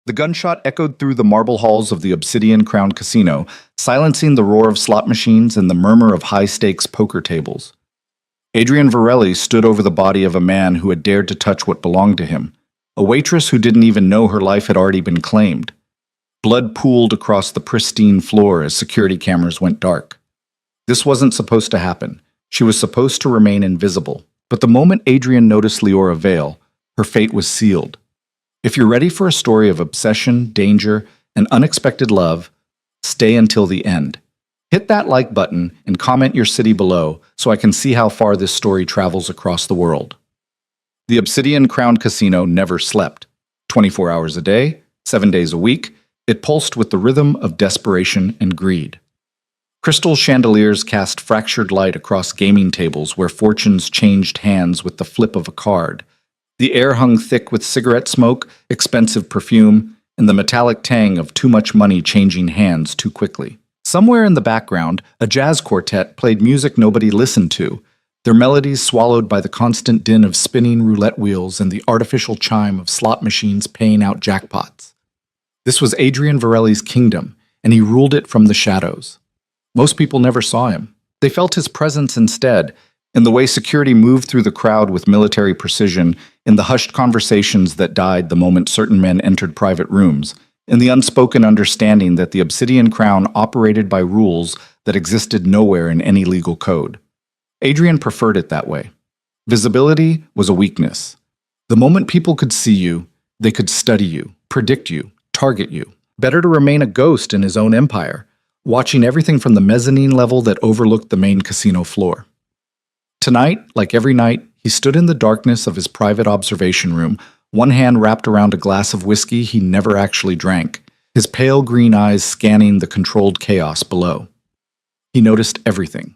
The gunshot echoed through the marble halls of the obsidian-crowned casino, silencing the roar of slot machines and the murmur of high-stakes poker tables. Adrian Varelli stood over the body of a man who had dared to touch what belonged to him, a waitress who didn't even know her life had already been claimed. Blood pooled across the pristine floor as security cameras went dark. This wasn't supposed to happen. She was supposed to remain invisible. But the moment Adrian noticed Leora Vale, her fate was sealed. If you're ready for a story of obsession, danger, and unexpected love, stay until the end. Hit that like button and comment your city below so I can see how far this story travels across the world. The obsidian-crowned casino never slept. 24 hours a day, 7 days a week, it pulsed with the rhythm of desperation and greed. Crystal chandeliers cast fractured light across gaming tables where fortunes changed hands with the flip of a card. The air hung thick with cigarette smoke, expensive perfume, and the metallic tang of too much money changing hands too quickly. Somewhere in the background, a jazz quartet played music nobody listened to, their melodies swallowed by the constant din of spinning roulette wheels and the artificial chime of slot machines paying out jackpots. This was Adrian Varelli's kingdom, and he ruled it from the shadows. Most people never saw him. They felt his presence instead, in the way security moved through the crowd with military precision, in the hushed conversations that died the moment certain men entered private rooms, in the unspoken understanding that the Obsidian Crown operated by rules that existed nowhere in any legal code. Adrian preferred it that way. Visibility was a weakness. The moment people could see you, they could study you, predict you, target you. Better to remain a ghost in his own empire, watching everything from the mezzanine level that overlooked the main casino floor. Tonight, like every night, he stood in the darkness of his private observation room, one hand wrapped around a glass of whiskey he never actually drank, his pale green eyes scanning the controlled chaos below. He noticed everything.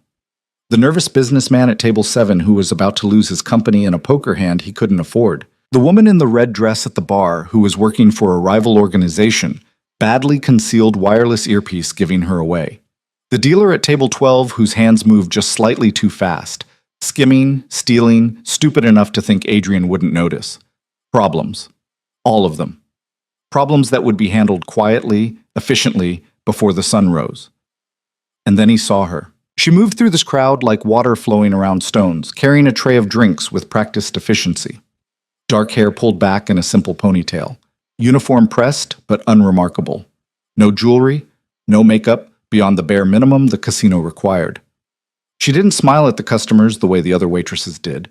The nervous businessman at table 7 who was about to lose his company in a poker hand he couldn't afford. The woman in the red dress at the bar who was working for a rival organization, badly concealed wireless earpiece giving her away. The dealer at table 12 whose hands moved just slightly too fast, skimming, stealing, stupid enough to think Adrian wouldn't notice. Problems. All of them. Problems that would be handled quietly, efficiently, before the sun rose. And then he saw her. She moved through this crowd like water flowing around stones, carrying a tray of drinks with practiced efficiency. Dark hair pulled back in a simple ponytail. Uniform pressed, but unremarkable. No jewelry, no makeup, beyond the bare minimum the casino required. She didn't smile at the customers the way the other waitresses did,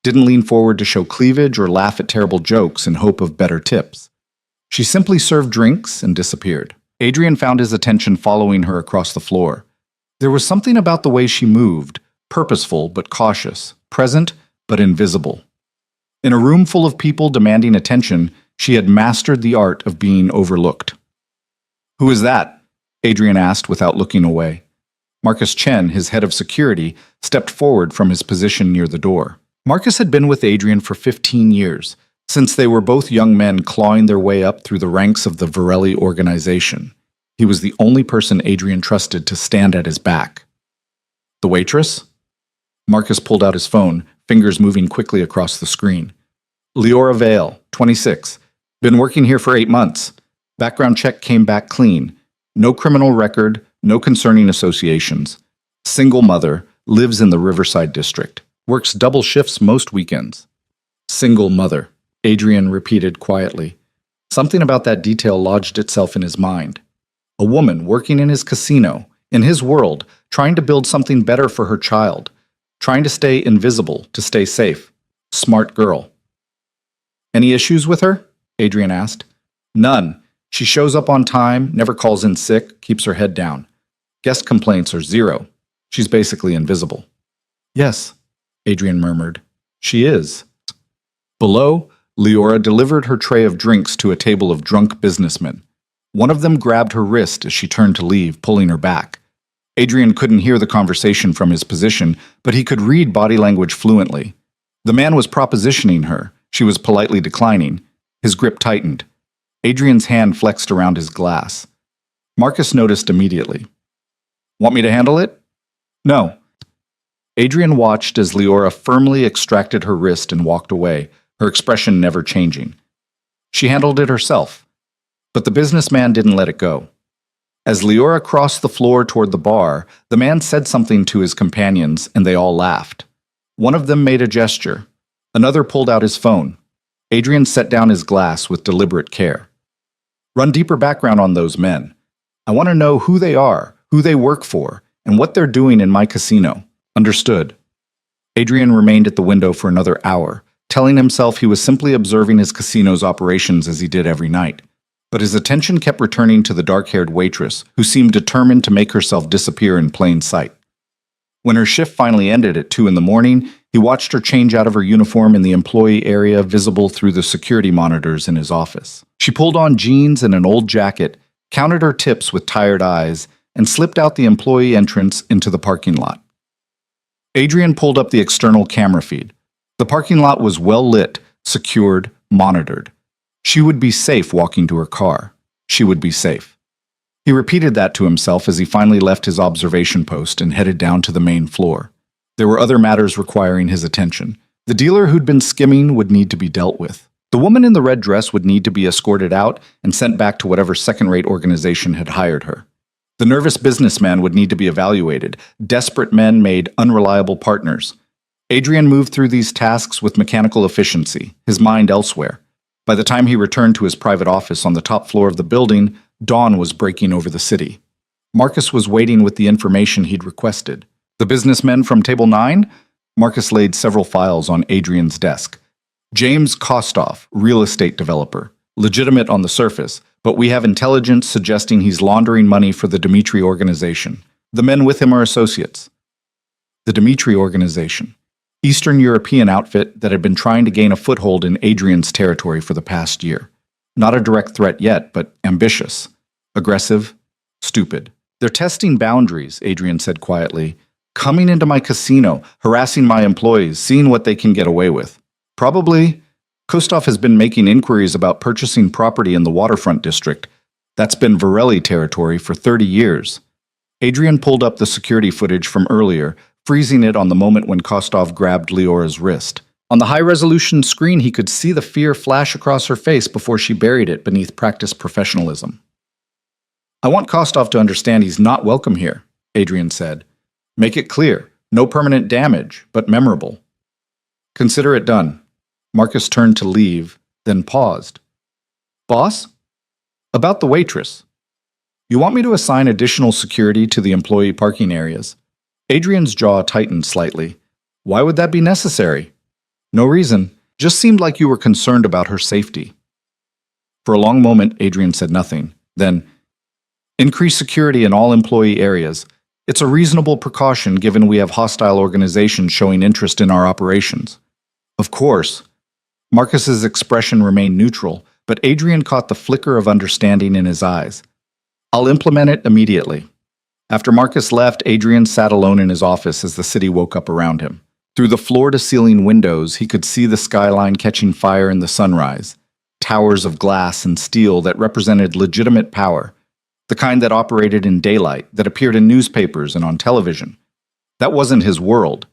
didn't lean forward to show cleavage or laugh at terrible jokes in hope of better tips. She simply served drinks and disappeared. Adrian found his attention following her across the floor. There was something about the way she moved, purposeful but cautious, present but invisible. In a room full of people demanding attention, she had mastered the art of being overlooked. "Who is that?" Adrian asked without looking away. Marcus Chen, his head of security, stepped forward from his position near the door. Marcus had been with Adrian for 15 years, since they were both young men clawing their way up through the ranks of the Varelli organization. He was the only person Adrian trusted to stand at his back. "The waitress?" Marcus pulled out his phone, fingers moving quickly across the screen. "Leora Vale, 26. Been working here for 8 months. Background check came back clean. No criminal record, no concerning associations. Single mother, lives in the Riverside district. Works double shifts most weekends." "Single mother," Adrian repeated quietly. Something about that detail lodged itself in his mind. A woman working in his casino, in his world, trying to build something better for her child, trying to stay invisible, to stay safe. Smart girl. "Any issues with her?" Adrian asked. "None. She shows up on time, never calls in sick, keeps her head down. Guest complaints are 0. She's basically invisible." "Yes," Adrian murmured. "She is." Below, Leora delivered her tray of drinks to a table of drunk businessmen. One of them grabbed her wrist as she turned to leave, pulling her back. Adrian couldn't hear the conversation from his position, but he could read body language fluently. The man was propositioning her. She was politely declining. His grip tightened. Adrian's hand flexed around his glass. Marcus noticed immediately. "Want me to handle it?" "No." Adrian watched as Leora firmly extracted her wrist and walked away, her expression never changing. She handled it herself. But the businessman didn't let it go. As Leora crossed the floor toward the bar, the man said something to his companions, and they all laughed. One of them made a gesture. Another pulled out his phone. Adrian set down his glass with deliberate care. Run deeper background on those men. I want to know who they are, who they work for, and what they're doing in my casino. Understood. Adrian remained at the window for another hour, telling himself he was simply observing his casino's operations as he did every night. But his attention kept returning to the dark-haired waitress, who seemed determined to make herself disappear in plain sight. When her shift finally ended at 2 in the morning, he watched her change out of her uniform in the employee area visible through the security monitors in his office. She pulled on jeans and an old jacket, counted her tips with tired eyes, and slipped out the employee entrance into the parking lot. Adrian pulled up the external camera feed. The parking lot was well lit, secured, monitored. She would be safe walking to her car. She would be safe. He repeated that to himself as he finally left his observation post and headed down to the main floor. There were other matters requiring his attention. The dealer who'd been skimming would need to be dealt with. The woman in the red dress would need to be escorted out and sent back to whatever second-rate organization had hired her. The nervous businessman would need to be evaluated. Desperate men made unreliable partners. Adrian moved through these tasks with mechanical efficiency, his mind elsewhere. By the time he returned to his private office on the top floor of the building, dawn was breaking over the city. Marcus was waiting with the information he'd requested. The businessmen from Table 9? Marcus laid several files on Adrian's desk. James Kostoff, real estate developer. Legitimate on the surface, but we have intelligence suggesting he's laundering money for the Dimitri organization. The men with him are associates. The Dimitri organization. Eastern European outfit that had been trying to gain a foothold in Adrian's territory for the past year. Not a direct threat yet, but ambitious. Aggressive. Stupid. They're testing boundaries, Adrian said quietly. Coming into my casino, harassing my employees, seeing what they can get away with. Probably. Kostov has been making inquiries about purchasing property in the waterfront district. That's been Varelli territory for 30 years. Adrian pulled up the security footage from earlier, freezing it on the moment when Kostov grabbed Leora's wrist. On the high-resolution screen, he could see the fear flash across her face before she buried it beneath practiced professionalism. I want Kostov to understand he's not welcome here, Adrian said. Make it clear. No permanent damage, but memorable. Consider it done. Marcus turned to leave, then paused. Boss? About the waitress. You want me to assign additional security to the employee parking areas? Adrian's jaw tightened slightly. Why would that be necessary? No reason. Just seemed like you were concerned about her safety. For a long moment, Adrian said nothing. Then, increase security in all employee areas. It's a reasonable precaution given we have hostile organizations showing interest in our operations. Of course. Marcus's expression remained neutral, but Adrian caught the flicker of understanding in his eyes. I'll implement it immediately. After Marcus left, Adrian sat alone in his office as the city woke up around him. Through the floor-to-ceiling windows, he could see the skyline catching fire in the sunrise. Towers of glass and steel that represented legitimate power. The kind that operated in daylight, that appeared in newspapers and on television. That wasn't his world.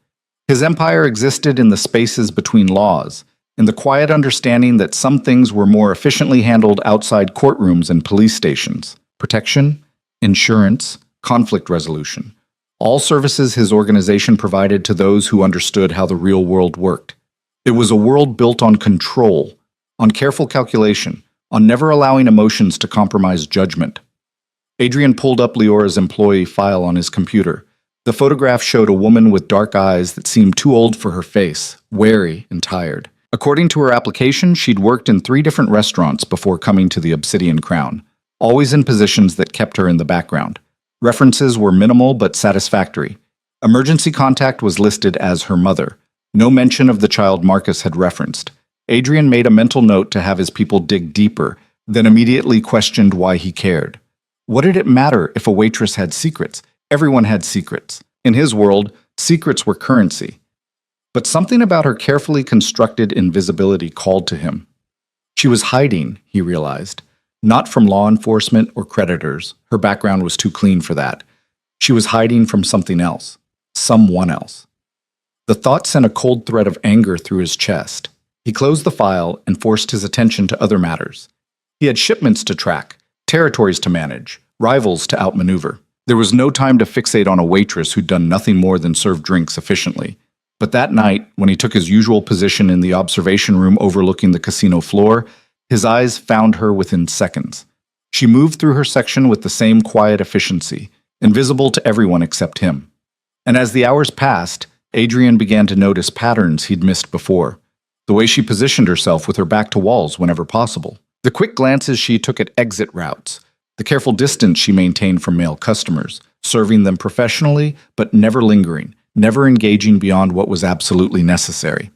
His empire existed in the spaces between laws, in the quiet understanding that some things were more efficiently handled outside courtrooms and police stations. Protection, insurance, conflict resolution. All services his organization provided to those who understood how the real world worked. It was a world built on control, on careful calculation, on never allowing emotions to compromise judgment. Adrian pulled up Leora's employee file on his computer. The photograph showed a woman with dark eyes that seemed too old for her face, wary and tired. According to her application, she'd worked in 3 different restaurants before coming to the Obsidian Crown, always in positions that kept her in the background. References were minimal but satisfactory. Emergency contact was listed as her mother. No mention of the child Marcus had referenced. Adrian made a mental note to have his people dig deeper, then immediately questioned why he cared. What did it matter if a waitress had secrets? Everyone had secrets. In his world, secrets were currency. But something about her carefully constructed invisibility called to him. She was hiding, he realized. Not from law enforcement or creditors. Her background was too clean for that. She was hiding from something else. Someone else. The thought sent a cold thread of anger through his chest. He closed the file and forced his attention to other matters. He had shipments to track, territories to manage, rivals to outmaneuver. There was no time to fixate on a waitress who'd done nothing more than serve drinks efficiently. But that night, when he took his usual position in the observation room overlooking the casino floor, his eyes found her within seconds. She moved through her section with the same quiet efficiency, invisible to everyone except him. And as the hours passed, Adrian began to notice patterns he'd missed before. The way she positioned herself with her back to walls whenever possible. The quick glances she took at exit routes. The careful distance she maintained from male customers, serving them professionally but never lingering, never engaging beyond what was absolutely necessary.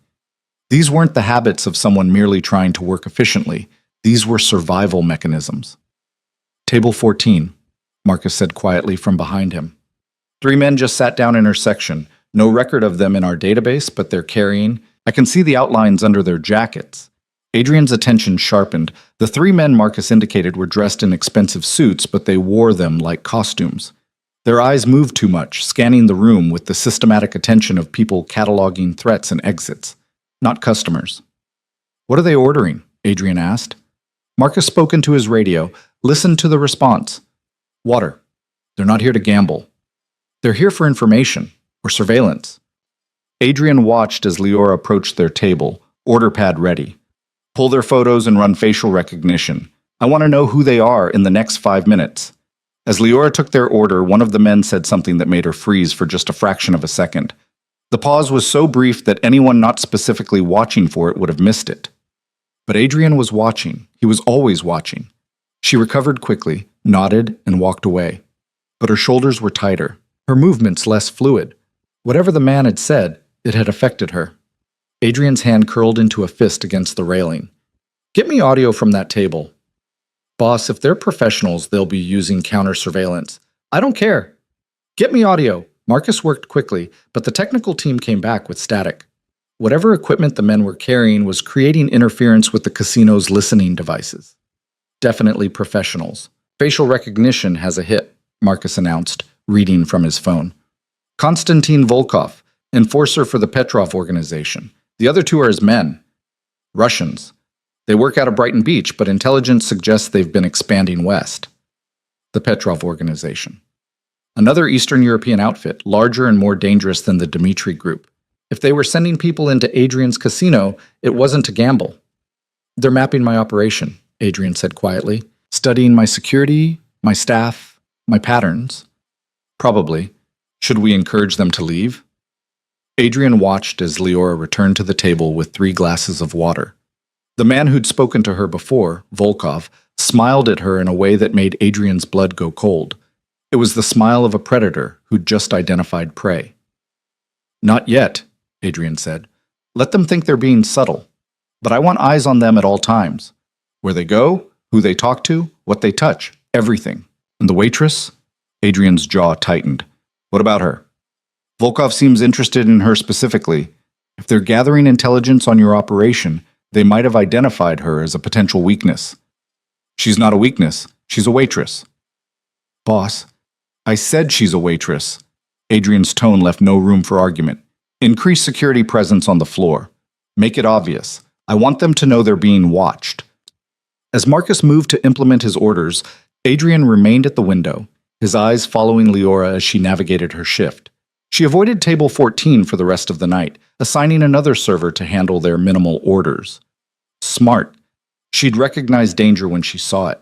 These weren't the habits of someone merely trying to work efficiently. These were survival mechanisms. Table 14, Marcus said quietly from behind him. 3 men just sat down in her section. No record of them in our database, but they're carrying. I can see the outlines under their jackets. Adrian's attention sharpened. The 3 men Marcus indicated were dressed in expensive suits, but they wore them like costumes. Their eyes moved too much, scanning the room with the systematic attention of people cataloging threats and exits, not customers. What are they ordering? Adrian asked. Marcus spoke into his radio, listened to the response. Water. They're not here to gamble. They're here for information, or surveillance. Adrian watched as Leora approached their table, order pad ready. Pull their photos and run facial recognition. I want to know who they are in the next 5 minutes. As Leora took their order, one of the men said something that made her freeze for just a fraction of a second. The pause was so brief that anyone not specifically watching for it would have missed it. But Adrian was watching. He was always watching. She recovered quickly, nodded, and walked away. But her shoulders were tighter, her movements less fluid. Whatever the man had said, it had affected her. Adrian's hand curled into a fist against the railing. Get me audio from that table. Boss, if they're professionals, they'll be using counter-surveillance. I don't care. Get me audio. Marcus worked quickly, but the technical team came back with static. Whatever equipment the men were carrying was creating interference with the casino's listening devices. Definitely professionals. Facial recognition has a hit, Marcus announced, reading from his phone. Konstantin Volkov, enforcer for the Petrov organization. The other 2 are his men. Russians. They work out of Brighton Beach, but intelligence suggests they've been expanding west. The Petrov organization. Another Eastern European outfit, larger and more dangerous than the Dmitry group. If they were sending people into Adrian's casino, it wasn't to gamble. They're mapping my operation, Adrian said quietly. Studying my security, my staff, my patterns. Probably. Should we encourage them to leave? Adrian watched as Leora returned to the table with 3 glasses of water. The man who'd spoken to her before, Volkov, smiled at her in a way that made Adrian's blood go cold. It was the smile of a predator who'd just identified prey. Not yet, Adrian said. Let them think they're being subtle. But I want eyes on them at all times. Where they go, who they talk to, what they touch, everything. And the waitress? Adrian's jaw tightened. What about her? Volkov seems interested in her specifically. If they're gathering intelligence on your operation, they might have identified her as a potential weakness. She's not a weakness. She's a waitress. Boss, I said she's a waitress. Adrian's tone left no room for argument. Increase security presence on the floor. Make it obvious. I want them to know they're being watched. As Marcus moved to implement his orders, Adrian remained at the window, his eyes following Leora as she navigated her shift. She avoided table 14 for the rest of the night, assigning another server to handle their minimal orders. Smart. She'd recognized danger when she saw it.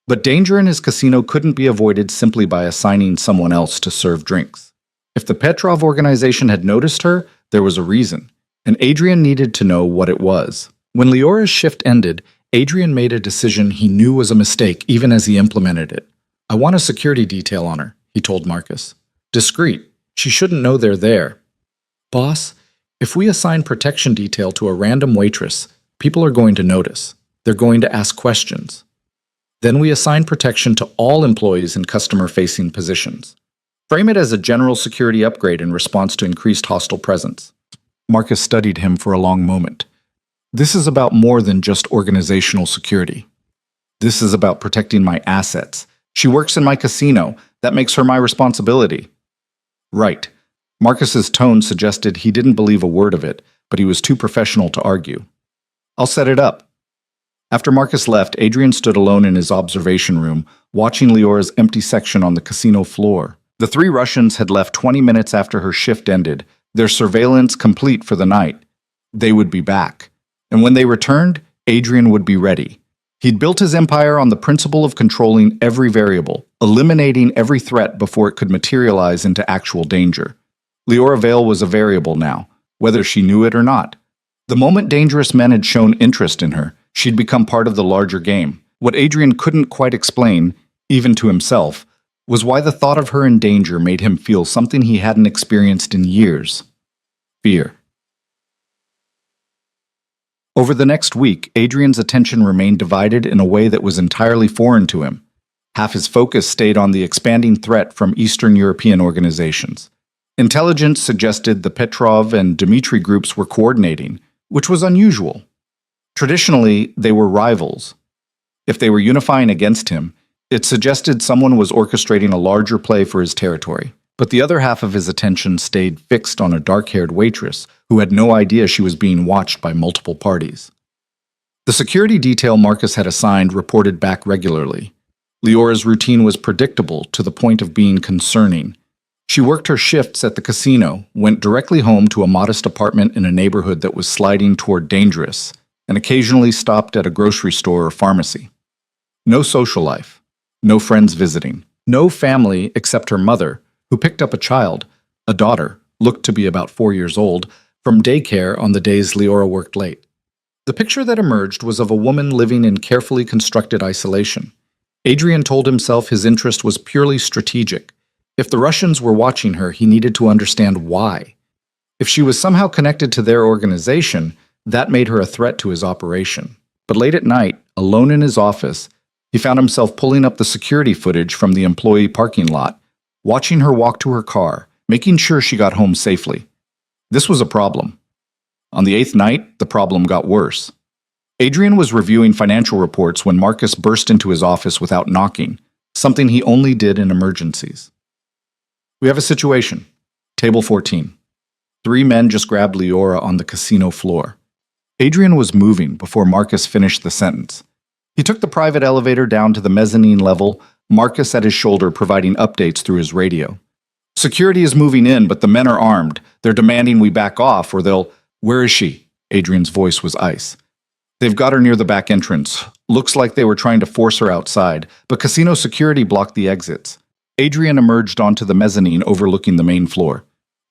But danger in his casino couldn't be avoided simply by assigning someone else to serve drinks. If the Petrov organization had noticed her, there was a reason, and Adrian needed to know what it was. When Leora's shift ended, Adrian made a decision he knew was a mistake even as he implemented it. I want a security detail on her, he told Marcus. Discreet. She shouldn't know they're there. Boss, if we assign protection detail to a random waitress, people are going to notice. They're going to ask questions. Then we assign protection to all employees in customer-facing positions. Frame it as a general security upgrade in response to increased hostile presence. Marcus studied him for a long moment. This is about more than just organizational security. This is about protecting my assets. She works in my casino. That makes her my responsibility. Right. Marcus's tone suggested he didn't believe a word of it, but he was too professional to argue. I'll set it up. After Marcus left, Adrian stood alone in his observation room, watching Leora's empty section on the casino floor. The three Russians had left 20 minutes after her shift ended, their surveillance complete for the night. They would be back. And when they returned, Adrian would be ready. He'd built his empire on the principle of controlling every variable, eliminating every threat before it could materialize into actual danger. Leora Vale was a variable now, whether she knew it or not. The moment dangerous men had shown interest in her, she'd become part of the larger game. What Adrian couldn't quite explain, even to himself, was why the thought of her in danger made him feel something he hadn't experienced in years: fear. Over the next week, Adrian's attention remained divided in a way that was entirely foreign to him. Half his focus stayed on the expanding threat from Eastern European organizations. Intelligence suggested the Petrov and Dmitry groups were coordinating, which was unusual. Traditionally, they were rivals. If they were unifying against him, it suggested someone was orchestrating a larger play for his territory. But the other half of his attention stayed fixed on a dark-haired waitress who had no idea she was being watched by multiple parties. The security detail Marcus had assigned reported back regularly. Leora's routine was predictable to the point of being concerning. She worked her shifts at the casino, went directly home to a modest apartment in a neighborhood that was sliding toward dangerous, and occasionally stopped at a grocery store or pharmacy. No social life, no friends visiting, no family except her mother, who picked up a child, a daughter, looked to be about 4 years old, from daycare on the days Leora worked late. The picture that emerged was of a woman living in carefully constructed isolation. Adrian told himself his interest was purely strategic. If the Russians were watching her, he needed to understand why. If she was somehow connected to their organization, that made her a threat to his operation. But late at night, alone in his office, he found himself pulling up the security footage from the employee parking lot, watching her walk to her car, making sure she got home safely. This was a problem. On the 8th night, the problem got worse. Adrian was reviewing financial reports when Marcus burst into his office without knocking, something he only did in emergencies. "We have a situation. Table 14. 3 men just grabbed Leora on the casino floor." Adrian was moving before Marcus finished the sentence. He took the private elevator down to the mezzanine level, Marcus at his shoulder providing updates through his radio. "Security is moving in, but the men are armed. They're demanding we back off or they'll—" "Where is she?" Adrian's voice was ice. "They've got her near the back entrance. Looks like they were trying to force her outside, but casino security blocked the exits." Adrian emerged onto the mezzanine overlooking the main floor.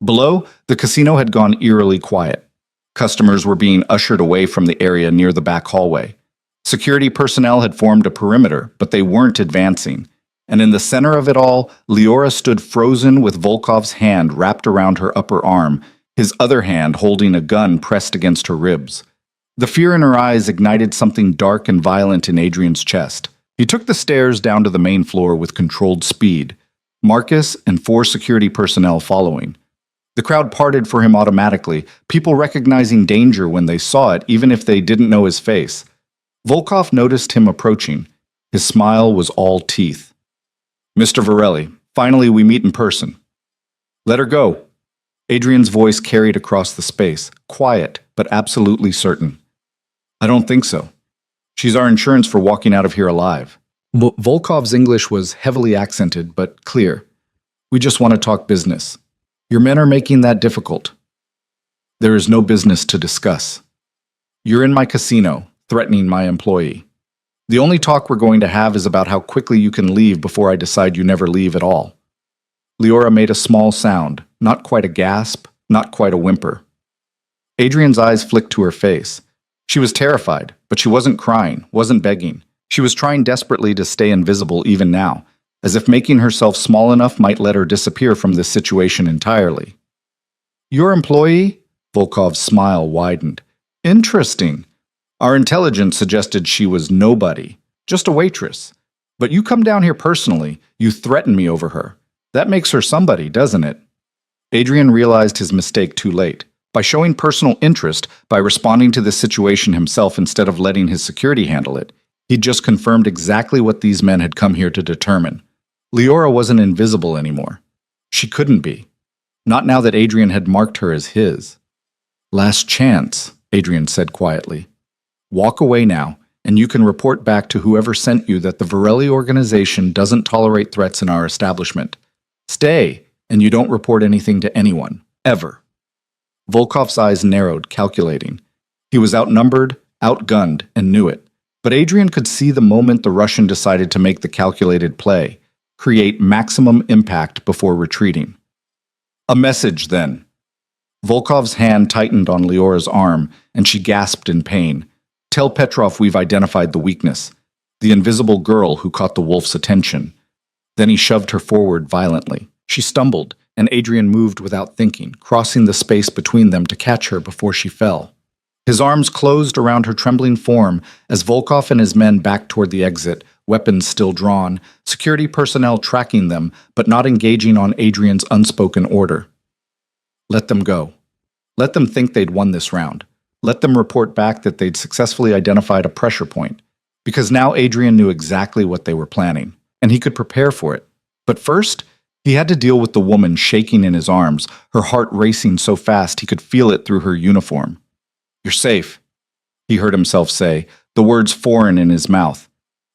Below, the casino had gone eerily quiet. Customers were being ushered away from the area near the back hallway. Security personnel had formed a perimeter, but they weren't advancing. And in the center of it all, Leora stood frozen with Volkov's hand wrapped around her upper arm, his other hand holding a gun pressed against her ribs. The fear in her eyes ignited something dark and violent in Adrian's chest. He took the stairs down to the main floor with controlled speed, Marcus and 4 security personnel following. The crowd parted for him automatically, people recognizing danger when they saw it, even if they didn't know his face. Volkov noticed him approaching. His smile was all teeth. "Mr. Varelli, finally we meet in person." "Let her go." Adrian's voice carried across the space, quiet but absolutely certain. "I don't think so. She's our insurance for walking out of here alive." Volkov's English was heavily accented but clear. "We just want to talk business. Your men are making that difficult. There is no business to discuss. You're in my casino, threatening my employee. The only talk we're going to have is about how quickly you can leave before I decide you never leave at all." Leora made a small sound, not quite a gasp, not quite a whimper. Adrian's eyes flicked to her face. She was terrified, but she wasn't crying, wasn't begging. She was trying desperately to stay invisible even now, as if making herself small enough might let her disappear from this situation entirely. "Your employee?" Volkov's smile widened. "Interesting. Our intelligence suggested she was nobody, just a waitress. But you come down here personally, you threaten me over her. That makes her somebody, doesn't it?" Adrian realized his mistake too late. By showing personal interest, by responding to this situation himself instead of letting his security handle it, he'd just confirmed exactly what these men had come here to determine. Leora wasn't invisible anymore. She couldn't be. Not now that Adrian had marked her as his. "Last chance," Adrian said quietly. "Walk away now, and you can report back to whoever sent you that the Varelli organization doesn't tolerate threats in our establishment. Stay, and you don't report anything to anyone, ever." Volkov's eyes narrowed, calculating. He was outnumbered, outgunned, and knew it. But Adrian could see the moment the Russian decided to make the calculated play, create maximum impact before retreating. "A message, then." Volkov's hand tightened on Leora's arm, and she gasped in pain. "Tell Petrov we've identified the weakness, the invisible girl who caught the wolf's attention." Then he shoved her forward violently. She stumbled, and Adrian moved without thinking, crossing the space between them to catch her before she fell. His arms closed around her trembling form as Volkov and his men backed toward the exit, weapons still drawn, security personnel tracking them, but not engaging on Adrian's unspoken order. Let them go. Let them think they'd won this round. Let them report back that they'd successfully identified a pressure point. Because now Adrian knew exactly what they were planning, and he could prepare for it. But first, he had to deal with the woman shaking in his arms, her heart racing so fast he could feel it through her uniform. "You're safe," he heard himself say, the words foreign in his mouth.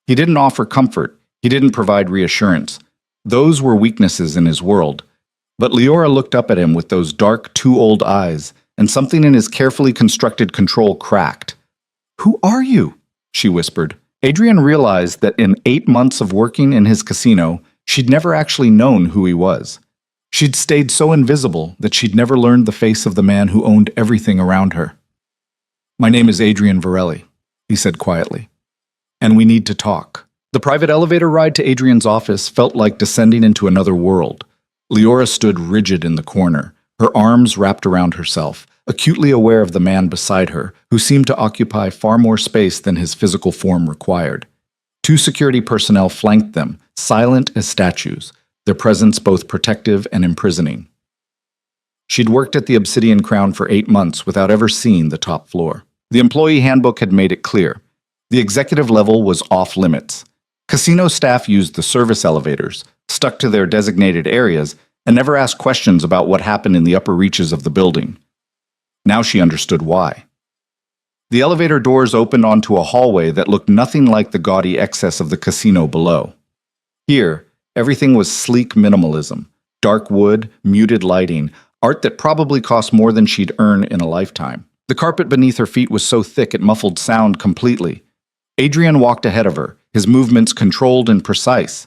He didn't offer comfort. He didn't provide reassurance. Those were weaknesses in his world. But Leora looked up at him with those dark, too-old eyes, and something in his carefully constructed control cracked. "Who are you?" she whispered. Adrian realized that in 8 months of working in his casino, she'd never actually known who he was. She'd stayed so invisible that she'd never learned the face of the man who owned everything around her. "My name is Adrian Varelli," he said quietly. "And we need to talk." The private elevator ride to Adrian's office felt like descending into another world. Leora stood rigid in the corner, her arms wrapped around herself, acutely aware of the man beside her, who seemed to occupy far more space than his physical form required. 2 security personnel flanked them, silent as statues, their presence both protective and imprisoning. She'd worked at the Obsidian Crown for 8 months without ever seeing the top floor. The employee handbook had made it clear. The executive level was off limits. Casino staff used the service elevators, stuck to their designated areas, and never asked questions about what happened in the upper reaches of the building. Now she understood why. The elevator doors opened onto a hallway that looked nothing like the gaudy excess of the casino below. Here, everything was sleek minimalism, dark wood, muted lighting, art that probably cost more than she'd earn in a lifetime. The carpet beneath her feet was so thick it muffled sound completely. Adrian walked ahead of her, his movements controlled and precise.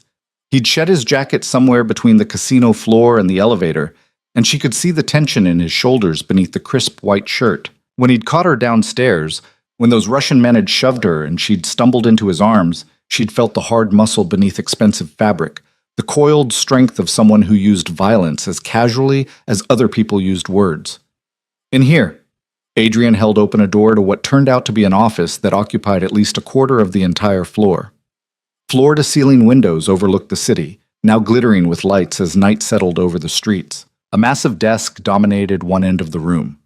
He'd shed his jacket somewhere between the casino floor and the elevator, and she could see the tension in his shoulders beneath the crisp white shirt. When he'd caught her downstairs, when those Russian men had shoved her and she'd stumbled into his arms, she'd felt the hard muscle beneath expensive fabric, the coiled strength of someone who used violence as casually as other people used words. "In here." Adrian held open a door to what turned out to be an office that occupied at least a quarter of the entire floor. Floor-to-ceiling windows overlooked the city, now glittering with lights as night settled over the streets. A massive desk dominated one end of the room.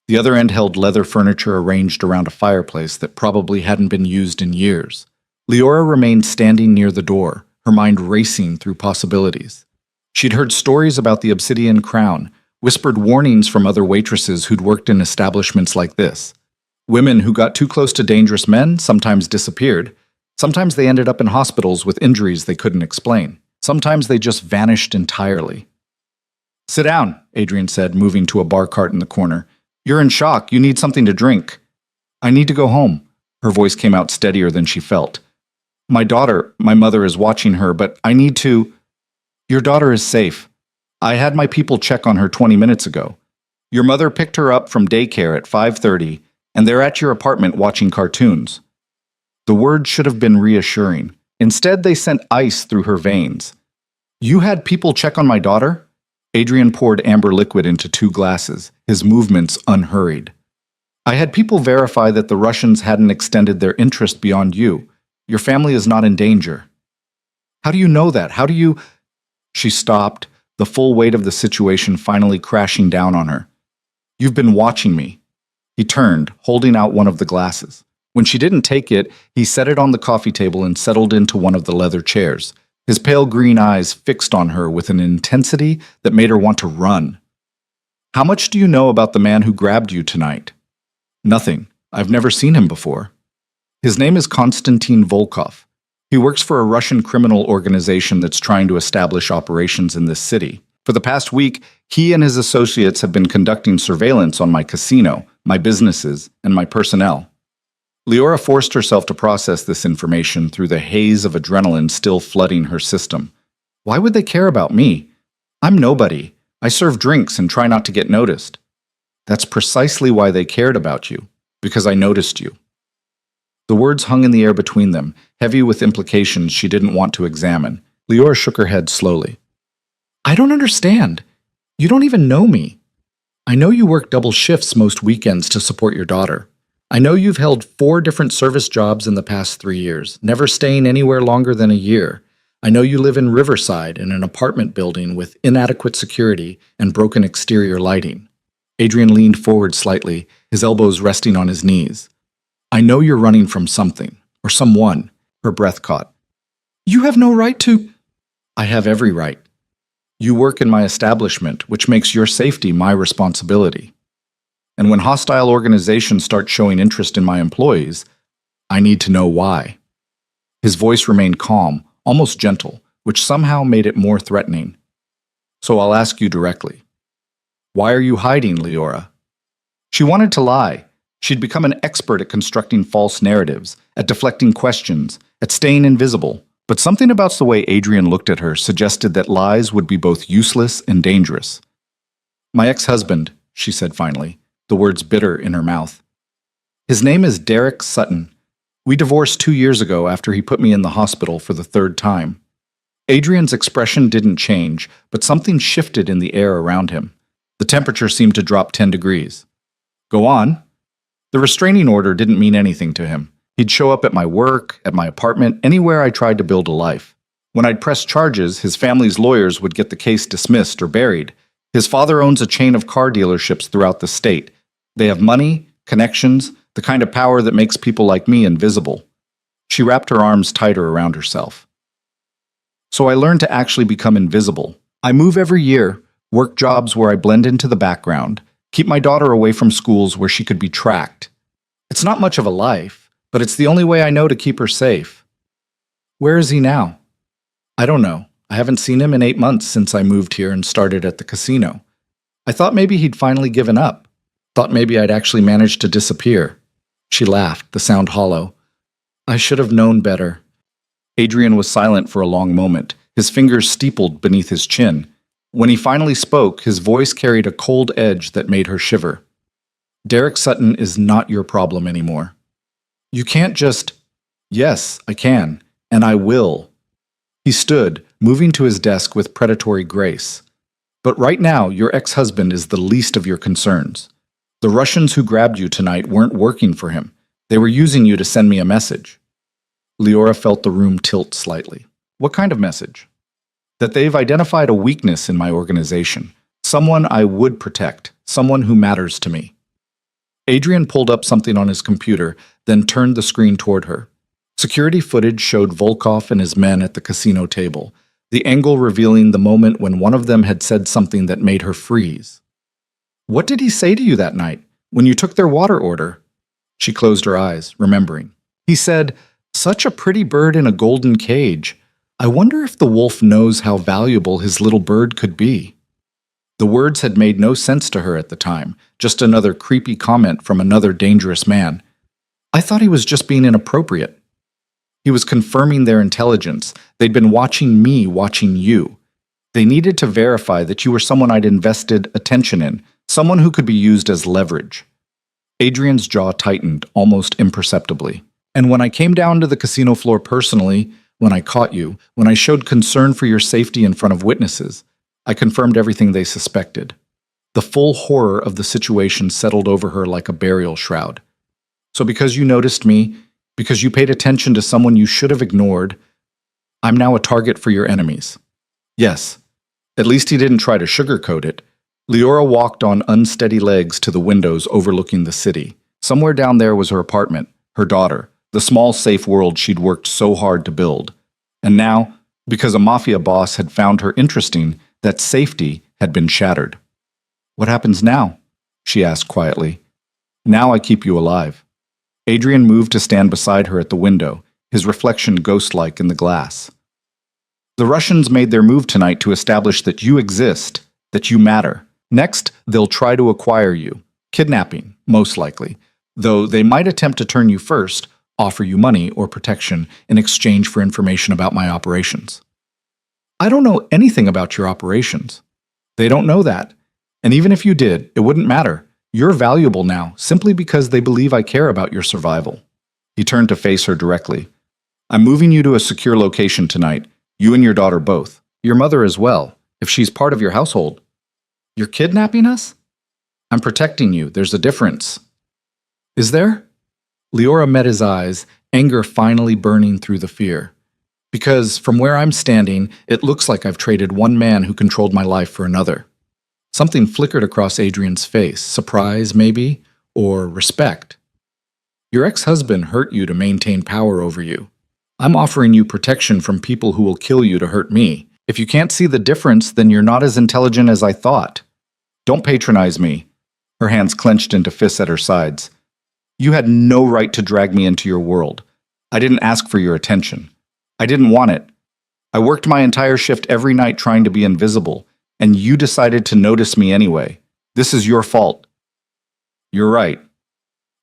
The other end held leather furniture arranged around a fireplace that probably hadn't been used in years. Leora remained standing near the door, her mind racing through possibilities. She'd heard stories about the Obsidian Crown, whispered warnings from other waitresses who'd worked in establishments like this. Women who got too close to dangerous men sometimes disappeared. Sometimes they ended up in hospitals with injuries they couldn't explain. Sometimes they just vanished entirely. "Sit down," Adrian said, moving to a bar cart in the corner. "You're in shock. You need something to drink." "I need to go home." Her voice came out steadier than she felt. My mother is watching her, but I need to." "Your daughter is safe. I had my people check on her 20 minutes ago. Your mother picked her up from daycare at 5:30, and they're at your apartment watching cartoons." The words should have been reassuring. Instead, they sent ice through her veins. "You had people check on my daughter?" Adrian poured amber liquid into 2 glasses, his movements unhurried. "I had people verify that the Russians hadn't extended their interest beyond you. Your family is not in danger." "How do you know that? How do you—" She stopped, the full weight of the situation finally crashing down on her. "You've been watching me." He turned, holding out one of the glasses. When she didn't take it, he set it on the coffee table and settled into one of the leather chairs, his pale green eyes fixed on her with an intensity that made her want to run. "How much do you know about the man who grabbed you tonight?" "Nothing. I've never seen him before." His name is Konstantin Volkov. He works for a Russian criminal organization that's trying to establish operations in this city. For the past week, he and his associates have been conducting surveillance on my casino, my businesses, and my personnel. Leora forced herself to process this information through the haze of adrenaline still flooding her system. Why would they care about me? I'm nobody. I serve drinks and try not to get noticed. That's precisely why they cared about you, because I noticed you. The words hung in the air between them, heavy with implications she didn't want to examine. Leora shook her head slowly. I don't understand. You don't even know me. I know you work double shifts most weekends to support your daughter. I know you've held 4 different service jobs in the past 3 years, never staying anywhere longer than a year. I know you live in Riverside in an apartment building with inadequate security and broken exterior lighting. Adrian leaned forward slightly, his elbows resting on his knees. I know you're running from something, or someone. Her breath caught. You have no right to... I have every right. You work in my establishment, which makes your safety my responsibility. And when hostile organizations start showing interest in my employees, I need to know why. His voice remained calm, almost gentle, which somehow made it more threatening. So I'll ask you directly. Why are you hiding, Leora? She wanted to lie. She'd become an expert at constructing false narratives, at deflecting questions, at staying invisible. But something about the way Adrian looked at her suggested that lies would be both useless and dangerous. My ex-husband, she said finally, the words bitter in her mouth. His name is Derek Sutton. We divorced 2 years ago after he put me in the hospital for the 3rd time. Adrian's expression didn't change, but something shifted in the air around him. The temperature seemed to drop 10 degrees. Go on. The restraining order didn't mean anything to him. He'd show up at my work, at my apartment, anywhere I tried to build a life. When I'd press charges, his family's lawyers would get the case dismissed or buried. His father owns a chain of car dealerships throughout the state. They have money, connections, the kind of power that makes people like me invisible. She wrapped her arms tighter around herself. So I learned to actually become invisible. I move every year, work jobs where I blend into the background, keep my daughter away from schools where she could be tracked. It's not much of a life, but it's the only way I know to keep her safe. Where is he now? I don't know. I haven't seen him in 8 months since I moved here and started at the casino. I thought maybe he'd finally given up. Thought maybe I'd actually managed to disappear. She laughed, the sound hollow. I should have known better. Adrian was silent for a long moment, his fingers steepled beneath his chin. When he finally spoke, his voice carried a cold edge that made her shiver. Derek Sutton is not your problem anymore. You can't just... Yes, I can, and I will. He stood, moving to his desk with predatory grace. But right now, your ex-husband is the least of your concerns. The Russians who grabbed you tonight weren't working for him. They were using you to send me a message. Leora felt the room tilt slightly. What kind of message? That they've identified a weakness in my organization. Someone I would protect. Someone who matters to me. Adrian pulled up something on his computer, then turned the screen toward her. Security footage showed Volkov and his men at the casino table, the angle revealing the moment when one of them had said something that made her freeze. What did he say to you that night, when you took their water order? She closed her eyes, remembering. He said, "Such a pretty bird in a golden cage. I wonder if the wolf knows how valuable his little bird could be." The words had made no sense to her at the time, just another creepy comment from another dangerous man. I thought he was just being inappropriate. He was confirming their intelligence. They'd been watching me watching you. They needed to verify that you were someone I'd invested attention in, someone who could be used as leverage. Adrian's jaw tightened, almost imperceptibly. And when I came down to the casino floor personally, when I caught you, when I showed concern for your safety in front of witnesses, I confirmed everything they suspected. The full horror of the situation settled over her like a burial shroud. So because you noticed me, because you paid attention to someone you should have ignored, I'm now a target for your enemies. Yes, at least he didn't try to sugarcoat it. Leora walked on unsteady legs to the windows overlooking the city. Somewhere down there was her apartment, her daughter, the small safe world she'd worked so hard to build. And now, because a Mafia boss had found her interesting, that safety had been shattered. What happens now? She asked quietly. Now I keep you alive. Adrian moved to stand beside her at the window, his reflection ghost-like in the glass. The Russians made their move tonight to establish that you exist, that you matter. Next, they'll try to acquire you. Kidnapping, most likely. Though they might attempt to turn you first, offer you money or protection in exchange for information about my operations. I don't know anything about your operations. They don't know that. And even if you did, it wouldn't matter. You're valuable now, simply because they believe I care about your survival. He turned to face her directly. I'm moving you to a secure location tonight. You and your daughter both. Your mother as well, if she's part of your household. You're kidnapping us? I'm protecting you. There's a difference. Is there? Leora met his eyes, anger finally burning through the fear. Because from where I'm standing, it looks like I've traded one man who controlled my life for another. Something flickered across Adrian's face, surprise maybe, or respect. Your ex-husband hurt you to maintain power over you. I'm offering you protection from people who will kill you to hurt me. If you can't see the difference, then you're not as intelligent as I thought. Don't patronize me. Her hands clenched into fists at her sides. You had no right to drag me into your world. I didn't ask for your attention. I didn't want it. I worked my entire shift every night trying to be invisible, and you decided to notice me anyway. This is your fault. You're right.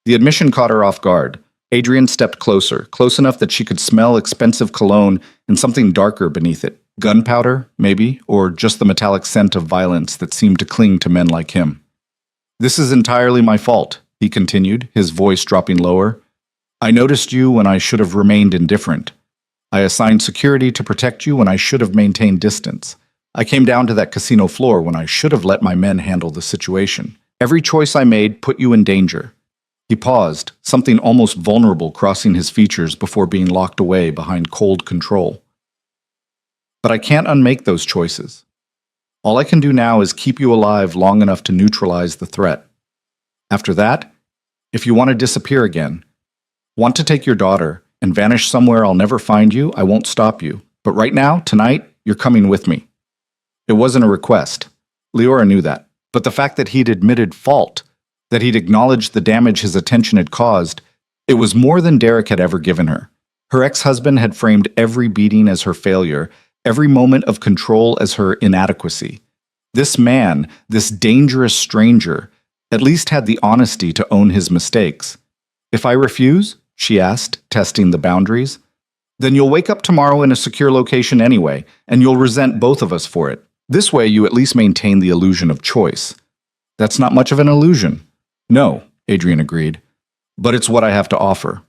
The admission caught her off guard. Adrian stepped closer, close enough that she could smell expensive cologne and something darker beneath it. Gunpowder, maybe, or just the metallic scent of violence that seemed to cling to men like him. This is entirely my fault, he continued, his voice dropping lower. I noticed you when I should have remained indifferent. I assigned security to protect you when I should have maintained distance. I came down to that casino floor when I should have let my men handle the situation. Every choice I made put you in danger. He paused, something almost vulnerable crossing his features before being locked away behind cold control. But I can't unmake those choices. All I can do now is keep you alive long enough to neutralize the threat. After that, if you want to disappear again, want to take your daughter, and vanish somewhere I'll never find you, I won't stop you. But right now, tonight, you're coming with me. It wasn't a request. Leora knew that. But the fact that he'd admitted fault, that he'd acknowledged the damage his attention had caused, it was more than Derek had ever given her. Her ex-husband had framed every beating as her failure, every moment of control as her inadequacy. This man, this dangerous stranger, at least had the honesty to own his mistakes. If I refuse, she asked, testing the boundaries, then you'll wake up tomorrow in a secure location anyway, and you'll resent both of us for it. This way you at least maintain the illusion of choice. That's not much of an illusion. No, Adrian agreed. But it's what I have to offer.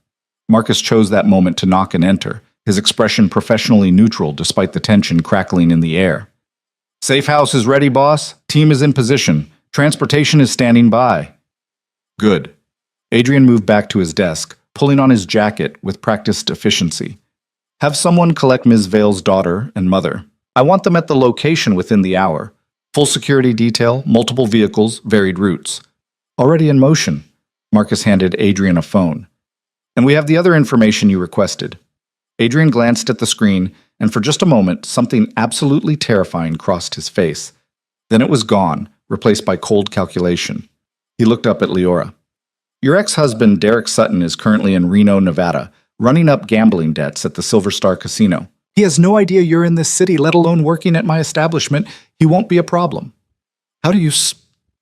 Marcus chose that moment to knock and enter, his expression professionally neutral despite the tension crackling in the air. Safe house is ready, boss. Team is in position. Transportation is standing by. Good. Adrian moved back to his desk, pulling on his jacket with practiced efficiency. Have someone collect Ms. Vale's daughter and mother. I want them at the location within the hour. Full security detail, multiple vehicles, varied routes. Already in motion. Marcus handed Adrian a phone. And we have the other information you requested. Adrian glanced at the screen, and for just a moment, something absolutely terrifying crossed his face. Then it was gone, replaced by cold calculation. He looked up at Leora. Your ex-husband, Derek Sutton, is currently in Reno, Nevada, running up gambling debts at the Silver Star Casino. He has no idea you're in this city, let alone working at my establishment. He won't be a problem. How do you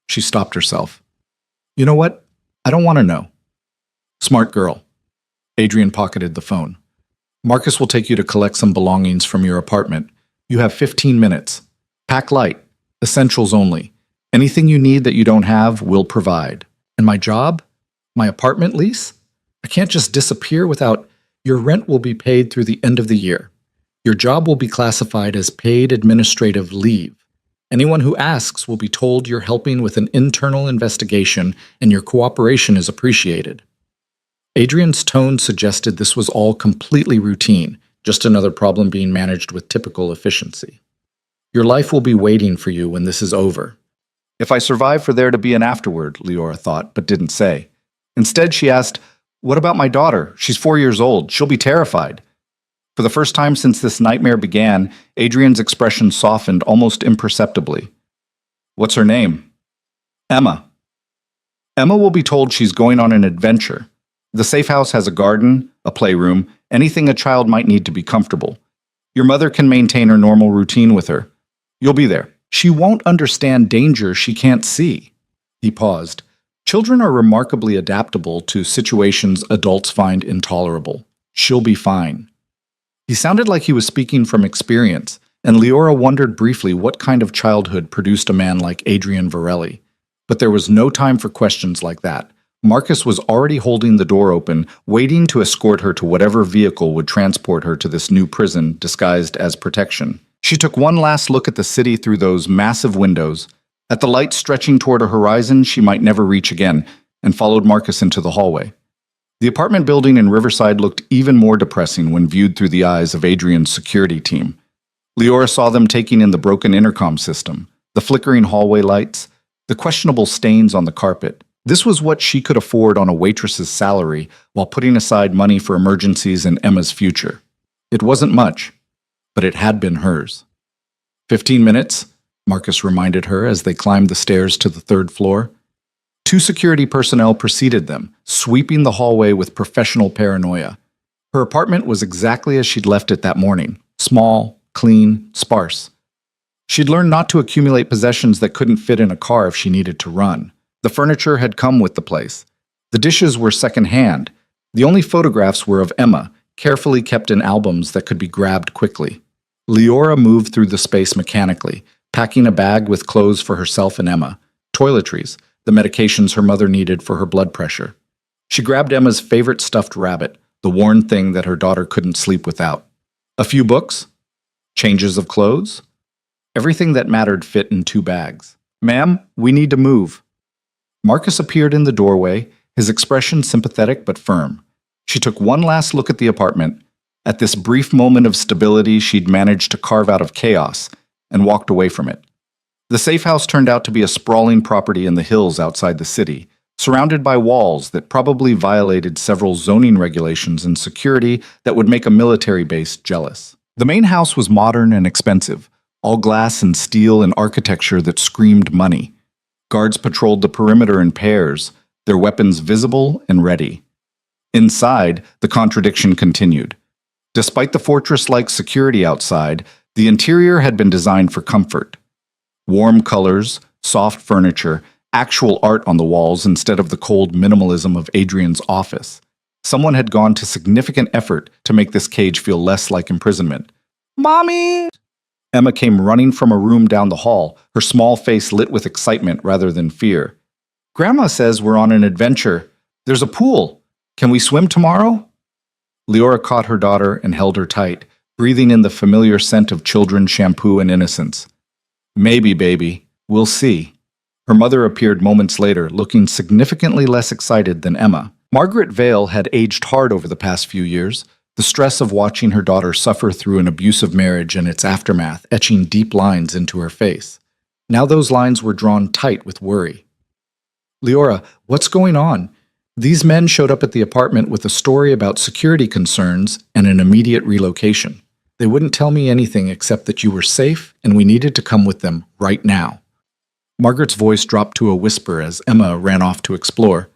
She stopped herself. You know what? I don't want to know. Smart girl. Adrian pocketed the phone. Marcus will take you to collect some belongings from your apartment. You have 15 minutes. Pack light. Essentials only. Anything you need that you don't have, we'll provide. And my job? My apartment lease? I can't just disappear without... Your rent will be paid through the end of the year. Your job will be classified as paid administrative leave. Anyone who asks will be told you're helping with an internal investigation and your cooperation is appreciated. Adrian's tone suggested this was all completely routine, just another problem being managed with typical efficiency. Your life will be waiting for you when this is over. If I survive for there to be an afterward, Leora thought, but didn't say. Instead, she asked, what about my daughter? She's 4 years old. She'll be terrified. For the first time since this nightmare began, Adrian's expression softened almost imperceptibly. What's her name? Emma. Emma will be told she's going on an adventure. The safe house has a garden, a playroom, anything a child might need to be comfortable. Your mother can maintain her normal routine with her. You'll be there. She won't understand danger she can't see." He paused. Children are remarkably adaptable to situations adults find intolerable. She'll be fine. He sounded like he was speaking from experience, and Leora wondered briefly what kind of childhood produced a man like Adrian Varelli. But there was no time for questions like that. Marcus was already holding the door open, waiting to escort her to whatever vehicle would transport her to this new prison disguised as protection. She took one last look at the city through those massive windows, at the light stretching toward a horizon she might never reach again, and followed Marcus into the hallway. The apartment building in Riverside looked even more depressing when viewed through the eyes of Adrian's security team. Leora saw them taking in the broken intercom system, the flickering hallway lights, the questionable stains on the carpet. This was what she could afford on a waitress's salary while putting aside money for emergencies and Emma's future. It wasn't much, but it had been hers. 15 minutes, Marcus reminded her as they climbed the stairs to the third floor. 2 security personnel preceded them, sweeping the hallway with professional paranoia. Her apartment was exactly as she'd left it that morning, small, clean, sparse. She'd learned not to accumulate possessions that couldn't fit in a car if she needed to run. The furniture had come with the place. The dishes were secondhand. The only photographs were of Emma, carefully kept in albums that could be grabbed quickly. Leora moved through the space mechanically, packing a bag with clothes for herself and Emma, toiletries, the medications her mother needed for her blood pressure. She grabbed Emma's favorite stuffed rabbit, the worn thing that her daughter couldn't sleep without. A few books, changes of clothes. Everything that mattered fit in 2 bags. "Ma'am, we need to move." Marcus appeared in the doorway, his expression sympathetic but firm. She took one last look at the apartment, at this brief moment of stability she'd managed to carve out of chaos, and walked away from it. The safe house turned out to be a sprawling property in the hills outside the city, surrounded by walls that probably violated several zoning regulations and security that would make a military base jealous. The main house was modern and expensive, all glass and steel and architecture that screamed money. Guards patrolled the perimeter in pairs, their weapons visible and ready. Inside, the contradiction continued. Despite the fortress-like security outside, the interior had been designed for comfort. Warm colors, soft furniture, actual art on the walls instead of the cold minimalism of Adrian's office. Someone had gone to significant effort to make this cage feel less like imprisonment. "Mommy!" Emma came running from a room down the hall, her small face lit with excitement rather than fear. "Grandma says we're on an adventure. There's a pool. Can we swim tomorrow?" Leora caught her daughter and held her tight, breathing in the familiar scent of children's shampoo and innocence. "Maybe, baby. We'll see." Her mother appeared moments later, looking significantly less excited than Emma. Margaret Vale had aged hard over the past few years, the stress of watching her daughter suffer through an abusive marriage and its aftermath etching deep lines into her face. Now those lines were drawn tight with worry. "Leora, what's going on? These men showed up at the apartment with a story about security concerns and an immediate relocation. They wouldn't tell me anything except that you were safe and we needed to come with them right now." Margaret's voice dropped to a whisper as Emma ran off to explore.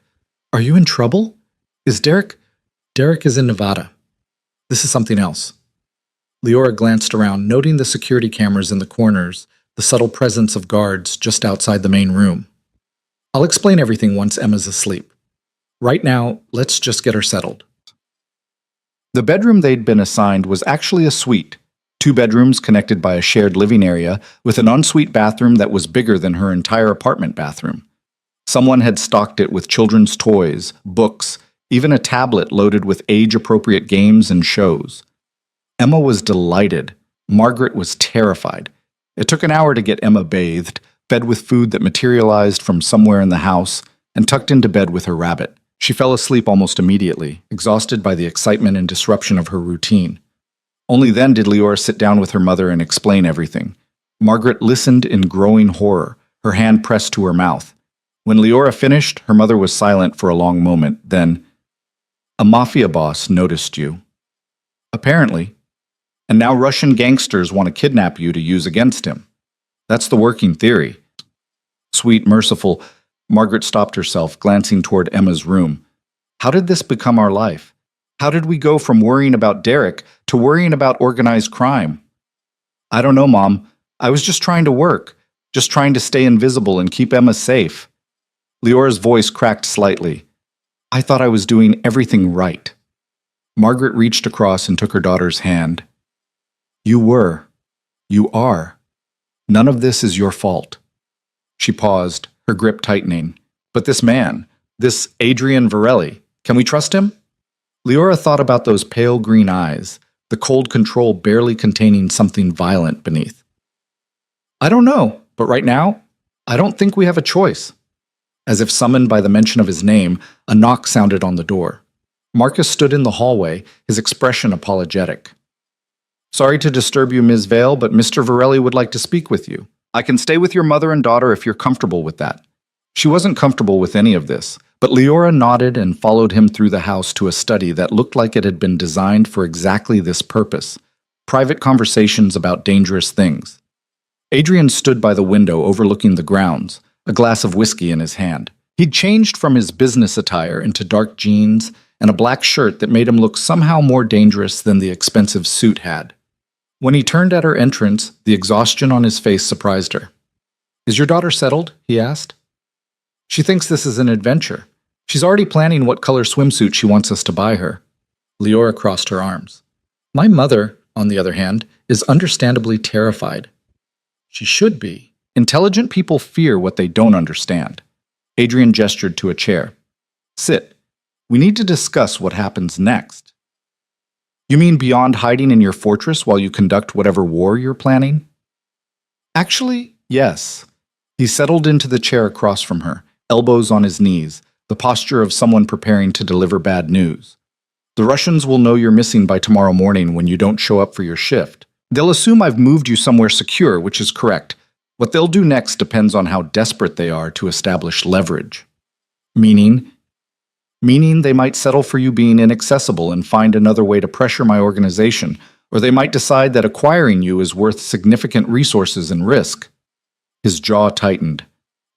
"Are you in trouble? Is Derek? Derek is in Nevada. This is something else." Leora glanced around, noting the security cameras in the corners, the subtle presence of guards just outside the main room. "I'll explain everything once Emma's asleep. Right now, let's just get her settled." The bedroom they'd been assigned was actually a suite, 2 bedrooms connected by a shared living area with an ensuite bathroom that was bigger than her entire apartment bathroom. Someone had stocked it with children's toys, books, even a tablet loaded with age-appropriate games and shows. Emma was delighted. Margaret was terrified. It took an hour to get Emma bathed, fed with food that materialized from somewhere in the house, and tucked into bed with her rabbit. She fell asleep almost immediately, exhausted by the excitement and disruption of her routine. Only then did Leora sit down with her mother and explain everything. Margaret listened in growing horror, her hand pressed to her mouth. When Leora finished, her mother was silent for a long moment. Then, "A Mafia boss noticed you. Apparently. And now Russian gangsters want to kidnap you to use against him. That's the working theory." Sweet, merciful, Margaret stopped herself, glancing toward Emma's room. How did this become our life? How did we go from worrying about Derek to worrying about organized crime? I don't know, Mom. I was just trying to work, just trying to stay invisible and keep Emma safe. Leora's voice cracked slightly. I thought I was doing everything right. Margaret reached across and took her daughter's hand. You were. You are. None of this is your fault. She paused, her grip tightening. But this man, this Adrian Varelli, can we trust him? Leora thought about those pale green eyes, the cold control barely containing something violent beneath. I don't know, but right now, I don't think we have a choice. As if summoned by the mention of his name, a knock sounded on the door. Marcus stood in the hallway, his expression apologetic. Sorry to disturb you, Ms. Vale, but Mr. Varelli would like to speak with you. I can stay with your mother and daughter if you're comfortable with that. She wasn't comfortable with any of this, but Leora nodded and followed him through the house to a study that looked like it had been designed for exactly this purpose: private conversations about dangerous things. Adrian stood by the window overlooking the grounds, a glass of whiskey in his hand. He'd changed from his business attire into dark jeans and a black shirt that made him look somehow more dangerous than the expensive suit had. When he turned at her entrance, the exhaustion on his face surprised her. Is your daughter settled? He asked. She thinks this is an adventure. She's already planning what color swimsuit she wants us to buy her. Leora crossed her arms. My mother, on the other hand, is understandably terrified. She should be. Intelligent people fear what they don't understand. Adrian gestured to a chair. Sit. We need to discuss what happens next. You mean beyond hiding in your fortress while you conduct whatever war you're planning? Actually, yes. He settled into the chair across from her, elbows on his knees, the posture of someone preparing to deliver bad news. The Russians will know you're missing by tomorrow morning when you don't show up for your shift. They'll assume I've moved you somewhere secure, which is correct. What they'll do next depends on how desperate they are to establish leverage. Meaning they might settle for you being inaccessible and find another way to pressure my organization, or they might decide that acquiring you is worth significant resources and risk. His jaw tightened.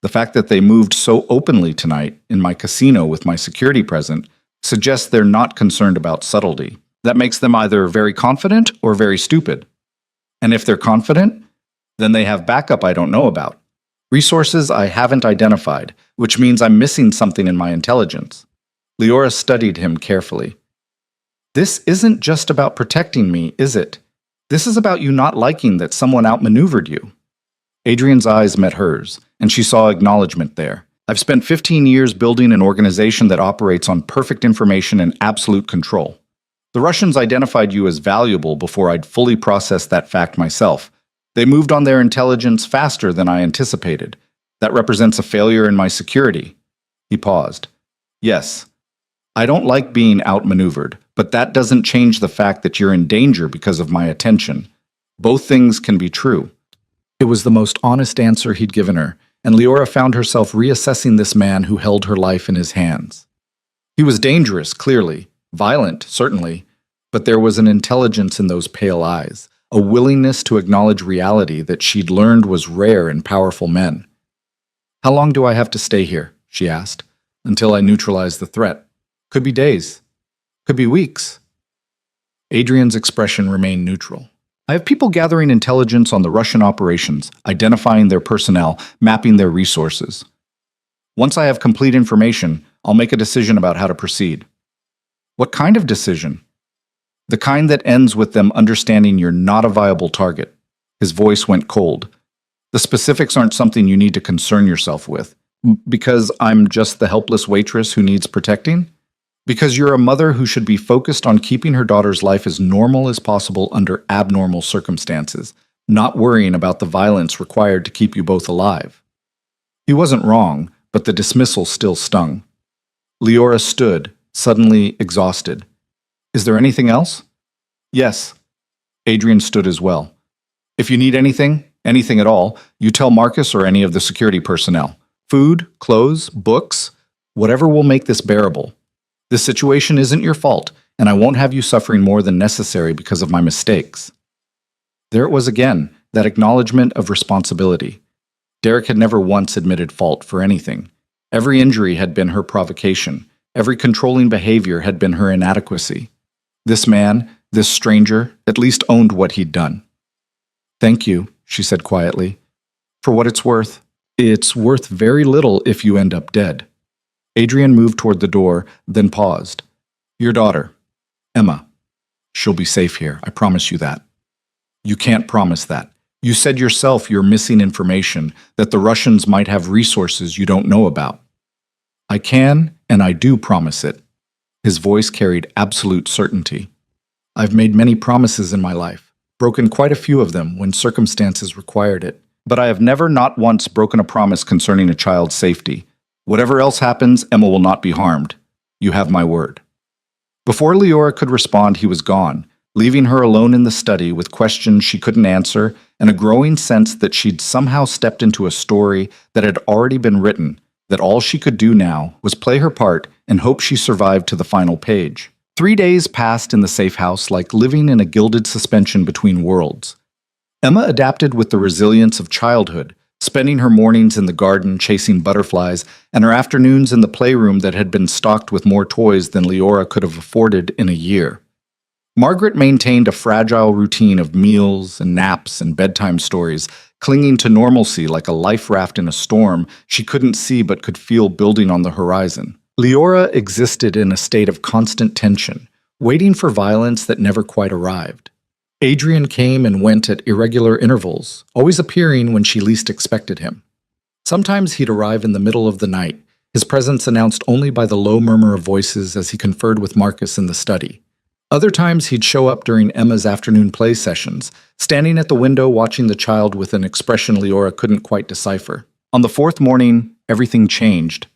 The fact that they moved so openly tonight, in my casino with my security present, suggests they're not concerned about subtlety. That makes them either very confident or very stupid. And if they're confident, then they have backup I don't know about. Resources I haven't identified, which means I'm missing something in my intelligence. Leora studied him carefully. This isn't just about protecting me, is it? This is about you not liking that someone outmaneuvered you. Adrian's eyes met hers, and she saw acknowledgement there. I've spent 15 years building an organization that operates on perfect information and absolute control. The Russians identified you as valuable before I'd fully processed that fact myself. They moved on their intelligence faster than I anticipated. That represents a failure in my security. He paused. Yes. I don't like being outmaneuvered, but that doesn't change the fact that you're in danger because of my attention. Both things can be true. It was the most honest answer he'd given her, and Leora found herself reassessing this man who held her life in his hands. He was dangerous, clearly, violent, certainly, but there was an intelligence in those pale eyes, a willingness to acknowledge reality that she'd learned was rare in powerful men. How long do I have to stay here? She asked. Until I neutralize the threat. Could be days. Could be weeks. Adrian's expression remained neutral. I have people gathering intelligence on the Russian operations, identifying their personnel, mapping their resources. Once I have complete information, I'll make a decision about how to proceed. What kind of decision? The kind that ends with them understanding you're not a viable target. His voice went cold. The specifics aren't something you need to concern yourself with. Because I'm just the helpless waitress who needs protecting? Because you're a mother who should be focused on keeping her daughter's life as normal as possible under abnormal circumstances, not worrying about the violence required to keep you both alive. He wasn't wrong, but the dismissal still stung. Leora stood, suddenly exhausted. Is there anything else? Yes. Adrian stood as well. If you need anything at all, you tell Marcus or any of the security personnel. Food, clothes, books, whatever will make this bearable. This situation isn't your fault, and I won't have you suffering more than necessary because of my mistakes. There it was again, that acknowledgement of responsibility. Derek had never once admitted fault for anything. Every injury had been her provocation, Every controlling behavior had been her inadequacy. This man, this stranger, at least owned what he'd done. "Thank you," she said quietly. "For what it's worth very little if you end up dead." Adrian moved toward the door, then paused. "Your daughter, Emma. She'll be safe here, I promise you that." "You can't promise that. You said yourself you're missing information, that the Russians might have resources you don't know about." "I can, and I do promise it." His voice carried absolute certainty. "I've made many promises in my life, broken quite a few of them when circumstances required it. But I have never not once broken a promise concerning a child's safety. Whatever else happens, Emma will not be harmed. You have my word." Before Leora could respond, he was gone, leaving her alone in the study with questions she couldn't answer and a growing sense that she'd somehow stepped into a story that had already been written, that all she could do now was play her part and hope she survived to the final page. 3 days passed in the safe house like living in a gilded suspension between worlds. Emma adapted with the resilience of childhood, spending her mornings in the garden chasing butterflies and her afternoons in the playroom that had been stocked with more toys than Leora could have afforded in a year. Margaret maintained a fragile routine of meals and naps and bedtime stories, clinging to normalcy like a life raft in a storm she couldn't see but could feel building on the horizon. Leora existed in a state of constant tension, waiting for violence that never quite arrived. Adrian came and went at irregular intervals, always appearing when she least expected him. Sometimes he'd arrive in the middle of the night, his presence announced only by the low murmur of voices as he conferred with Marcus in the study. Other times he'd show up during Emma's afternoon play sessions, standing at the window watching the child with an expression Leora couldn't quite decipher. On the fourth morning, everything changed.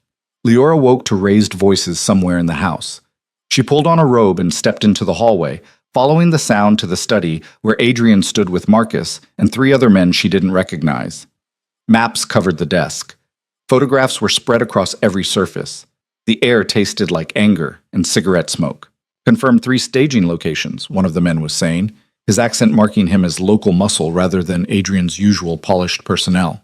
Leora woke to raised voices somewhere in the house. She pulled on a robe and stepped into the hallway, following the sound to the study where Adrian stood with Marcus and 3 other men she didn't recognize. Maps covered the desk. Photographs were spread across every surface. The air tasted like anger and cigarette smoke. "Confirmed 3 staging locations," one of the men was saying, his accent marking him as local muscle rather than Adrian's usual polished personnel.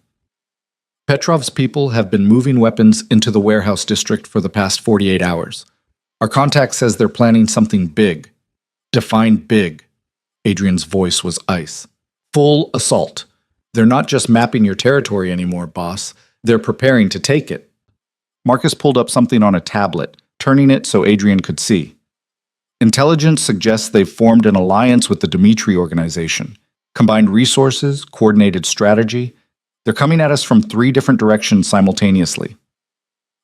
"Petrov's people have been moving weapons into the warehouse district for the past 48 hours. Our contact says they're planning something big." "Define big." Adrian's voice was ice. "Full assault. They're not just mapping your territory anymore, boss. They're preparing to take it." Marcus pulled up something on a tablet, turning it so Adrian could see. "Intelligence suggests they've formed an alliance with the Dmitri organization. Combined resources, coordinated strategy. They're coming at us from 3 different directions simultaneously.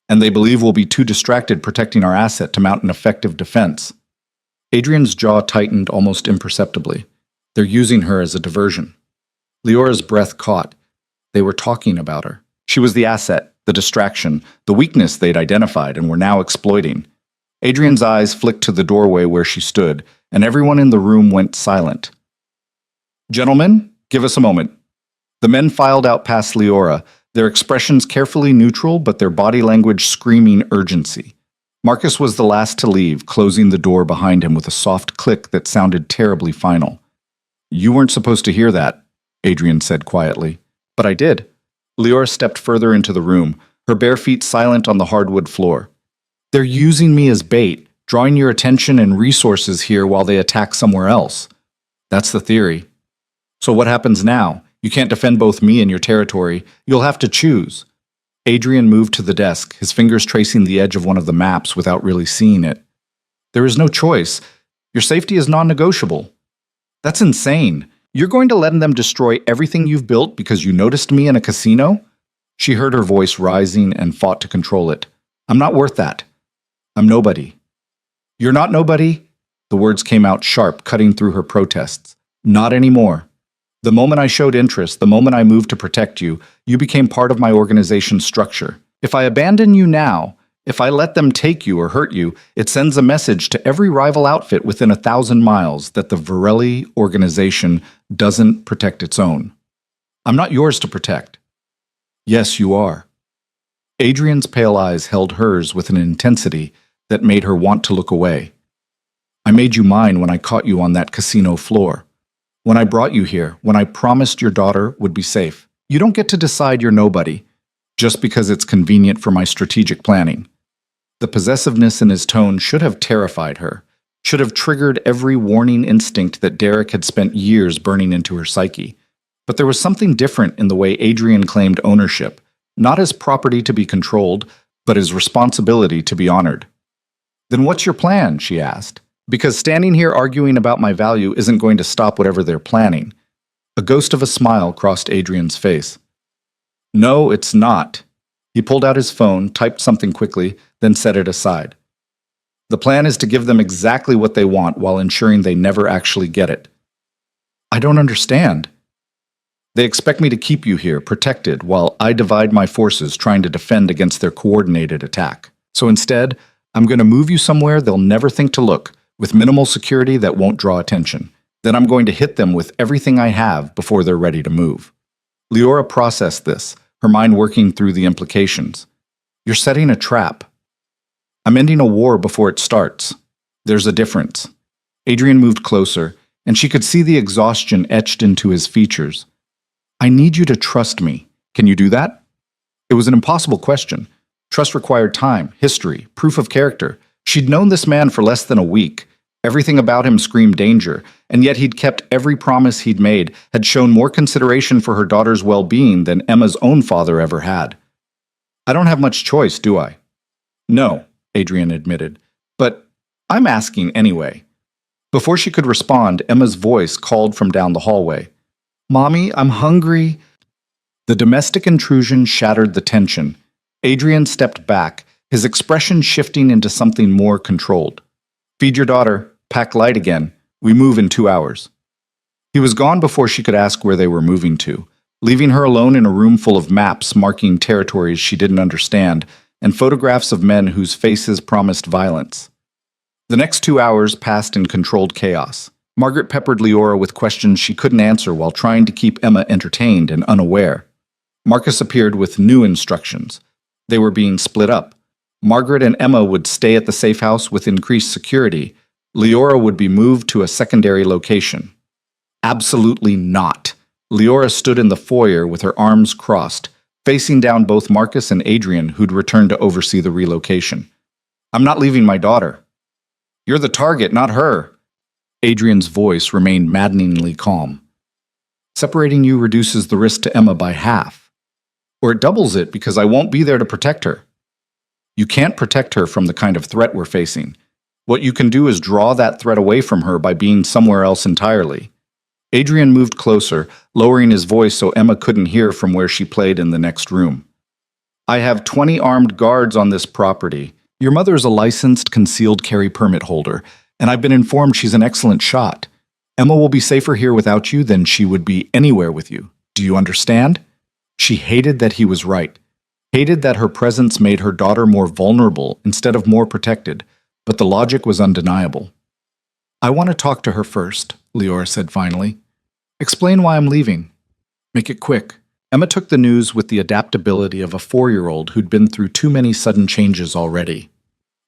And they believe we'll be too distracted protecting our asset to mount an effective defense." Adrian's jaw tightened almost imperceptibly. They're using her as a diversion. Leora's breath caught. They were talking about her. She was the asset, the distraction, the weakness they'd identified and were now exploiting. Adrian's eyes flicked to the doorway where she stood, and everyone in the room went silent. "Gentlemen, give us a moment." The men filed out past Leora, their expressions carefully neutral but their body language screaming urgency. Marcus was the last to leave, closing the door behind him with a soft click that sounded terribly final. "You weren't supposed to hear that," Adrian said quietly. "But I did." Leora stepped further into the room, her bare feet silent on the hardwood floor. "They're using me as bait, drawing your attention and resources here while they attack somewhere else. That's the theory. So what happens now? You can't defend both me and your territory. You'll have to choose." Adrian moved to the desk, his fingers tracing the edge of one of the maps without really seeing it. "There is no choice. Your safety is non-negotiable." "That's insane. You're going to let them destroy everything you've built because you noticed me in a casino?" She heard her voice rising and fought to control it. "I'm not worth that. I'm nobody." "You're not nobody?" The words came out sharp, cutting through her protests. "Not anymore. The moment I showed interest, the moment I moved to protect you, you became part of my organization's structure. If I abandon you now, if I let them take you or hurt you, it sends a message to every rival outfit within 1,000 miles that the Varelli organization doesn't protect its own. I'm not yours to protect." "Yes, you are." Adrian's pale eyes held hers with an intensity that made her want to look away. "I made you mine when I caught you on that casino floor. When I brought you here, when I promised your daughter would be safe. You don't get to decide you're nobody, just because it's convenient for my strategic planning." The possessiveness in his tone should have terrified her, should have triggered every warning instinct that Derek had spent years burning into her psyche. But there was something different in the way Adrian claimed ownership, not as property to be controlled, but as responsibility to be honored. "Then what's your plan?" she asked. "Because standing here arguing about my value isn't going to stop whatever they're planning." A ghost of a smile crossed Adrian's face. "No, it's not." He pulled out his phone, typed something quickly, then set it aside. "The plan is to give them exactly what they want while ensuring they never actually get it." "I don't understand." "They expect me to keep you here, protected, while I divide my forces trying to defend against their coordinated attack. So instead, I'm going to move you somewhere they'll never think to look, with minimal security that won't draw attention. Then I'm going to hit them with everything I have before they're ready to move." Leora processed this, her mind working through the implications. "You're setting a trap." "I'm ending a war before it starts. There's a difference." Adrian moved closer, and she could see the exhaustion etched into his features. "I need you to trust me. Can you do that?" It was an impossible question. Trust required time, history, proof of character. She'd known this man for less than a week. Everything about him screamed danger, and yet he'd kept every promise he'd made, had shown more consideration for her daughter's well-being than Emma's own father ever had. "I don't have much choice, do I?" "No," Adrian admitted, "but I'm asking anyway." Before she could respond, Emma's voice called from down the hallway. "Mommy, I'm hungry." The domestic intrusion shattered the tension. Adrian stepped back, his expression shifting into something more controlled. "Feed your daughter. Pack light again. We move in 2 hours." He was gone before she could ask where they were moving to, leaving her alone in a room full of maps marking territories she didn't understand and photographs of men whose faces promised violence. The next 2 hours passed in controlled chaos. Margaret peppered Leora with questions she couldn't answer while trying to keep Emma entertained and unaware. Marcus appeared with new instructions. They were being split up. Margaret and Emma would stay at the safe house with increased security. Leora would be moved to a secondary location. Absolutely not. Leora stood in the foyer with her arms crossed, facing down both Marcus and Adrian, who'd returned to oversee the relocation. "I'm not leaving my daughter." "You're the target, not her." Adrian's voice remained maddeningly calm. "Separating you reduces the risk to Emma by half. Or it doubles it because I won't be there to protect her." "You can't protect her from the kind of threat we're facing. What you can do is draw that threat away from her by being somewhere else entirely." Adrian moved closer, lowering his voice so Emma couldn't hear from where she played in the next room. "I have 20 armed guards on this property. Your mother is a licensed concealed carry permit holder, and I've been informed she's an excellent shot. Emma will be safer here without you than she would be anywhere with you. Do you understand?" She hated that he was right. Hated that her presence made her daughter more vulnerable instead of more protected, but the logic was undeniable. "I want to talk to her first," Leora said finally. "Explain why I'm leaving. Make it quick." Emma took the news with the adaptability of a 4-year-old who'd been through too many sudden changes already.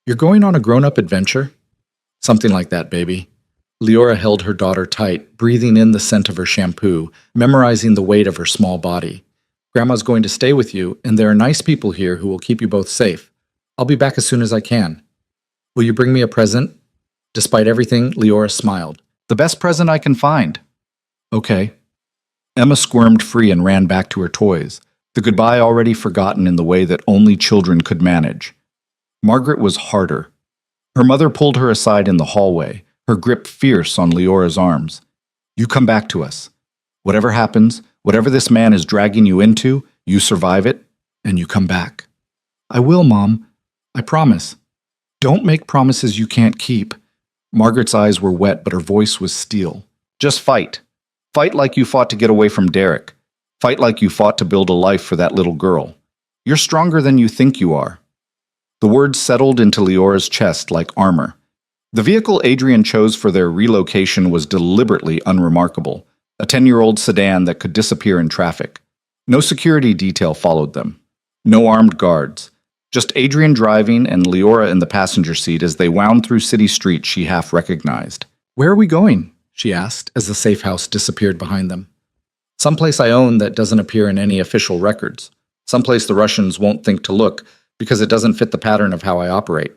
"You're going on a grown-up adventure?" "Something like that, baby." Leora held her daughter tight, breathing in the scent of her shampoo, memorizing the weight of her small body. "Grandma's going to stay with you, and there are nice people here who will keep you both safe. I'll be back as soon as I can. Will you bring me a present?" Despite everything, Leora smiled. "The best present I can find." "Okay." Emma squirmed free and ran back to her toys, the goodbye already forgotten in the way that only children could manage. Margaret was harder. Her mother pulled her aside in the hallway, her grip fierce on Leora's arms. "You come back to us. Whatever happens, whatever this man is dragging you into, you survive it, and you come back." "I will, Mom. I promise." "Don't make promises you can't keep." Margaret's eyes were wet, but her voice was steel. "Just fight. Fight like you fought to get away from Derek. Fight like you fought to build a life for that little girl. You're stronger than you think you are." The words settled into Leora's chest like armor. The vehicle Adrian chose for their relocation was deliberately unremarkable, a 10-year-old sedan that could disappear in traffic. No security detail followed them. No armed guards. Just Adrian driving and Leora in the passenger seat as they wound through city streets she half recognized. "Where are we going?" she asked as the safe house disappeared behind them. "Someplace I own that doesn't appear in any official records. Someplace the Russians won't think to look, because it doesn't fit the pattern of how I operate.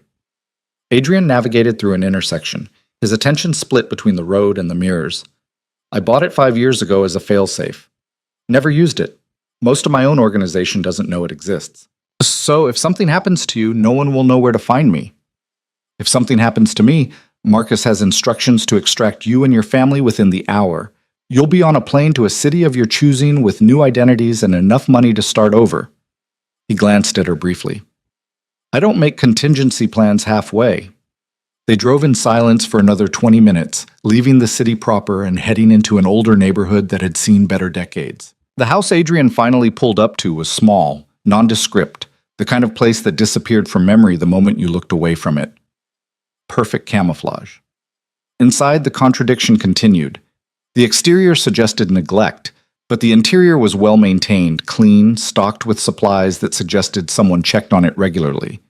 Adrian navigated through an intersection, his attention split between the road and the mirrors. I bought it 5 years ago as a failsafe. Never used it. Most of my own organization doesn't know it exists. So if something happens to you, no one will know where to find me. If something happens to me, Marcus has instructions to extract you and your family within the hour. You'll be on a plane to a city of your choosing with new identities and enough money to start over. He glanced at her briefly. I don't make contingency plans halfway. They drove in silence for another 20 minutes, leaving the city proper and heading into an older neighborhood that had seen better decades. The house Adrian finally pulled up to was small, nondescript, the kind of place that disappeared from memory the moment you looked away from it. Perfect camouflage. Inside, the contradiction continued. The exterior suggested neglect, but the interior was well maintained, clean, stocked with supplies that suggested someone checked on it regularly.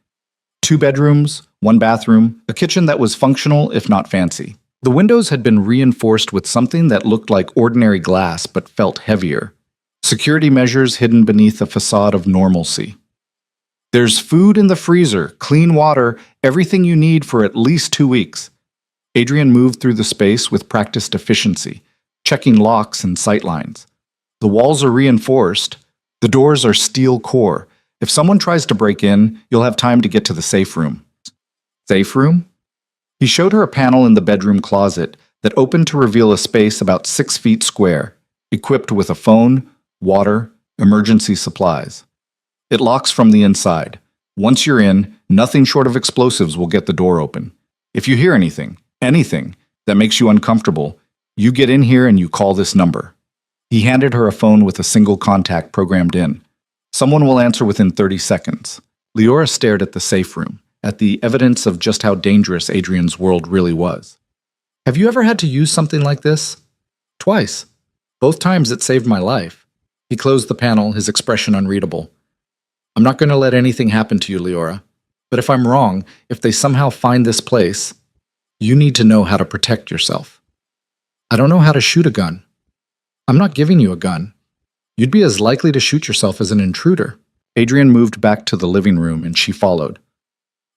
2 bedrooms, 1 bathroom, a kitchen that was functional if not fancy. The windows had been reinforced with something that looked like ordinary glass but felt heavier. Security measures hidden beneath a facade of normalcy. There's food in the freezer, clean water, everything you need for at least 2 weeks. Adrian moved through the space with practiced efficiency, checking locks and sightlines. The walls are reinforced. The doors are steel core. If someone tries to break in, you'll have time to get to the safe room. Safe room? He showed her a panel in the bedroom closet that opened to reveal a space about 6 feet square, equipped with a phone, water, emergency supplies. It locks from the inside. Once you're in, nothing short of explosives will get the door open. If you hear anything that makes you uncomfortable, you get in here and you call this number. He handed her a phone with a single contact programmed in. Someone will answer within 30 seconds. Leora stared at the safe room, at the evidence of just how dangerous Adrian's world really was. Have you ever had to use something like this? Twice. Both times it saved my life. He closed the panel, his expression unreadable. I'm not going to let anything happen to you, Leora. But if I'm wrong, if they somehow find this place, you need to know how to protect yourself. I don't know how to shoot a gun. I'm not giving you a gun. You'd be as likely to shoot yourself as an intruder. Adrian moved back to the living room and she followed.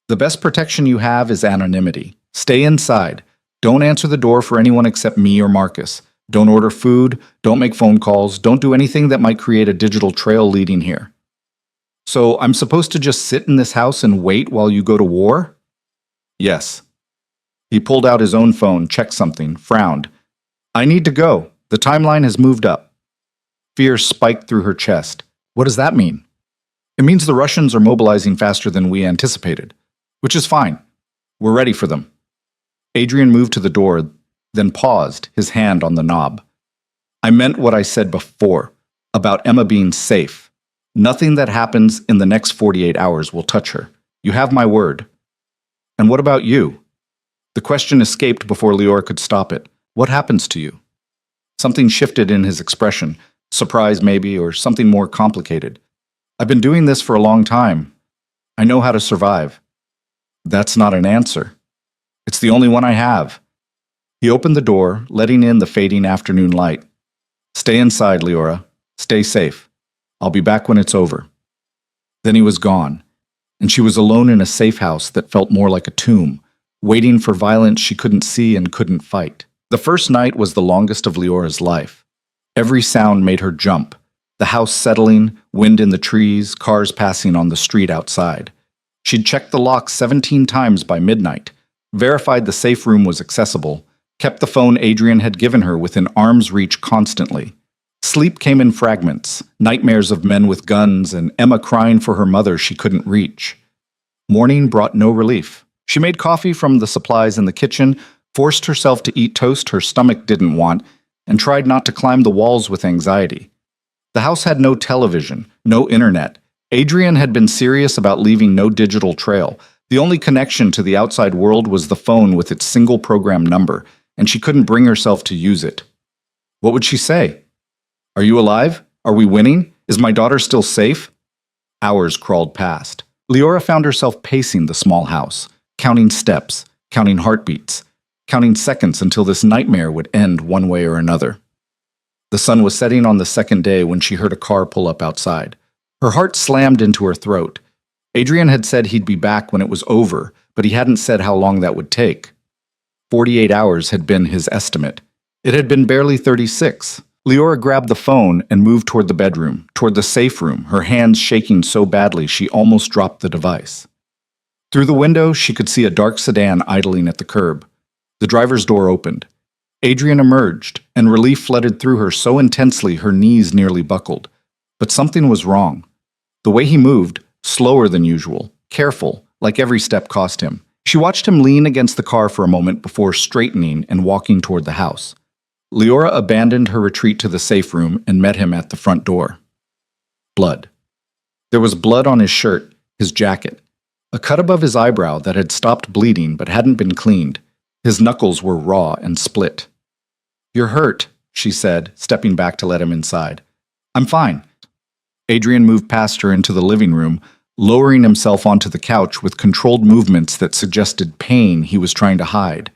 The best protection you have is anonymity. Stay inside. Don't answer the door for anyone except me or Marcus. Don't order food. Don't make phone calls. Don't do anything that might create a digital trail leading here. So I'm supposed to just sit in this house and wait while you go to war? Yes. He pulled out his own phone, checked something, frowned. I need to go. The timeline has moved up. Fear spiked through her chest. What does that mean? It means the Russians are mobilizing faster than we anticipated, which is fine. We're ready for them. Adrian moved to the door, then paused, his hand on the knob. I meant what I said before, about Emma being safe. Nothing that happens in the next 48 hours will touch her. You have my word. And what about you? The question escaped before Leora could stop it. What happens to you? Something shifted in his expression, surprise maybe, or something more complicated. I've been doing this for a long time. I know how to survive. That's not an answer. It's the only one I have. He opened the door, letting in the fading afternoon light. Stay inside, Leora. Stay safe. I'll be back when it's over. Then he was gone, and she was alone in a safe house that felt more like a tomb, waiting for violence she couldn't see and couldn't fight. The first night was the longest of Leora's life. Every sound made her jump. The house settling, wind in the trees, cars passing on the street outside. She'd checked the lock 17 times by midnight, verified the safe room was accessible, kept the phone Adrian had given her within arm's reach constantly. Sleep came in fragments, nightmares of men with guns and Emma crying for her mother she couldn't reach. Morning brought no relief. She made coffee from the supplies in the kitchen, forced herself to eat toast her stomach didn't want, and tried not to climb the walls with anxiety. The house had no television, no internet. Adrian had been serious about leaving no digital trail. The only connection to the outside world was the phone with its single program number, and she couldn't bring herself to use it. What would she say? Are you alive? Are we winning? Is my daughter still safe? Hours crawled past. Leora found herself pacing the small house, counting steps, counting heartbeats, counting seconds until this nightmare would end one way or another. The sun was setting on the second day when she heard a car pull up outside. Her heart slammed into her throat. Adrian had said he'd be back when it was over, but he hadn't said how long that would take. 48 hours had been his estimate. It had been barely 36. Leora grabbed the phone and moved toward the bedroom, toward the safe room, her hands shaking so badly she almost dropped the device. Through the window, she could see a dark sedan idling at the curb. The driver's door opened. Adrian emerged, and relief flooded through her so intensely her knees nearly buckled. But something was wrong. The way he moved, slower than usual, careful, like every step cost him. She watched him lean against the car for a moment before straightening and walking toward the house. Leora abandoned her retreat to the safe room and met him at the front door. Blood. There was blood on his shirt, his jacket, a cut above his eyebrow that had stopped bleeding but hadn't been cleaned. His knuckles were raw and split. "You're hurt," she said, stepping back to let him inside. "I'm fine." Adrian moved past her into the living room, lowering himself onto the couch with controlled movements that suggested pain he was trying to hide.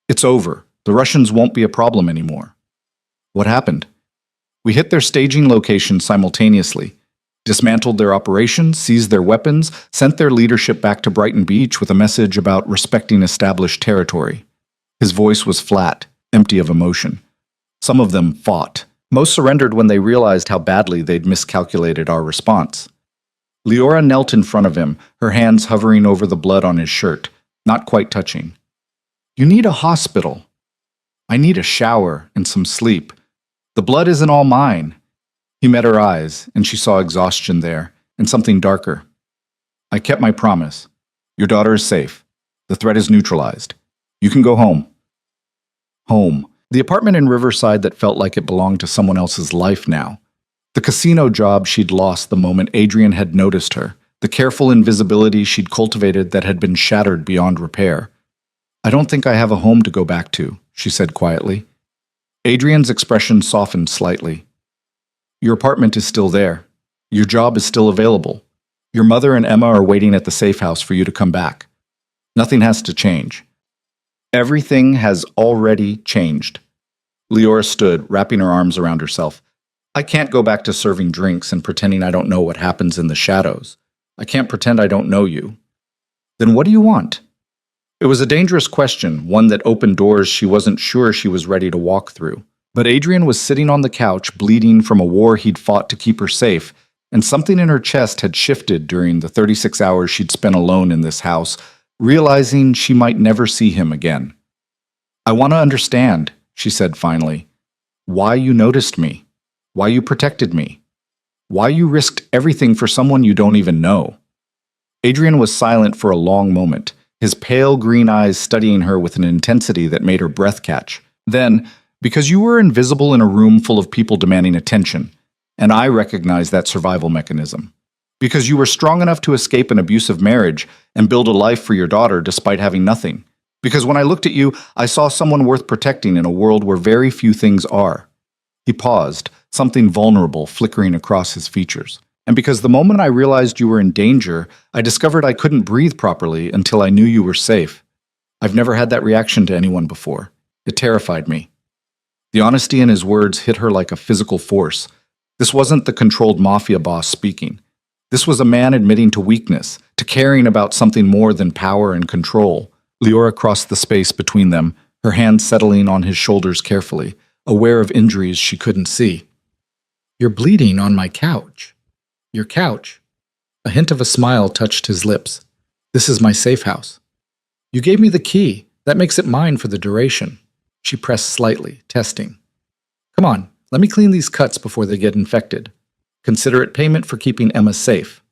"It's over. The Russians won't be a problem anymore." "What happened?" "We hit their staging location simultaneously, dismantled their operations, seized their weapons, sent their leadership back to Brighton Beach with a message about respecting established territory." His voice was flat, empty of emotion. "Some of them fought. Most surrendered when they realized how badly they'd miscalculated our response." Leora knelt in front of him, her hands hovering over the blood on his shirt, not quite touching. "You need a hospital." "I need a shower and some sleep. The blood isn't all mine." He met her eyes, and she saw exhaustion there, and something darker. "I kept my promise. Your daughter is safe. The threat is neutralized. You can go home." Home. The apartment in Riverside that felt like it belonged to someone else's life now. The casino job she'd lost the moment Adrian had noticed her. The careful invisibility she'd cultivated that had been shattered beyond repair. "I don't think I have a home to go back to," she said quietly. Adrian's expression softened slightly. "Your apartment is still there. Your job is still available. Your mother and Emma are waiting at the safe house for you to come back. Nothing has to change." "Everything has already changed." Leora stood, wrapping her arms around herself. "I can't go back to serving drinks and pretending I don't know what happens in the shadows. I can't pretend I don't know you." "Then what do you want?" It was a dangerous question, one that opened doors she wasn't sure she was ready to walk through. But Adrian was sitting on the couch, bleeding from a war he'd fought to keep her safe, and something in her chest had shifted during the 36 hours she'd spent alone in this house, realizing she might never see him again. "I want to understand," she said finally, "why you noticed me, why you protected me, why you risked everything for someone you don't even know." Adrian was silent for a long moment, his pale green eyes studying her with an intensity that made her breath catch. Then, "Because you were invisible in a room full of people demanding attention, and I recognize that survival mechanism. Because you were strong enough to escape an abusive marriage and build a life for your daughter despite having nothing. Because when I looked at you, I saw someone worth protecting in a world where very few things are." He paused, something vulnerable flickering across his features. "And because the moment I realized you were in danger, I discovered I couldn't breathe properly until I knew you were safe. I've never had that reaction to anyone before. It terrified me." The honesty in his words hit her like a physical force. This wasn't the controlled mafia boss speaking. This was a man admitting to weakness, to caring about something more than power and control. Leora crossed the space between them, her hands settling on his shoulders carefully, aware of injuries she couldn't see. "You're bleeding on my couch." "Your couch?" A hint of a smile touched his lips. "This is my safe house." "You gave me the key. That makes it mine for the duration." She pressed slightly, testing. "Come on, let me clean these cuts before they get infected. Consider it payment for keeping Emma safe."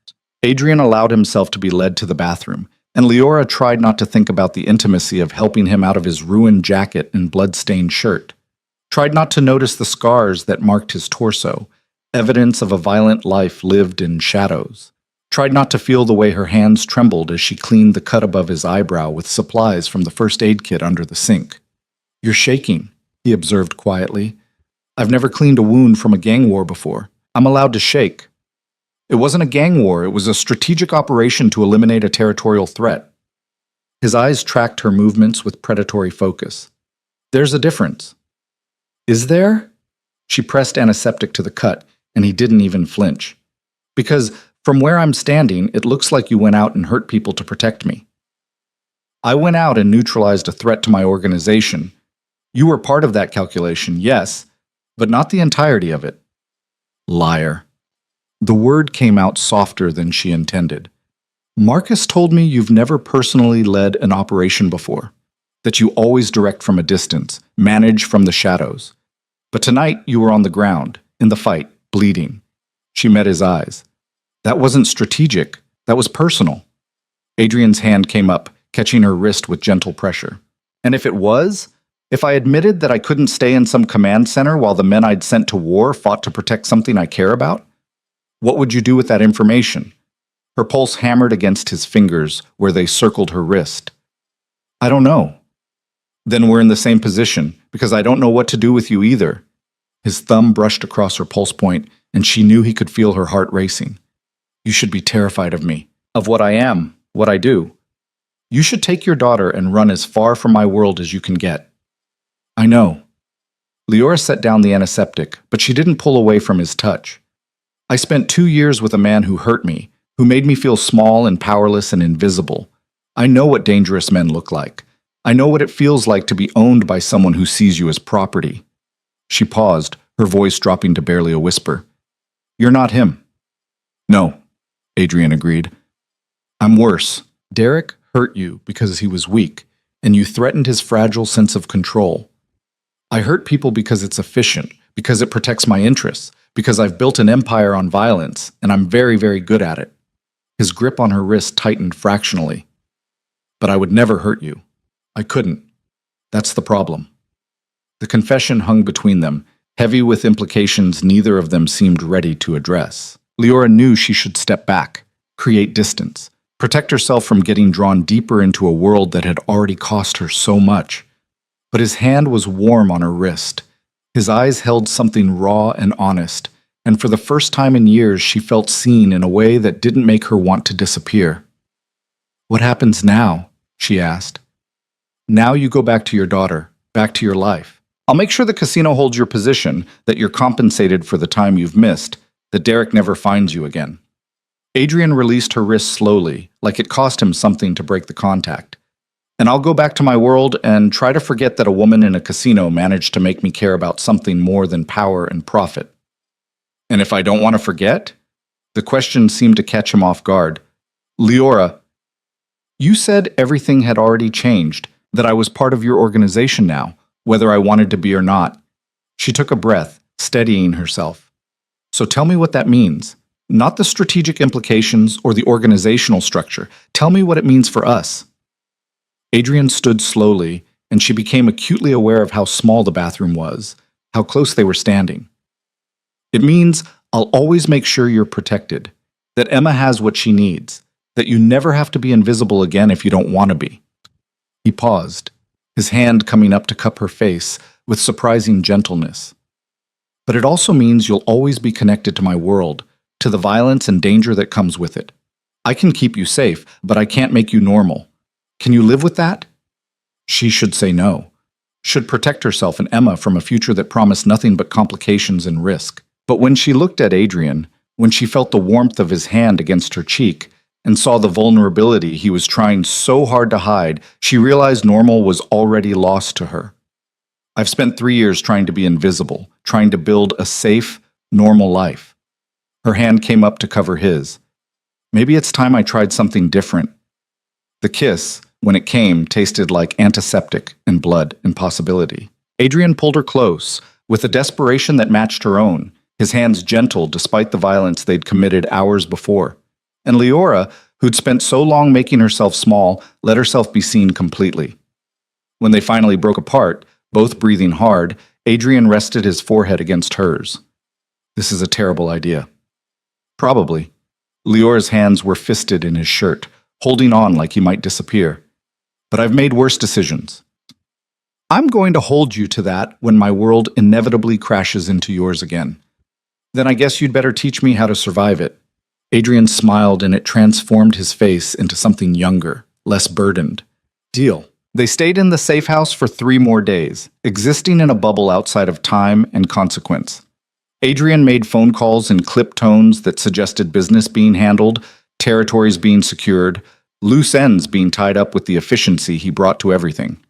Adrian allowed himself to be led to the bathroom, and Leora tried not to think about the intimacy of helping him out of his ruined jacket and blood-stained shirt. Tried not to notice the scars that marked his torso, evidence of a violent life lived in shadows. Tried not to feel the way her hands trembled as she cleaned the cut above his eyebrow with supplies from the first aid kit under the sink. "You're shaking," he observed quietly. "I've never cleaned a wound from a gang war before. I'm allowed to shake." It wasn't a gang war, it was a strategic operation to eliminate a territorial threat. His eyes tracked her movements with predatory focus. "There's a difference." "Is there?" She pressed antiseptic to the cut, and he didn't even flinch. "Because From where I'm standing, it looks like you went out and hurt people to protect me. I went out and neutralized a threat to my organization. You were part of that calculation, yes, but not the entirety of it. Liar. The word came out softer than she intended. Marcus told me you've never personally led an operation before, that you always direct from a distance, manage from the shadows. But tonight you were on the ground, in the fight, bleeding. She met his eyes. That wasn't strategic, that was personal. Adrian's hand came up, catching her wrist with gentle pressure. And if it was? If I admitted that I couldn't stay in some command center while the men I'd sent to war fought to protect something I care about? What would you do with that information? Her pulse hammered against his fingers where they circled her wrist. I don't know. Then we're in the same position, because I don't know what to do with you either. His thumb brushed across her pulse point, and she knew he could feel her heart racing. You should be terrified of me, of what I am, what I do. You should take your daughter and run as far from my world as you can get. I know. Leora set down the antiseptic, but she didn't pull away from his touch. I spent 2 years with a man who hurt me, who made me feel small and powerless and invisible. I know what dangerous men look like. I know what it feels like to be owned by someone who sees you as property. She paused, her voice dropping to barely a whisper. You're not him. No, Adrian agreed. I'm worse. Derek hurt you because he was weak, and you threatened his fragile sense of control. I hurt people because it's efficient, because it protects my interests, because I've built an empire on violence, and I'm very, very good at it. His grip on her wrist tightened fractionally. But I would never hurt you. I couldn't. That's the problem. The confession hung between them, heavy with implications neither of them seemed ready to address. Leora knew she should step back, create distance, protect herself from getting drawn deeper into a world that had already cost her so much. But his hand was warm on her wrist. His eyes held something raw and honest, and for the first time in years she felt seen in a way that didn't make her want to disappear. What happens now? She asked. Now you go back to your daughter, back to your life. I'll make sure the casino holds your position, that you're compensated for the time you've missed, that Derek never finds you again. Adrian released her wrist slowly, like it cost him something to break the contact. And I'll go back to my world and try to forget that a woman in a casino managed to make me care about something more than power and profit. And if I don't want to forget? The question seemed to catch him off guard. Leora, you said everything had already changed, that I was part of your organization now, whether I wanted to be or not. She took a breath, steadying herself. So tell me what that means. Not the strategic implications or the organizational structure. Tell me what it means for us. Adrian stood slowly, and she became acutely aware of how small the bathroom was, how close they were standing. It means I'll always make sure you're protected, that Emma has what she needs, that you never have to be invisible again if you don't want to be. He paused, his hand coming up to cup her face with surprising gentleness. But it also means you'll always be connected to my world, to the violence and danger that comes with it. I can keep you safe, but I can't make you normal. Can you live with that? She should say no, should protect herself and Emma from a future that promised nothing but complications and risk. But when she looked at Adrian, when she felt the warmth of his hand against her cheek, and saw the vulnerability he was trying so hard to hide, she realized normal was already lost to her. I've spent 3 years trying to be invisible, trying to build a safe, normal life. Her hand came up to cover his. Maybe it's time I tried something different. The kiss, when it came, tasted like antiseptic and blood and possibility. Adrian pulled her close, with a desperation that matched her own, his hands gentle despite the violence they'd committed hours before. And Leora, who'd spent so long making herself small, let herself be seen completely. When they finally broke apart, both breathing hard, Adrian rested his forehead against hers. This is a terrible idea. Probably. Leora's hands were fisted in his shirt, holding on like he might disappear. But I've made worse decisions. I'm going to hold you to that when my world inevitably crashes into yours again. Then I guess you'd better teach me how to survive it. Adrian smiled, and it transformed his face into something younger, less burdened. Deal. They stayed in the safe house for 3 more days, existing in a bubble outside of time and consequence. Adrian made phone calls in clipped tones that suggested business being handled, territories being secured, loose ends being tied up with the efficiency he brought to everything.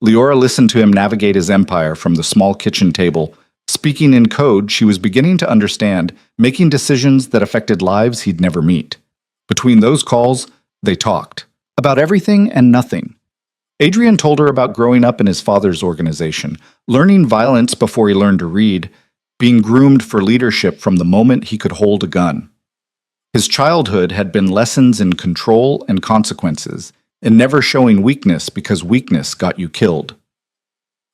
Leora listened to him navigate his empire from the small kitchen table. Speaking in code, she was beginning to understand, making decisions that affected lives he'd never meet. Between those calls, they talked. About everything and nothing. Adrian told her about growing up in his father's organization, learning violence before he learned to read, being groomed for leadership from the moment he could hold a gun. His childhood had been lessons in control and consequences, and never showing weakness because weakness got you killed.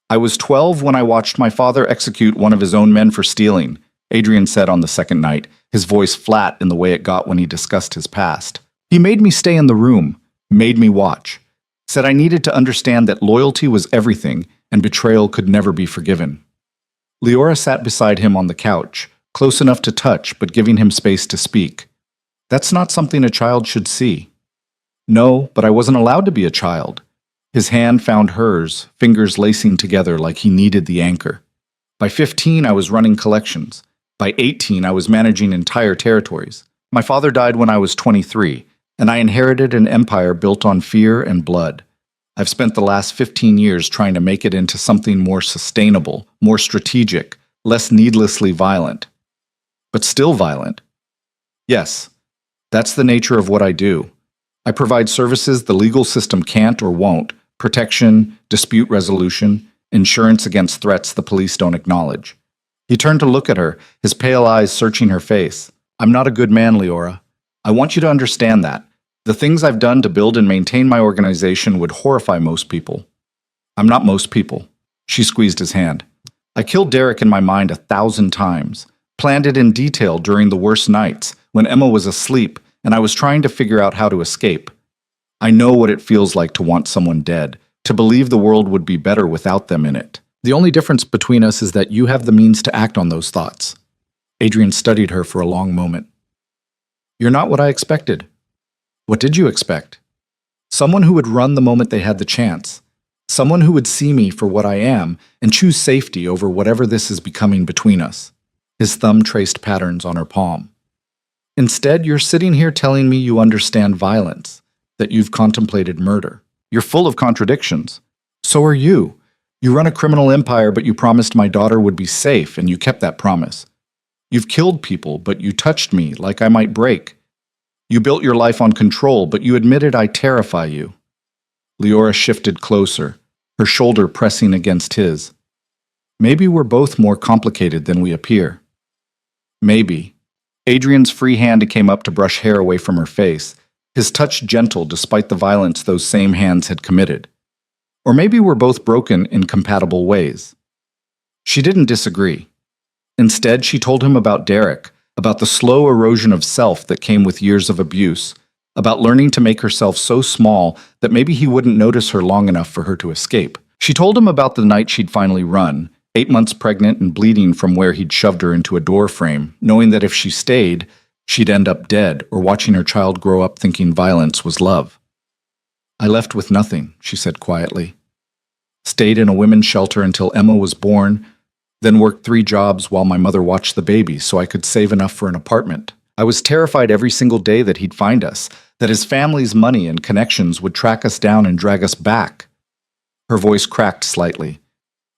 I was 12 when I watched my father execute one of his own men for stealing, Adrian said on the second night, his voice flat in the way it got when he discussed his past. He made me stay in the room, made me watch, said I needed to understand that loyalty was everything and betrayal could never be forgiven. Leora sat beside him on the couch, close enough to touch but giving him space to speak. That's not something a child should see. No, but I wasn't allowed to be a child. His hand found hers, fingers lacing together like he needed the anchor. By 15, I was running collections. By 18, I was managing entire territories. My father died when I was 23, and I inherited an empire built on fear and blood. I've spent the last 15 years trying to make it into something more sustainable, more strategic, less needlessly violent. But still violent. Yes, that's the nature of what I do. I provide services the legal system can't or won't: protection, dispute resolution, insurance against threats the police don't acknowledge. He turned to look at her, his pale eyes searching her face. I'm not a good man, Leora. I want you to understand that. The things I've done to build and maintain my organization would horrify most people. I'm not most people. She squeezed his hand. I killed Derek in my mind 1,000 times, planned it in detail during the worst nights, when Emma was asleep and I was trying to figure out how to escape. I know what it feels like to want someone dead, to believe the world would be better without them in it. The only difference between us is that you have the means to act on those thoughts. Adrian studied her for a long moment. You're not what I expected. What did you expect? Someone who would run the moment they had the chance. Someone who would see me for what I am and choose safety over whatever this is becoming between us. His thumb traced patterns on her palm. Instead, you're sitting here telling me you understand violence, that you've contemplated murder. You're full of contradictions. So are you. You run a criminal empire, but you promised my daughter would be safe, and you kept that promise. You've killed people, but you touched me like I might break. You built your life on control, but you admitted I terrify you. Leora shifted closer, her shoulder pressing against his. Maybe we're both more complicated than we appear. Maybe. Adrian's free hand came up to brush hair away from her face, his touch gentle despite the violence those same hands had committed. Or maybe we're both broken in compatible ways. She didn't disagree. Instead, she told him about Derek, about the slow erosion of self that came with years of abuse, about learning to make herself so small that maybe he wouldn't notice her long enough for her to escape. She told him about the night she'd finally run, 8 months pregnant and bleeding from where he'd shoved her into a door frame, knowing that if she stayed, she'd end up dead or watching her child grow up thinking violence was love. I left with nothing, she said quietly. Stayed in a women's shelter until Emma was born, then worked 3 jobs while my mother watched the baby so I could save enough for an apartment. I was terrified every single day that he'd find us, that his family's money and connections would track us down and drag us back. Her voice cracked slightly.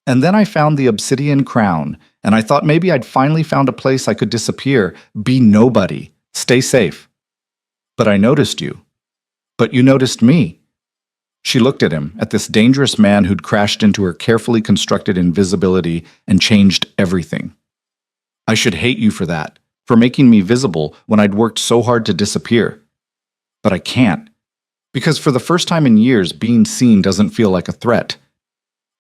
And then I found the obsidian crown, and I thought maybe I'd finally found a place I could disappear, be nobody, stay safe. But I noticed you. But you noticed me. She looked at him, at this dangerous man who'd crashed into her carefully constructed invisibility and changed everything. I should hate you for that, for making me visible when I'd worked so hard to disappear. But I can't, because for the first time in years, being seen doesn't feel like a threat.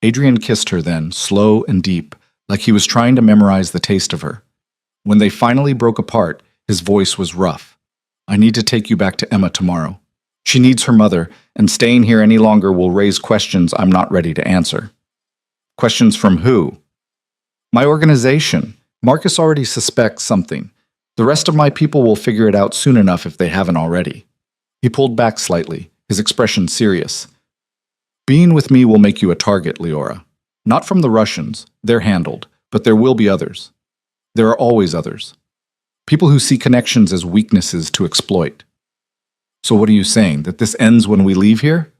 Adrian kissed her then, slow and deep, like he was trying to memorize the taste of her. When they finally broke apart, his voice was rough. I need to take you back to Emma tomorrow. She needs her mother, and staying here any longer will raise questions I'm not ready to answer. Questions from who? My organization. Marcus already suspects something. The rest of my people will figure it out soon enough if they haven't already. He pulled back slightly, his expression serious. Being with me will make you a target, Leora. Not from the Russians, they're handled, but there will be others. There are always others. People who see connections as weaknesses to exploit. So what are you saying? That this ends when we leave here?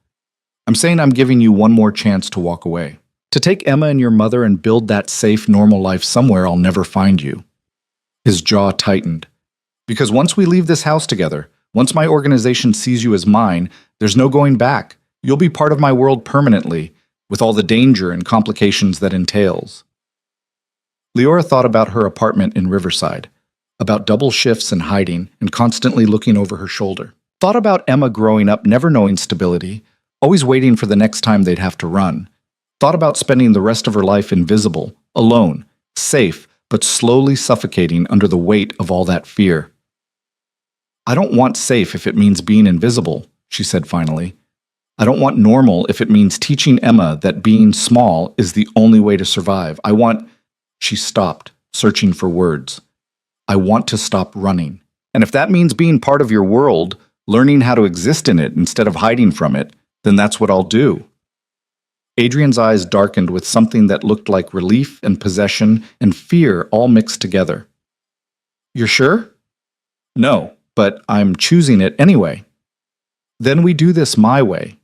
I'm saying I'm giving you one more chance to walk away. To take Emma and your mother and build that safe, normal life somewhere I'll never find you. His jaw tightened. Because once we leave this house together, once my organization sees you as mine, there's no going back. You'll be part of my world permanently, with all the danger and complications that entails. Leora thought about her apartment in Riverside, about double shifts and hiding and constantly looking over her shoulder. Thought about Emma growing up never knowing stability, always waiting for the next time they'd have to run. Thought about spending the rest of her life invisible, alone, safe, but slowly suffocating under the weight of all that fear. I don't want safe if it means being invisible, she said finally. I don't want normal if it means teaching Emma that being small is the only way to survive. I want... She stopped, searching for words. I want to stop running. And if that means being part of your world, learning how to exist in it instead of hiding from it, then that's what I'll do. Adrian's eyes darkened with something that looked like relief and possession and fear all mixed together. You're sure? No, but I'm choosing it anyway. Then we do this my way.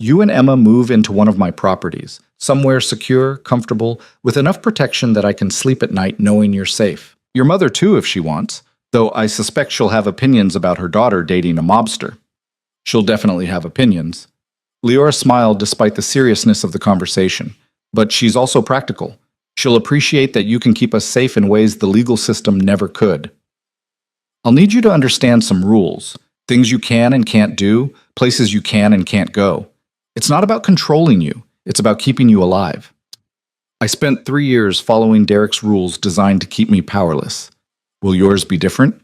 You and Emma move into one of my properties, somewhere secure, comfortable, with enough protection that I can sleep at night knowing you're safe. Your mother too, if she wants, though I suspect she'll have opinions about her daughter dating a mobster. She'll definitely have opinions. Leora smiled despite the seriousness of the conversation, but she's also practical. She'll appreciate that you can keep us safe in ways the legal system never could. I'll need you to understand some rules, things you can and can't do, places you can and can't go. It's not about controlling you, it's about keeping you alive. I spent 3 years following Derek's rules designed to keep me powerless. Will yours be different?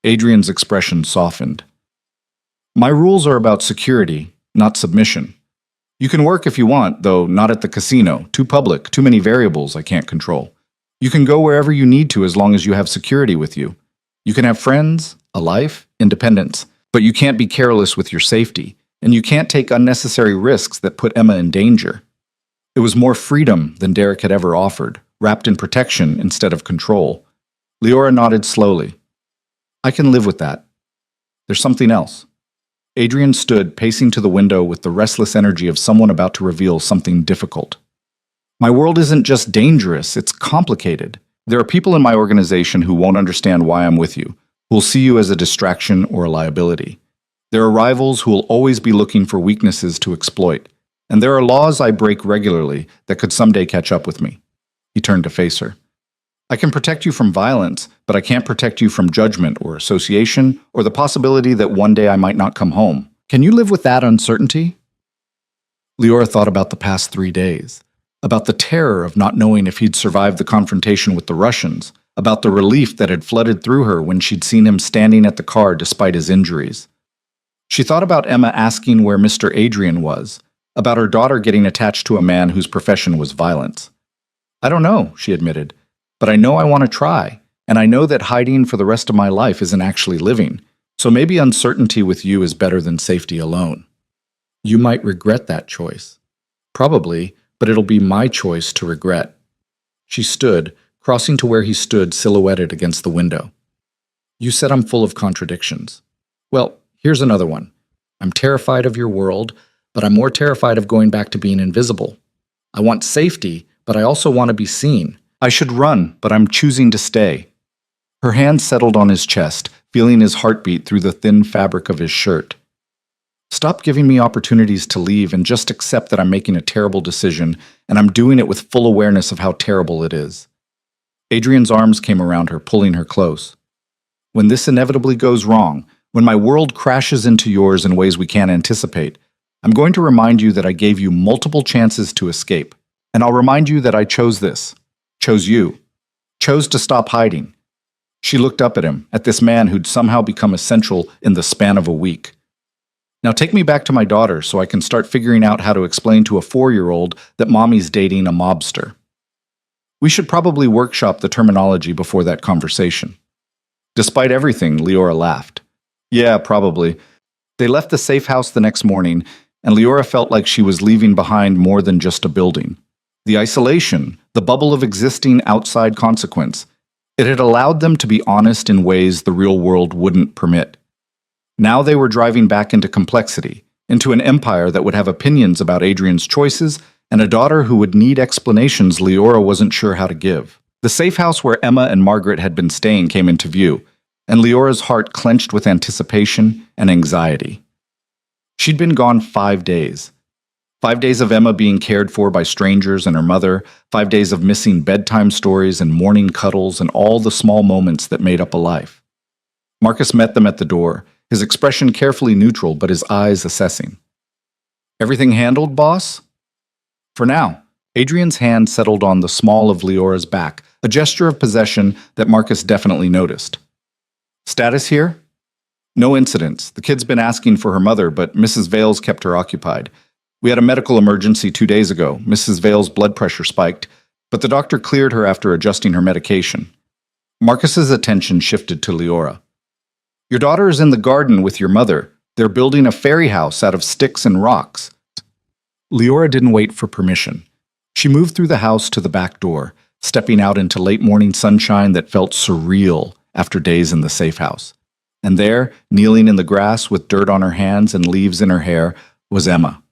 Adrian's expression softened. My rules are about security, not submission. You can work if you want, though not at the casino. Too public, too many variables I can't control. You can go wherever you need to as long as you have security with you. You can have friends, a life, independence, but you can't be careless with your safety, and you can't take unnecessary risks that put Emma in danger. It was more freedom than Derek had ever offered, wrapped in protection instead of control. Leora nodded slowly. I can live with that. There's something else. Adrian stood, pacing to the window with the restless energy of someone about to reveal something difficult. My world isn't just dangerous, it's complicated. There are people in my organization who won't understand why I'm with you, who will see you as a distraction or a liability. There are rivals who will always be looking for weaknesses to exploit. And there are laws I break regularly that could someday catch up with me. He turned to face her. I can protect you from violence, but I can't protect you from judgment or association or the possibility that one day I might not come home. Can you live with that uncertainty? Leora thought about the past 3 days, about the terror of not knowing if he'd survived the confrontation with the Russians, about the relief that had flooded through her when she'd seen him standing at the car despite his injuries. She thought about Emma asking where Mr. Adrian was, about her daughter getting attached to a man whose profession was violence. I don't know, she admitted, but I know I want to try, and I know that hiding for the rest of my life isn't actually living, so maybe uncertainty with you is better than safety alone. You might regret that choice. Probably, but it'll be my choice to regret. She stood, crossing to where he stood silhouetted against the window. You said I'm full of contradictions. Well, here's another one. I'm terrified of your world, but I'm more terrified of going back to being invisible. I want safety, but I also want to be seen. I should run, but I'm choosing to stay. Her hand settled on his chest, feeling his heartbeat through the thin fabric of his shirt. Stop giving me opportunities to leave and just accept that I'm making a terrible decision, and I'm doing it with full awareness of how terrible it is. Adrian's arms came around her, pulling her close. When this inevitably goes wrong, when my world crashes into yours in ways we can't anticipate, I'm going to remind you that I gave you multiple chances to escape. And I'll remind you that I chose this. Chose you. Chose to stop hiding. She looked up at him, at this man who'd somehow become essential in the span of a week. Now take me back to my daughter so I can start figuring out how to explain to a 4-year-old that mommy's dating a mobster. We should probably workshop the terminology before that conversation. Despite everything, Leora laughed. Yeah, probably. They left the safe house the next morning, and Leora felt like she was leaving behind more than just a building. The isolation, the bubble of existing outside consequence, It had allowed them to be honest in ways the real world wouldn't permit. Now they were driving back into complexity, into an empire that would have opinions about Adrian's choices and a daughter who would need explanations Leora wasn't sure how to give. The safe house where Emma and Margaret had been staying came into view, and Leora's heart clenched with anticipation and anxiety. She'd been gone 5 days. 5 days of Emma being cared for by strangers and her mother, 5 days of missing bedtime stories and morning cuddles and all the small moments that made up a life. Marcus met them at the door, his expression carefully neutral but his eyes assessing. "Everything handled, boss?" For now, Adrian's hand settled on the small of Leora's back, a gesture of possession that Marcus definitely noticed. "Status here?" "No incidents. The kid's been asking for her mother, but Mrs. Vales kept her occupied. We had a medical emergency 2 days ago. Mrs. Vales' blood pressure spiked, but the doctor cleared her after adjusting her medication." Marcus's attention shifted to Leora. "Your daughter is in the garden with your mother. They're building a fairy house out of sticks and rocks." Leora didn't wait for permission. She moved through the house to the back door, stepping out into late morning sunshine that felt surreal after days in the safe house. And there, kneeling in the grass with dirt on her hands and leaves in her hair, was Emma.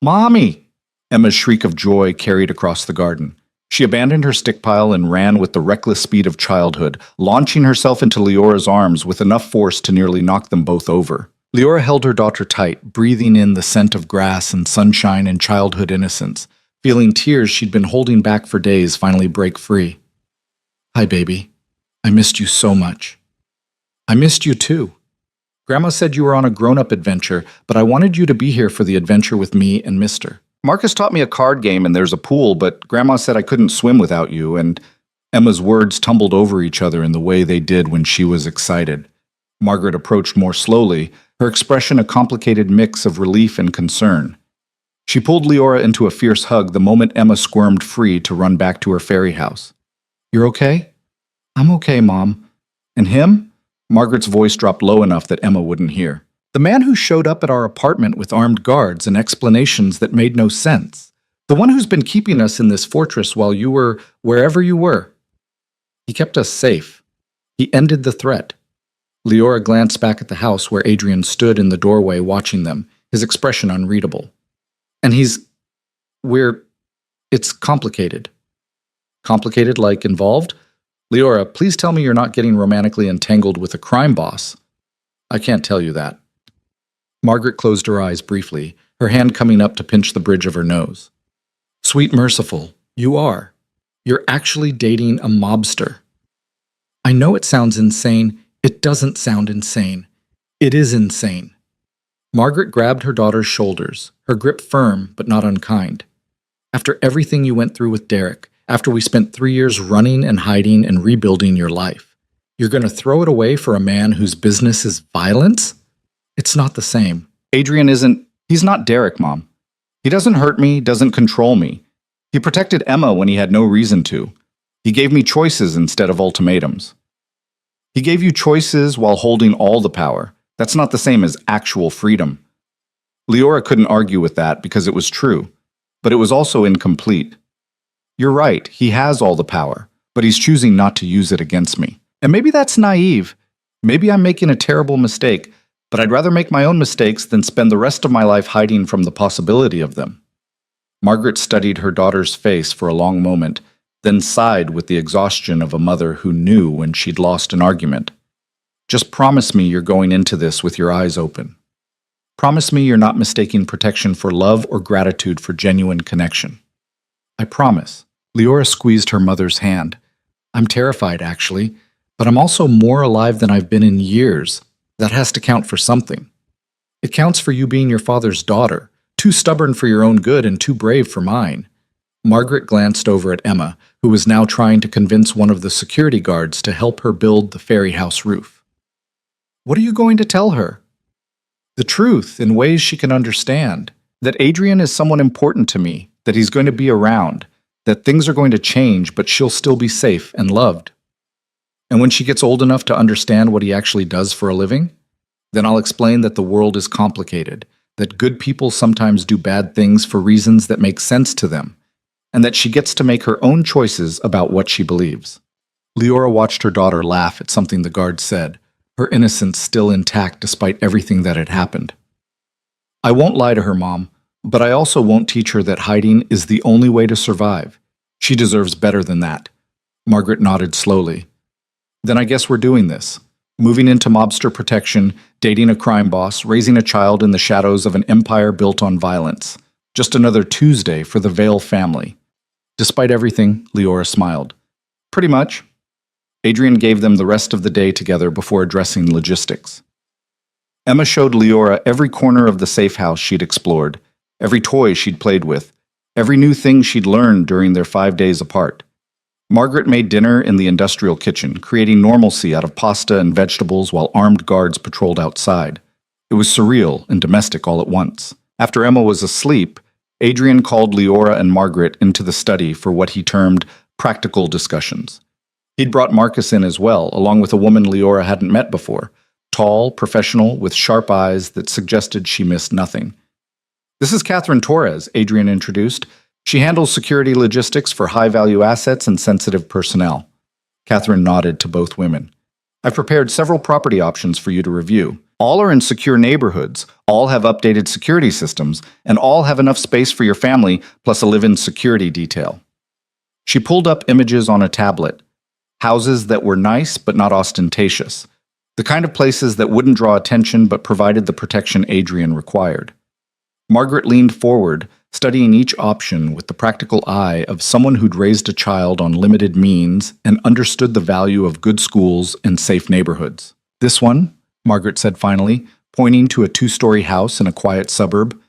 "Mommy!" Emma's shriek of joy carried across the garden. She abandoned her stick pile and ran with the reckless speed of childhood, launching herself into Leora's arms with enough force to nearly knock them both over. Leora held her daughter tight, breathing in the scent of grass and sunshine and childhood innocence, feeling tears she'd been holding back for days finally break free. "Hi, baby. I missed you so much." "I missed you too. Grandma said you were on a grown-up adventure, but I wanted you to be here for the adventure with me and Mister. Marcus taught me a card game and there's a pool, but Grandma said I couldn't swim without you," and Emma's words tumbled over each other in the way they did when she was excited. Margaret approached more slowly, her expression a complicated mix of relief and concern. She pulled Leora into a fierce hug the moment Emma squirmed free to run back to her fairy house. "You're okay?" "I'm okay, Mom." "And him?" Margaret's voice dropped low enough that Emma wouldn't hear. "The man who showed up at our apartment with armed guards and explanations that made no sense. The one who's been keeping us in this fortress while you were wherever you were. He kept us safe. He ended the threat." Leora glanced back at the house where Adrian stood in the doorway watching them, his expression unreadable. "And it's complicated." "Complicated like involved?" "Leora, please tell me you're not getting romantically entangled with a crime boss." "I can't tell you that." Margaret closed her eyes briefly, her hand coming up to pinch the bridge of her nose. "Sweet merciful, you are. You're actually dating a mobster." "I know it sounds insane. It doesn't sound insane. It is insane." Margaret grabbed her daughter's shoulders, her grip firm but not unkind. "After everything you went through with Derek, after we spent 3 years running and hiding and rebuilding your life, you're going to throw it away for a man whose business is violence? It's not the same." He's not Derek, Mom. He doesn't hurt me, doesn't control me. He protected Emma when he had no reason to. He gave me choices instead of ultimatums." "He gave you choices while holding all the power. That's not the same as actual freedom." Leora couldn't argue with that because it was true, but it was also incomplete. "You're right, he has all the power, but he's choosing not to use it against me. And maybe that's naive. Maybe I'm making a terrible mistake, but I'd rather make my own mistakes than spend the rest of my life hiding from the possibility of them." Margaret studied her daughter's face for a long moment, then sighed with the exhaustion of a mother who knew when she'd lost an argument. "Just promise me you're going into this with your eyes open. Promise me you're not mistaking protection for love or gratitude for genuine connection." "I promise." Leora squeezed her mother's hand. "I'm terrified, actually, but I'm also more alive than I've been in years. That has to count for something. It counts for you being your father's daughter, too stubborn for your own good and too brave for mine." Margaret glanced over at Emma, who was now trying to convince one of the security guards to help her build the fairy house roof. "What are you going to tell her?" "The truth in ways she can understand. That Adrian is someone important to me, that he's going to be around, that things are going to change, but she'll still be safe and loved. And when she gets old enough to understand what he actually does for a living, then I'll explain that the world is complicated, that good people sometimes do bad things for reasons that make sense to them, and that she gets to make her own choices about what she believes." Leora watched her daughter laugh at something the guard said, her innocence still intact despite everything that had happened. I won't lie to her, Mom, but I also won't teach her that hiding is the only way to survive. She deserves better than that. Margaret nodded slowly. Then I guess we're doing this. Moving into mobster protection, dating a crime boss, raising a child in the shadows of an empire built on violence. Just another Tuesday for the Vale family. Despite everything, Leora smiled. Pretty much. Adrian gave them the rest of the day together before addressing logistics. Emma showed Leora every corner of the safe house she'd explored, every toy she'd played with, every new thing she'd learned during their 5 days apart. Margaret made dinner in the industrial kitchen, creating normalcy out of pasta and vegetables while armed guards patrolled outside. It was surreal and domestic all at once. After Emma was asleep, Adrian called Leora and Margaret into the study for what he termed practical discussions. He'd brought Marcus in as well, along with a woman Leora hadn't met before, tall, professional, with sharp eyes that suggested she missed nothing. This is Catherine Torres, Adrian introduced. She handles security logistics for high-value assets and sensitive personnel. Catherine nodded to both women. I've prepared several property options for you to review. All are in secure neighborhoods, all have updated security systems, and all have enough space for your family, plus a live-in security detail. She pulled up images on a tablet. Houses that were nice but not ostentatious. The kind of places that wouldn't draw attention but provided the protection Adrian required. Margaret leaned forward, studying each option with the practical eye of someone who'd raised a child on limited means and understood the value of good schools and safe neighborhoods. This one, Margaret said finally, pointing to a 2-story house in a quiet suburb.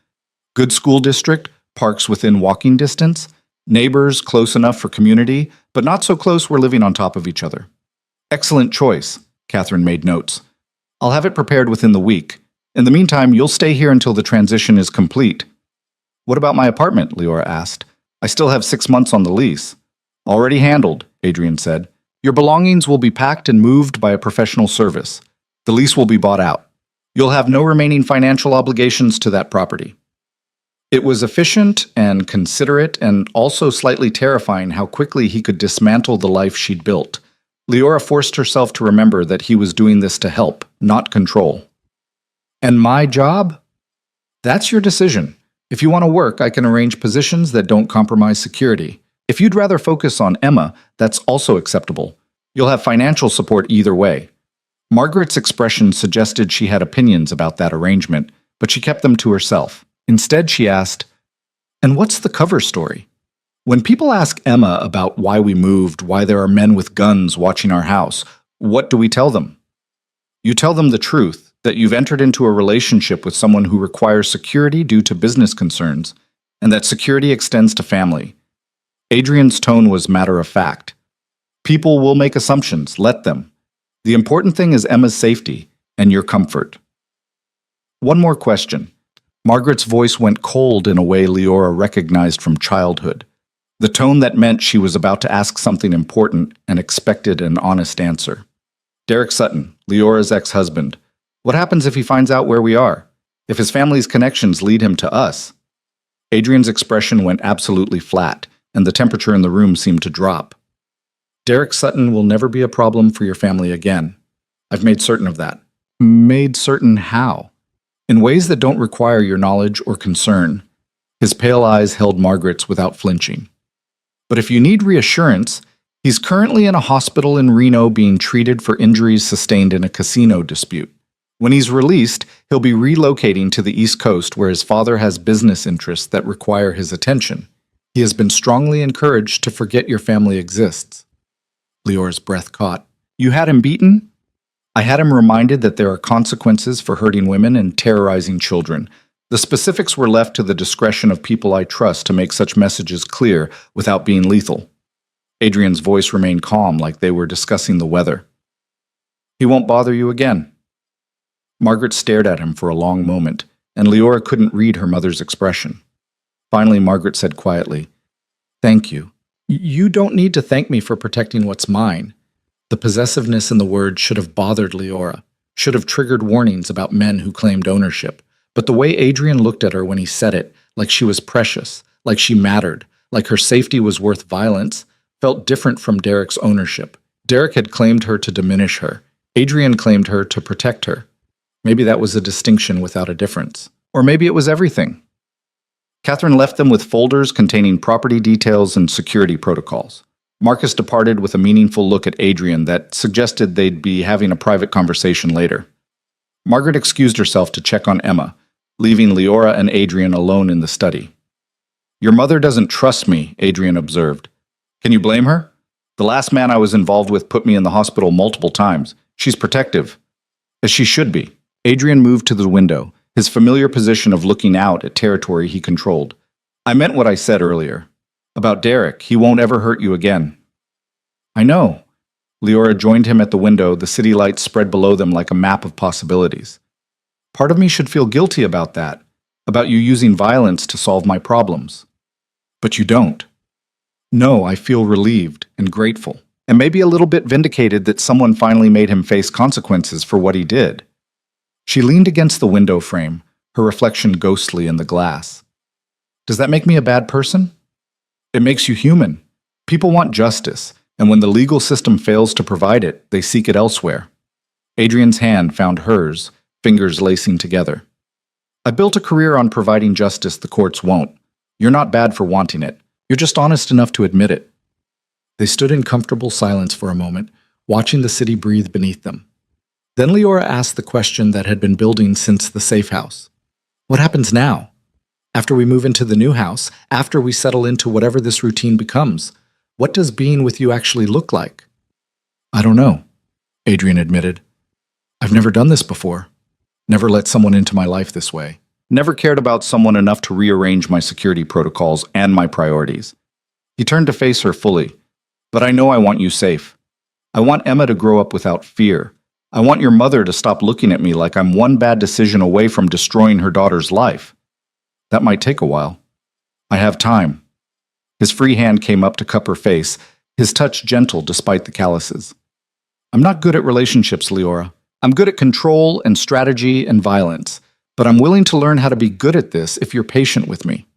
Good school district, parks within walking distance, neighbors close enough for community, but not so close we're living on top of each other. Excellent choice, Catherine made notes. I'll have it prepared within the week. In the meantime, you'll stay here until the transition is complete. What about my apartment? Leora asked. I still have 6 months on the lease. Already handled, Adrian said. Your belongings will be packed and moved by a professional service. The lease will be bought out. You'll have no remaining financial obligations to that property. It was efficient and considerate and also slightly terrifying how quickly he could dismantle the life she'd built. Leora forced herself to remember that he was doing this to help, not control. And my job? That's your decision. If you want to work, I can arrange positions that don't compromise security. If you'd rather focus on Emma, that's also acceptable. You'll have financial support either way. Margaret's expression suggested she had opinions about that arrangement, but she kept them to herself. Instead, she asked, "And what's the cover story?" When people ask Emma about why we moved, why there are men with guns watching our house, what do we tell them? You tell them the truth, that you've entered into a relationship with someone who requires security due to business concerns, and that security extends to family. Adrian's tone was matter of fact. People will make assumptions, let them. The important thing is Emma's safety and your comfort. One more question. Margaret's voice went cold in a way Leora recognized from childhood. The tone that meant she was about to ask something important and expected an honest answer. Derek Sutton, Leora's ex-husband. What happens if he finds out where we are? If his family's connections lead him to us? Adrian's expression went absolutely flat, and the temperature in the room seemed to drop. Derek Sutton will never be a problem for your family again. I've made certain of that. Made certain how? In ways that don't require your knowledge or concern. His pale eyes held Margaret's without flinching. But if you need reassurance, he's currently in a hospital in Reno being treated for injuries sustained in a casino dispute. When he's released, he'll be relocating to the East Coast where his father has business interests that require his attention. He has been strongly encouraged to forget your family exists. Leora's breath caught. You had him beaten? I had him reminded that there are consequences for hurting women and terrorizing children. The specifics were left to the discretion of people I trust to make such messages clear without being lethal. Adrian's voice remained calm, like they were discussing the weather. He won't bother you again. Margaret stared at him for a long moment, and Leora couldn't read her mother's expression. Finally, Margaret said quietly, Thank you. You don't need to thank me for protecting what's mine. The possessiveness in the word should have bothered Leora, should have triggered warnings about men who claimed ownership. But the way Adrian looked at her when he said it, like she was precious, like she mattered, like her safety was worth violence, felt different from Derek's ownership, Derek had claimed her to diminish her. Adrian claimed her to protect her. Maybe that was a distinction without a difference. Or maybe it was everything. Catherine left them with folders containing property details and security protocols. Marcus departed with a meaningful look at Adrian that suggested they'd be having a private conversation later. Margaret excused herself to check on Emma, leaving Leora and Adrian alone in the study. "Your mother doesn't trust me," Adrian observed. "Can you blame her? The last man I was involved with put me in the hospital multiple times. She's protective. As she should be." Adrian moved to the window, his familiar position of looking out at territory he controlled. "I meant what I said earlier. About Derek, he won't ever hurt you again." "I know." Leora joined him at the window, the city lights spread below them like a map of possibilities. "Part of me should feel guilty about that, about you using violence to solve my problems. But you don't." "No, I feel relieved and grateful, and maybe a little bit vindicated that someone finally made him face consequences for what he did." She leaned against the window frame, her reflection ghostly in the glass. "Does that make me a bad person?" "It makes you human. People want justice, and when the legal system fails to provide it, they seek it elsewhere." Adrian's hand found hers, fingers lacing together. "I built a career on providing justice the courts won't. You're not bad for wanting it. You're just honest enough to admit it." They stood in comfortable silence for a moment, watching the city breathe beneath them. Then Leora asked the question that had been building since the safe house. "What happens now? After we move into the new house, after we settle into whatever this routine becomes, what does being with you actually look like?" "I don't know," Adrian admitted. "I've never done this before. Never let someone into my life this way. Never cared about someone enough to rearrange my security protocols and my priorities." He turned to face her fully. "But I know I want you safe. I want Emma to grow up without fear. I want your mother to stop looking at me like I'm one bad decision away from destroying her daughter's life. That might take a while. I have time." His free hand came up to cup her face, his touch gentle despite the calluses. "I'm not good at relationships, Leora. I'm good at control and strategy and violence, but I'm willing to learn how to be good at this if you're patient with me.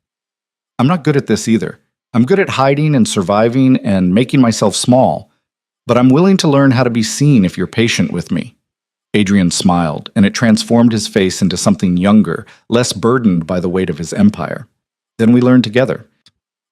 I'm not good at this either. I'm good at hiding and surviving and making myself small, but I'm willing to learn how to be seen if you're patient with me." Adrian smiled, and it transformed his face into something younger, less burdened by the weight of his empire. "Then we learn together."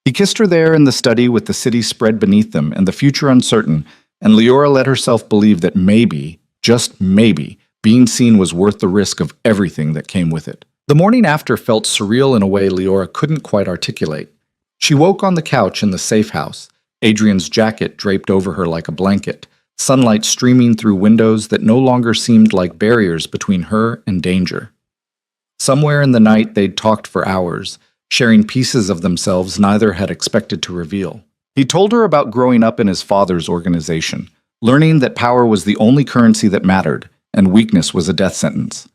He kissed her there in the study with the city spread beneath them and the future uncertain, and Leora let herself believe that maybe, just maybe, being seen was worth the risk of everything that came with it. The morning after felt surreal in a way Leora couldn't quite articulate. She woke on the couch in the safe house, Adrian's jacket draped over her like a blanket, sunlight streaming through windows that no longer seemed like barriers between her and danger. Somewhere in the night they'd talked for hours, sharing pieces of themselves neither had expected to reveal. He told her about growing up in his father's organization, learning that power was the only currency that mattered, and weakness was a death sentence.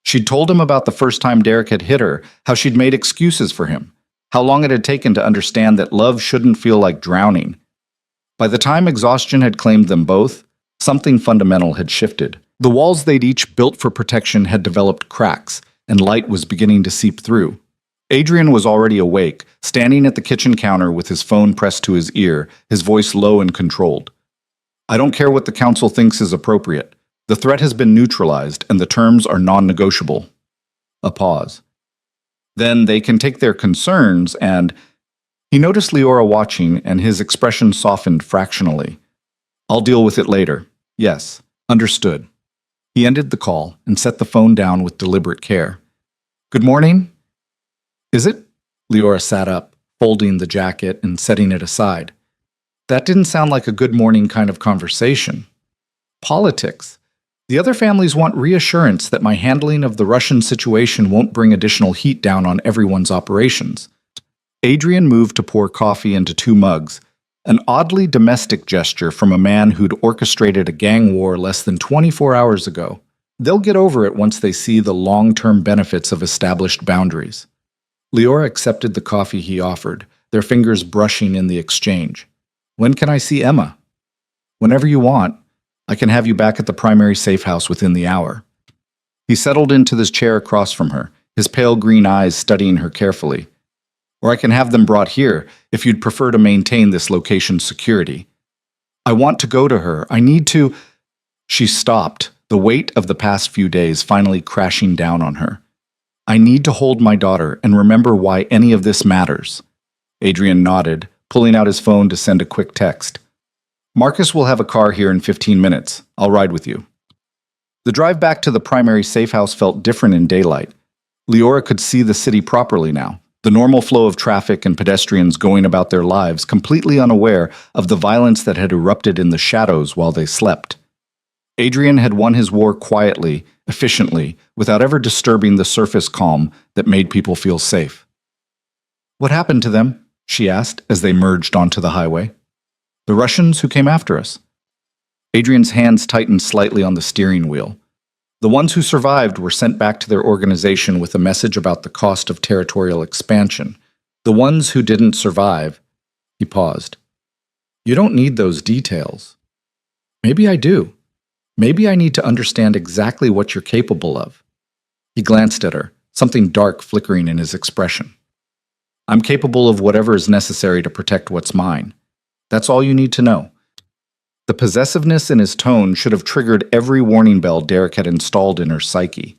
She'd told him about the first time Derek had hit her, how she'd made excuses for him, how long it had taken to understand that love shouldn't feel like drowning. By the time exhaustion had claimed them both, something fundamental had shifted. The walls they'd each built for protection had developed cracks, and light was beginning to seep through. Adrian was already awake, standing at the kitchen counter with his phone pressed to his ear, his voice low and controlled. "I don't care what the council thinks is appropriate. The threat has been neutralized, and the terms are non-negotiable." A pause. "Then they can take their concerns and—" He noticed Leora watching, and his expression softened fractionally. "I'll deal with it later. Yes, understood." He ended the call and set the phone down with deliberate care. "Good morning?" "Is it?" Leora sat up, folding the jacket and setting it aside. That didn't sound like a good morning kind of conversation. "Politics. The other families want reassurance that my handling of the Russian situation won't bring additional heat down on everyone's operations." Adrian moved to pour coffee into 2 mugs, an oddly domestic gesture from a man who'd orchestrated a gang war less than 24 hours ago. They'll get over it once they see the long-term benefits of established boundaries. Leora accepted the coffee he offered, their fingers brushing in the exchange. "When can I see Emma?" "Whenever you want. I can have you back at the primary safe house within the hour." He settled into this chair across from her, his pale green eyes studying her carefully. "Or I can have them brought here, if you'd prefer to maintain this location's security." I want to go to her. I need to. She stopped, the weight of the past few days finally crashing down on her. I need to hold my daughter and remember why any of this matters. Adrian nodded, pulling out his phone to send a quick text. Marcus will have a car here in 15 minutes. I'll ride with you. The drive back to the primary safe house felt different in daylight. Leora could see the city properly now, the normal flow of traffic and pedestrians going about their lives, completely unaware of the violence that had erupted in the shadows while they slept. Adrian had won his war quietly, efficiently, without ever disturbing the surface calm that made people feel safe. What happened to them? She asked as they merged onto the highway. The Russians who came after us. Adrian's hands tightened slightly on the steering wheel. The ones who survived were sent back to their organization with a message about the cost of territorial expansion. The ones who didn't survive. He paused. You don't need those details. Maybe I do. Maybe I need to understand exactly what you're capable of. He glanced at her, something dark flickering in his expression. I'm capable of whatever is necessary to protect what's mine. That's all you need to know. The possessiveness in his tone should have triggered every warning bell Derek had installed in her psyche.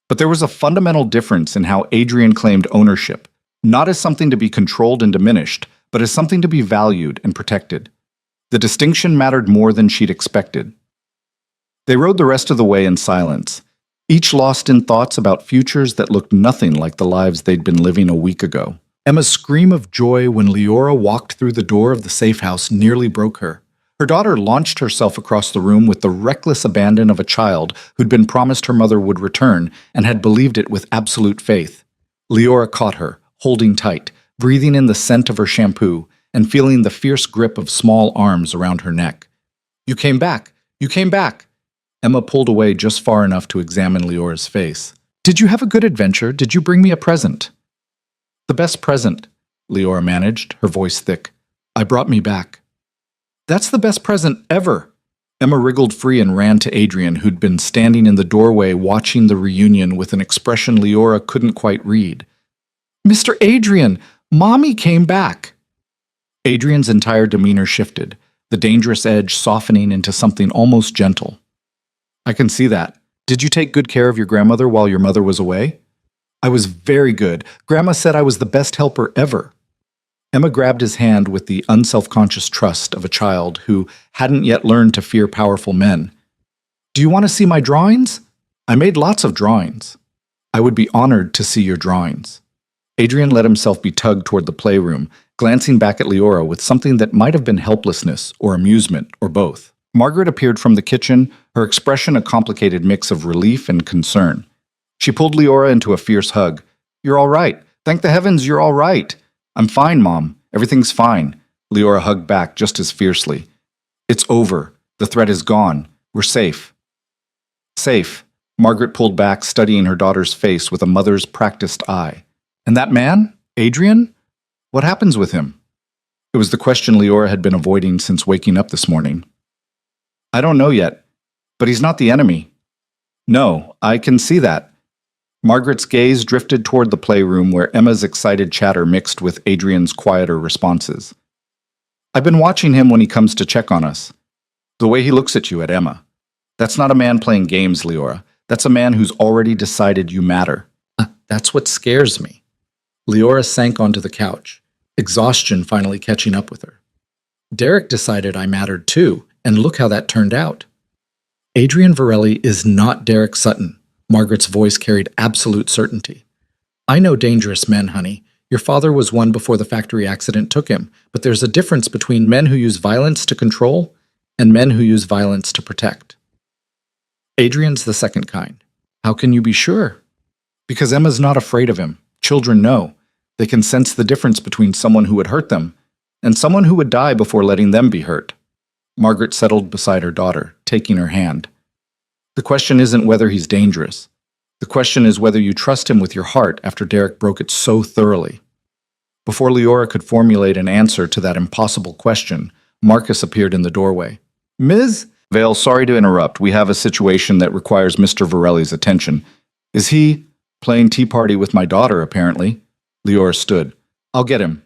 But there was a fundamental difference in how Adrian claimed ownership, not as something to be controlled and diminished, but as something to be valued and protected. The distinction mattered more than she'd expected. They rode the rest of the way in silence, each lost in thoughts about futures that looked nothing like the lives they'd been living a week ago. Emma's scream of joy when Leora walked through the door of the safe house nearly broke her. Her daughter launched herself across the room with the reckless abandon of a child who'd been promised her mother would return and had believed it with absolute faith. Leora caught her, holding tight, breathing in the scent of her shampoo, and feeling the fierce grip of small arms around her neck. You came back! You came back! Emma pulled away just far enough to examine Leora's face. Did you have a good adventure? Did you bring me a present? The best present, Leora managed, her voice thick. I brought me back. That's the best present ever. Emma wriggled free and ran to Adrian, who'd been standing in the doorway watching the reunion with an expression Leora couldn't quite read. Mr. Adrian, Mommy came back. Adrian's entire demeanor shifted, the dangerous edge softening into something almost gentle. I can see that. Did you take good care of your grandmother while your mother was away? I was very good. Grandma said I was the best helper ever. Emma grabbed his hand with the unselfconscious trust of a child who hadn't yet learned to fear powerful men. Do you want to see my drawings? I made lots of drawings. I would be honored to see your drawings. Adrian let himself be tugged toward the playroom, glancing back at Leora with something that might have been helplessness or amusement or both. Margaret appeared from the kitchen, her expression a complicated mix of relief and concern. She pulled Leora into a fierce hug. You're all right. Thank the heavens you're all right. I'm fine, Mom. Everything's fine. Leora hugged back just as fiercely. It's over. The threat is gone. We're safe. Safe. Margaret pulled back, studying her daughter's face with a mother's practiced eye. And that man? Adrian? What happens with him? It was the question Leora had been avoiding since waking up this morning. I don't know yet, but he's not the enemy. No, I can see that. Margaret's gaze drifted toward the playroom where Emma's excited chatter mixed with Adrian's quieter responses. I've been watching him when he comes to check on us. The way he looks at you at Emma. That's not a man playing games, Leora. That's a man who's already decided you matter. That's what scares me. Leora sank onto the couch, exhaustion finally catching up with her. Derek decided I mattered too, and look how that turned out. Adrian Varelli is not Derek Sutton. Margaret's voice carried absolute certainty. I know dangerous men, honey. Your father was one before the factory accident took him, but there's a difference between men who use violence to control and men who use violence to protect. Adrian's the second kind. How can you be sure? Because Emma's not afraid of him. Children know. They can sense the difference between someone who would hurt them and someone who would die before letting them be hurt. Margaret settled beside her daughter, taking her hand. The question isn't whether he's dangerous. The question is whether you trust him with your heart after Derek broke it so thoroughly. Before Leora could formulate an answer to that impossible question, Marcus appeared in the doorway. Ms. Vale, sorry to interrupt. We have a situation that requires Mr. Varelli's attention. Is he playing tea party with my daughter, apparently? Leora stood. I'll get him.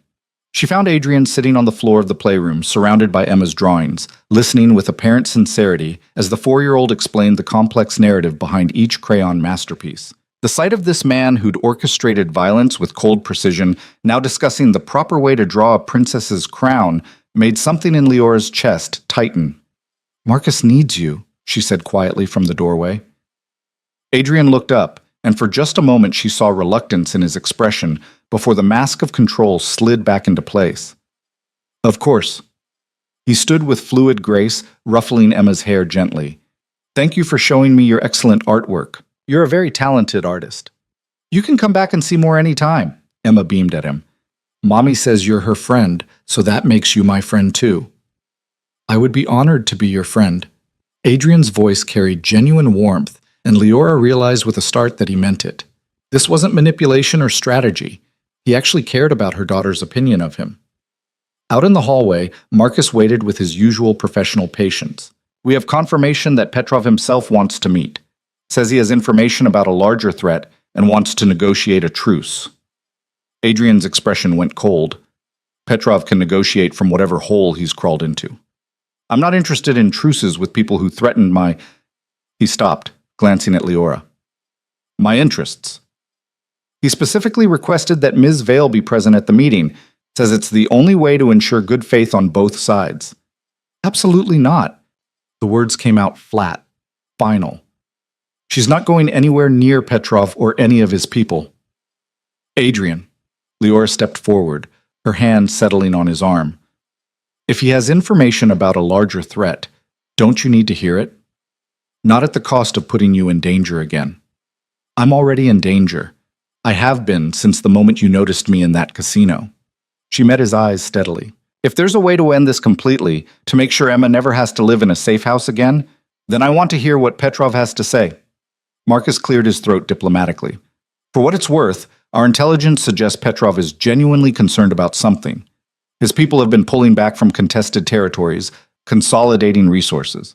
She found Adrian sitting on the floor of the playroom, surrounded by Emma's drawings, listening with apparent sincerity as the 4-year-old explained the complex narrative behind each crayon masterpiece. The sight of this man who'd orchestrated violence with cold precision, now discussing the proper way to draw a princess's crown, made something in Leora's chest tighten. "Marcus needs you," she said quietly from the doorway. Adrian looked up, and for just a moment she saw reluctance in his expression before the mask of control slid back into place. "Of course." He stood with fluid grace, ruffling Emma's hair gently. "Thank you for showing me your excellent artwork. You're a very talented artist. You can come back and see more any time." Emma beamed at him. "Mommy says you're her friend, so that makes you my friend too." "I would be honored to be your friend." Adrian's voice carried genuine warmth, and Leora realized with a start that he meant it. This wasn't manipulation or strategy. He actually cared about her daughter's opinion of him. Out in the hallway, Marcus waited with his usual professional patience. "We have confirmation that Petrov himself wants to meet. Says he has information about a larger threat and wants to negotiate a truce." Adrian's expression went cold. Petrov can negotiate from whatever hole he's crawled into. "I'm not interested in truces with people who threatened my—" He stopped, glancing at Leora. "My interests." He specifically requested that Ms. Vale be present at the meeting, says it's the only way to ensure good faith on both sides. "Absolutely not." The words came out flat, final. "She's not going anywhere near Petrov or any of his people." "Adrian." Leora stepped forward, her hand settling on his arm. "If he has information about a larger threat, don't you need to hear it? Not at the cost of putting you in danger again." "I'm already in danger. I have been since the moment you noticed me in that casino." She met his eyes steadily. "If there's a way to end this completely, to make sure Emma never has to live in a safe house again, then I want to hear what Petrov has to say." Marcus cleared his throat diplomatically. "For what it's worth, our intelligence suggests Petrov is genuinely concerned about something. His people have been pulling back from contested territories, consolidating resources.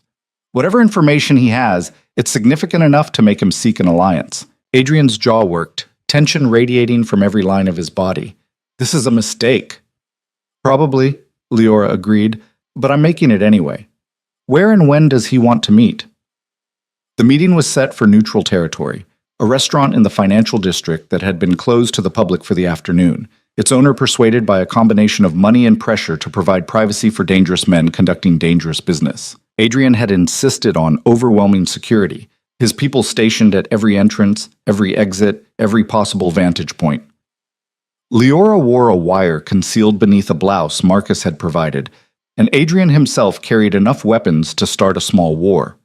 Whatever information he has, it's significant enough to make him seek an alliance." Adrian's jaw worked, tension radiating from every line of his body. "This is a mistake." "Probably," Leora agreed, "but I'm making it anyway. Where and when does he want to meet?" The meeting was set for neutral territory, a restaurant in the financial district that had been closed to the public for the afternoon, its owner persuaded by a combination of money and pressure to provide privacy for dangerous men conducting dangerous business. Adrian had insisted on overwhelming security, his people stationed at every entrance, every exit, every possible vantage point. Leora wore a wire concealed beneath a blouse Marcus had provided, and Adrian himself carried enough weapons to start a small war.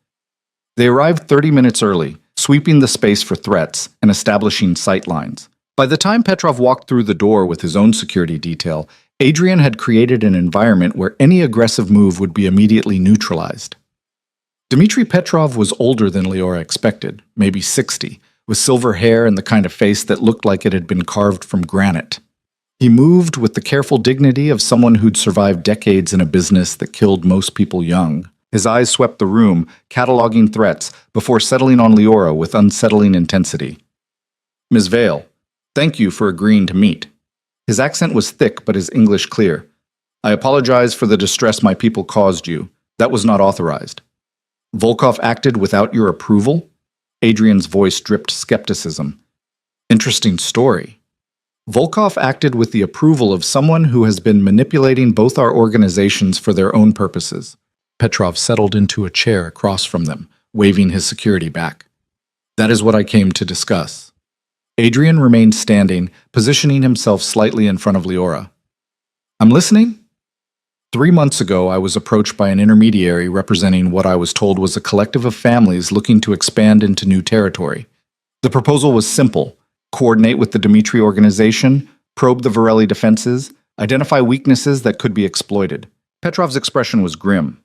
They arrived 30 minutes early, sweeping the space for threats and establishing sight lines. By the time Petrov walked through the door with his own security detail, Adrian had created an environment where any aggressive move would be immediately neutralized. Dmitry Petrov was older than Leora expected, maybe 60, with silver hair and the kind of face that looked like it had been carved from granite. He moved with the careful dignity of someone who'd survived decades in a business that killed most people young. His eyes swept the room, cataloging threats, before settling on Leora with unsettling intensity. "Ms. Vale, thank you for agreeing to meet." His accent was thick, but his English clear. "I apologize for the distress my people caused you. That was not authorized." "Volkov acted without your approval?" Adrian's voice dripped skepticism. "Interesting story." "Volkov acted with the approval of someone who has been manipulating both our organizations for their own purposes." Petrov settled into a chair across from them, waving his security back. "That is what I came to discuss." Adrian remained standing, positioning himself slightly in front of Leora. "I'm listening." 3 months ago, I was approached by an intermediary representing what I was told was a collective of families looking to expand into new territory. The proposal was simple: coordinate with the Dmitry organization, probe the Varelli defenses, identify weaknesses that could be exploited. Petrov's expression was grim.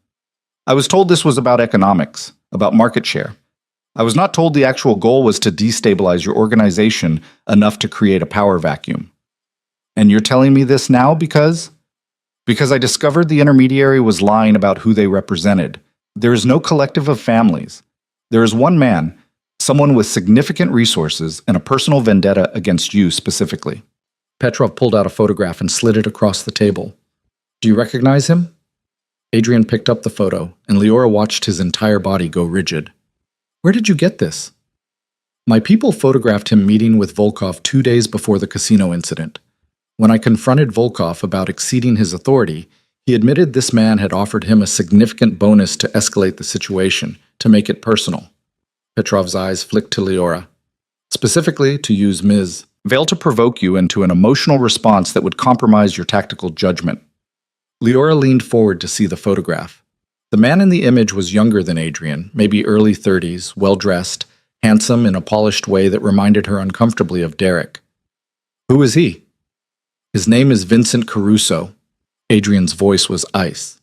"I was told this was about economics, about market share. I was not told the actual goal was to destabilize your organization enough to create a power vacuum. And you're telling me this now because I discovered the intermediary was lying about who they represented. There is no collective of families. There is one man, someone with significant resources and a personal vendetta against you specifically." Petrov pulled out a photograph and slid it across the table. Do you recognize him? Adrian picked up the photo, and Leora watched his entire body go rigid. Where did you get this? My people photographed him meeting with Volkov 2 days before the casino incident. When I confronted Volkov about exceeding his authority, he admitted this man had offered him a significant bonus to escalate the situation, to make it personal. Petrov's eyes flicked to Leora. Specifically, to use Ms. Vale to provoke you into an emotional response that would compromise your tactical judgment. Leora leaned forward to see the photograph. The man in the image was younger than Adrian, maybe early 30s, well-dressed, handsome in a polished way that reminded her uncomfortably of Derek. Who is he? His name is Vincent Caruso. Adrian's voice was ice.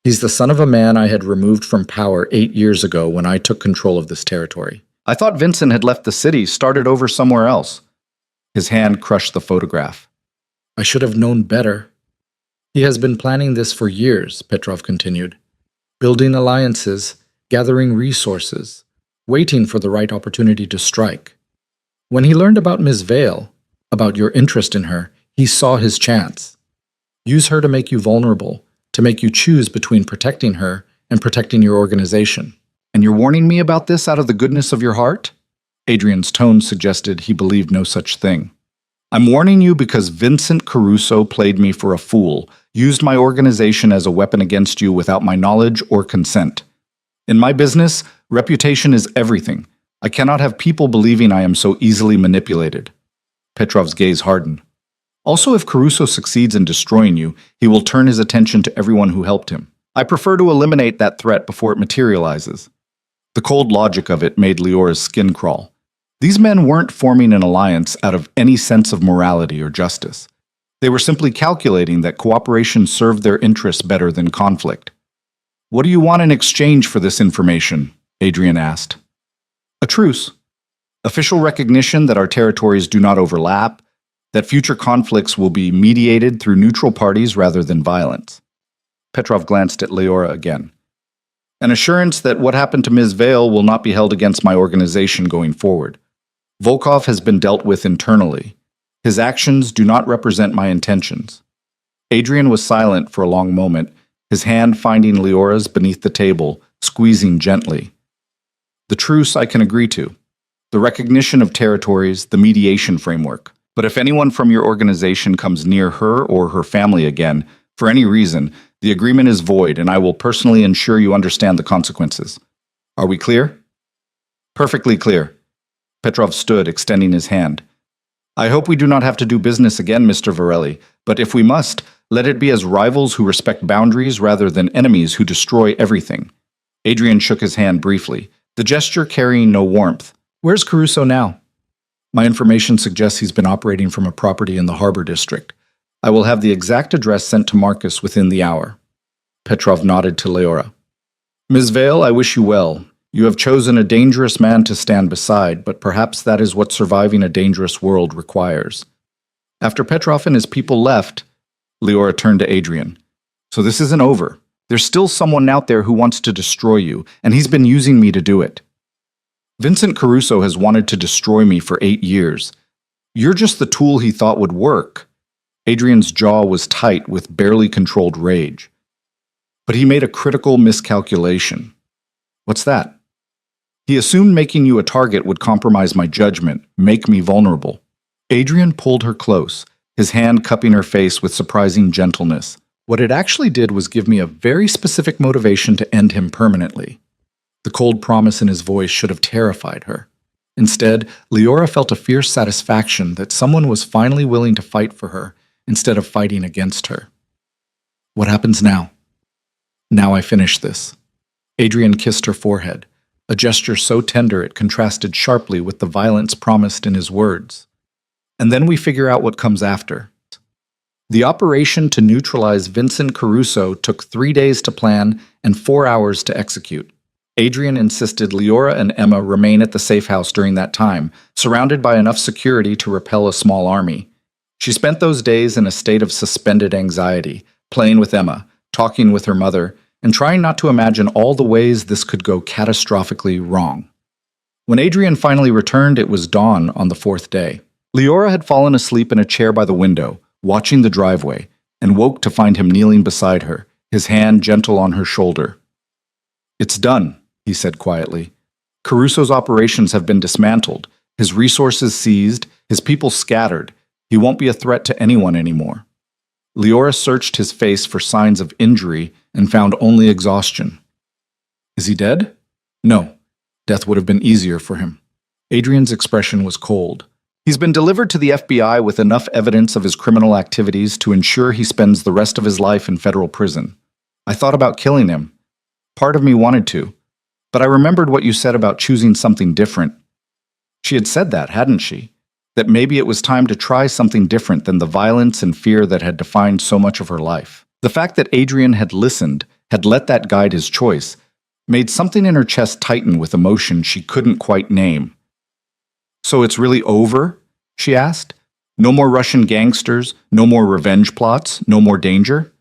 He's the son of a man I had removed from power 8 years ago when I took control of this territory. I thought Vincent had left the city, started over somewhere else. His hand crushed the photograph. I should have known better. He has been planning this for years, Petrov continued. Building alliances, gathering resources, waiting for the right opportunity to strike. When he learned about Ms. Vale, about your interest in her, he saw his chance. Use her to make you vulnerable, to make you choose between protecting her and protecting your organization. And you're warning me about this out of the goodness of your heart? Adrian's tone suggested he believed no such thing. I'm warning you because Vincent Caruso played me for a fool, used my organization as a weapon against you without my knowledge or consent. In my business, reputation is everything. I cannot have people believing I am so easily manipulated. Petrov's gaze hardened. Also, if Caruso succeeds in destroying you, he will turn his attention to everyone who helped him. I prefer to eliminate that threat before it materializes. The cold logic of it made Leora's skin crawl. These men weren't forming an alliance out of any sense of morality or justice. They were simply calculating that cooperation served their interests better than conflict. What do you want in exchange for this information? Adrian asked. A truce. Official recognition that our territories do not overlap, that future conflicts will be mediated through neutral parties rather than violence. Petrov glanced at Leora again. An assurance that what happened to Ms. Vale will not be held against my organization going forward. Volkov has been dealt with internally. His actions do not represent my intentions. Adrian was silent for a long moment, his hand finding Leora's beneath the table, squeezing gently. The truce I can agree to. The recognition of territories, the mediation framework. But if anyone from your organization comes near her or her family again, for any reason, the agreement is void and I will personally ensure you understand the consequences. Are we clear? Perfectly clear. Petrov stood, extending his hand. I hope we do not have to do business again, Mr. Varelli, but if we must, let it be as rivals who respect boundaries rather than enemies who destroy everything. Adrian shook his hand briefly, the gesture carrying no warmth. Where's Caruso now? My information suggests he's been operating from a property in the Harbor District. I will have the exact address sent to Marcus within the hour. Petrov nodded to Leora. Ms. Vale, I wish you well. You have chosen a dangerous man to stand beside, but perhaps that is what surviving a dangerous world requires. After Petrov and his people left, Leora turned to Adrian. So this isn't over. There's still someone out there who wants to destroy you, and he's been using me to do it. Vincent Caruso has wanted to destroy me for 8 years. You're just the tool he thought would work. Adrian's jaw was tight with barely controlled rage. But he made a critical miscalculation. What's that? He assumed making you a target would compromise my judgment, make me vulnerable. Adrian pulled her close, his hand cupping her face with surprising gentleness. What it actually did was give me a very specific motivation to end him permanently. The cold promise in his voice should have terrified her. Instead, Leora felt a fierce satisfaction that someone was finally willing to fight for her instead of fighting against her. What happens now? Now I finish this. Adrian kissed her forehead, a gesture so tender it contrasted sharply with the violence promised in his words. And then we figure out what comes after. The operation to neutralize Vincent Caruso took 3 days to plan and 4 hours to execute. Adrian insisted Leora and Emma remain at the safe house during that time, surrounded by enough security to repel a small army. She spent those days in a state of suspended anxiety, playing with Emma, talking with her mother, and trying not to imagine all the ways this could go catastrophically wrong. When Adrian finally returned, it was dawn on the 4th day. Leora had fallen asleep in a chair by the window, watching the driveway, and woke to find him kneeling beside her, his hand gentle on her shoulder. "It's done," he said quietly. "Caruso's operations have been dismantled, his resources seized, his people scattered. He won't be a threat to anyone anymore." Leora searched his face for signs of injury and found only exhaustion. "Is he dead?" "No. Death would have been easier for him." Adrian's expression was cold. "He's been delivered to the FBI with enough evidence of his criminal activities to ensure he spends the rest of his life in federal prison. I thought about killing him. Part of me wanted to. But I remembered what you said about choosing something different." She had said that, hadn't she? That maybe it was time to try something different than the violence and fear that had defined so much of her life. The fact that Adrian had listened, had let that guide his choice, made something in her chest tighten with emotion she couldn't quite name. "So it's really over?" she asked. "No more Russian gangsters, no more revenge plots, no more danger?"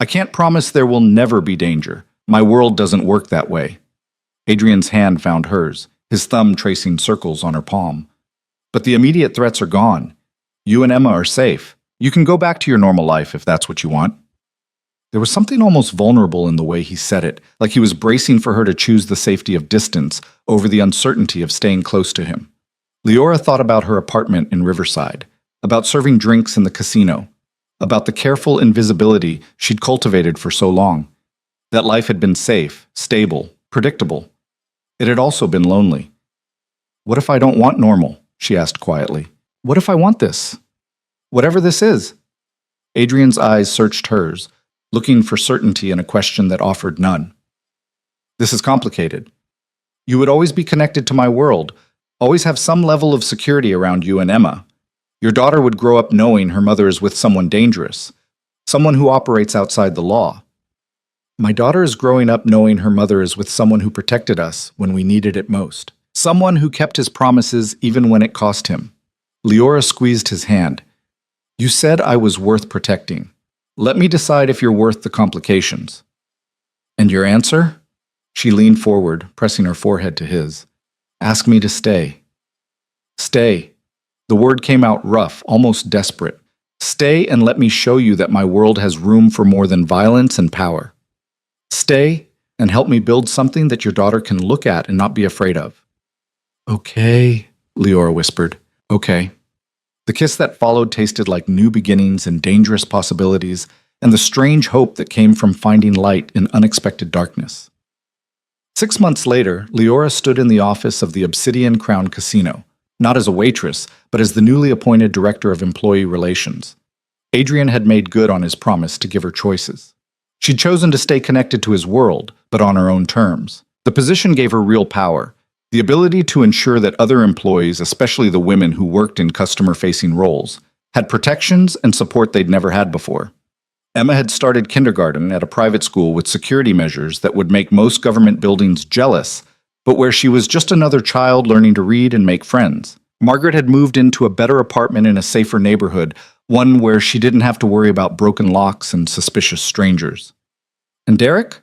"I can't promise there will never be danger. My world doesn't work that way." Adrian's hand found hers, his thumb tracing circles on her palm. "But the immediate threats are gone. You and Emma are safe. You can go back to your normal life if that's what you want." There was something almost vulnerable in the way he said it, like he was bracing for her to choose the safety of distance over the uncertainty of staying close to him. Leora thought about her apartment in Riverside, about serving drinks in the casino, about the careful invisibility she'd cultivated for so long. That life had been safe, stable, predictable. It had also been lonely. "What if I don't want normal?" she asked quietly. "What if I want this? Whatever this is?" Adrian's eyes searched hers, looking for certainty in a question that offered none. "This is complicated. You would always be connected to my world, always have some level of security around you and Emma. Your daughter would grow up knowing her mother is with someone dangerous, someone who operates outside the law. My daughter is growing up knowing her mother is with someone who protected us when we needed it most. Someone who kept his promises even when it cost him." Leora squeezed his hand. "You said I was worth protecting. Let me decide if you're worth the complications." "And your answer?" She leaned forward, pressing her forehead to his. "Ask me to stay." "Stay." The word came out rough, almost desperate. "Stay and let me show you that my world has room for more than violence and power. Stay and help me build something that your daughter can look at and not be afraid of." "Okay," Leora whispered. "Okay." The kiss that followed tasted like new beginnings and dangerous possibilities, and the strange hope that came from finding light in unexpected darkness. 6 months later, Leora stood in the office of the Obsidian Crown Casino, not as a waitress, but as the newly appointed Director of Employee Relations. Adrian had made good on his promise to give her choices. She'd chosen to stay connected to his world, but on her own terms. The position gave her real power, the ability to ensure that other employees, especially the women who worked in customer-facing roles, had protections and support they'd never had before. Emma had started kindergarten at a private school with security measures that would make most government buildings jealous, but where she was just another child learning to read and make friends. Margaret had moved into a better apartment in a safer neighborhood, one where she didn't have to worry about broken locks and suspicious strangers. And Derek?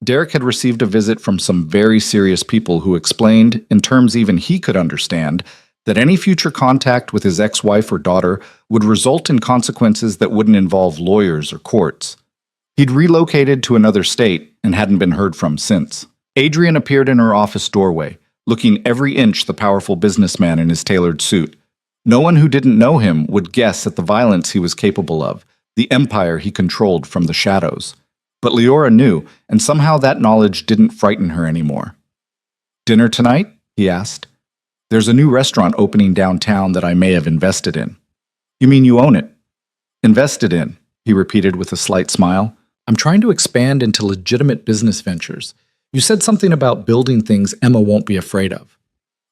Derek had received a visit from some very serious people who explained, in terms even he could understand, that any future contact with his ex-wife or daughter would result in consequences that wouldn't involve lawyers or courts. He'd relocated to another state and hadn't been heard from since. Adrian appeared in her office doorway, looking every inch the powerful businessman in his tailored suit. No one who didn't know him would guess at the violence he was capable of, the empire he controlled from the shadows. But Leora knew, and somehow that knowledge didn't frighten her anymore. "Dinner tonight?" he asked. "There's a new restaurant opening downtown that I may have invested in." "You mean you own it?" "Invested in," he repeated with a slight smile. "I'm trying to expand into legitimate business ventures. You said something about building things Emma won't be afraid of."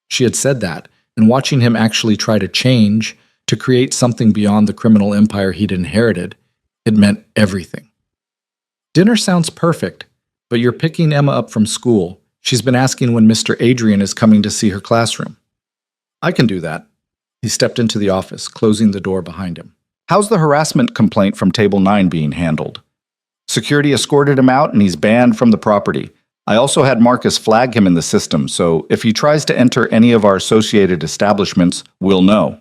She had said that, and watching him actually try to change, to create something beyond the criminal empire he'd inherited, it meant everything. "Dinner sounds perfect, but you're picking Emma up from school. She's been asking when Mr. Adrian is coming to see her classroom." "I can do that." He stepped into the office, closing the door behind him. "How's the harassment complaint from Table 9 being handled?" "Security escorted him out and he's banned from the property. I also had Marcus flag him in the system, so if he tries to enter any of our associated establishments, we'll know."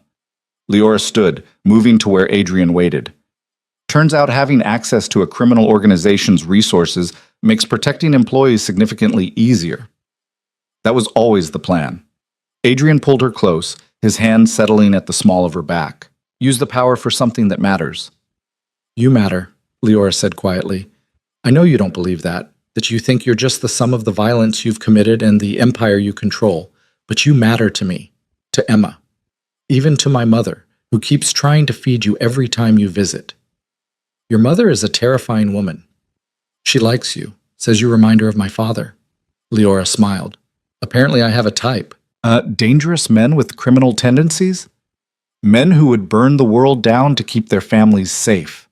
Leora stood, moving to where Adrian waited. Turns out having access to a criminal organization's resources makes protecting employees significantly easier. That was always the plan. Adrian pulled her close, his hand settling at the small of her back. Use the power for something that matters. You matter, Leora said quietly. I know you don't believe that you think you're just the sum of the violence you've committed and the empire you control, but you matter to me, to Emma, even to my mother, who keeps trying to feed you every time you visit. Your mother is a terrifying woman. She likes you, says you remind her of my father. Leora smiled. Apparently I have a type. Dangerous men with criminal tendencies? Men who would burn the world down to keep their families safe.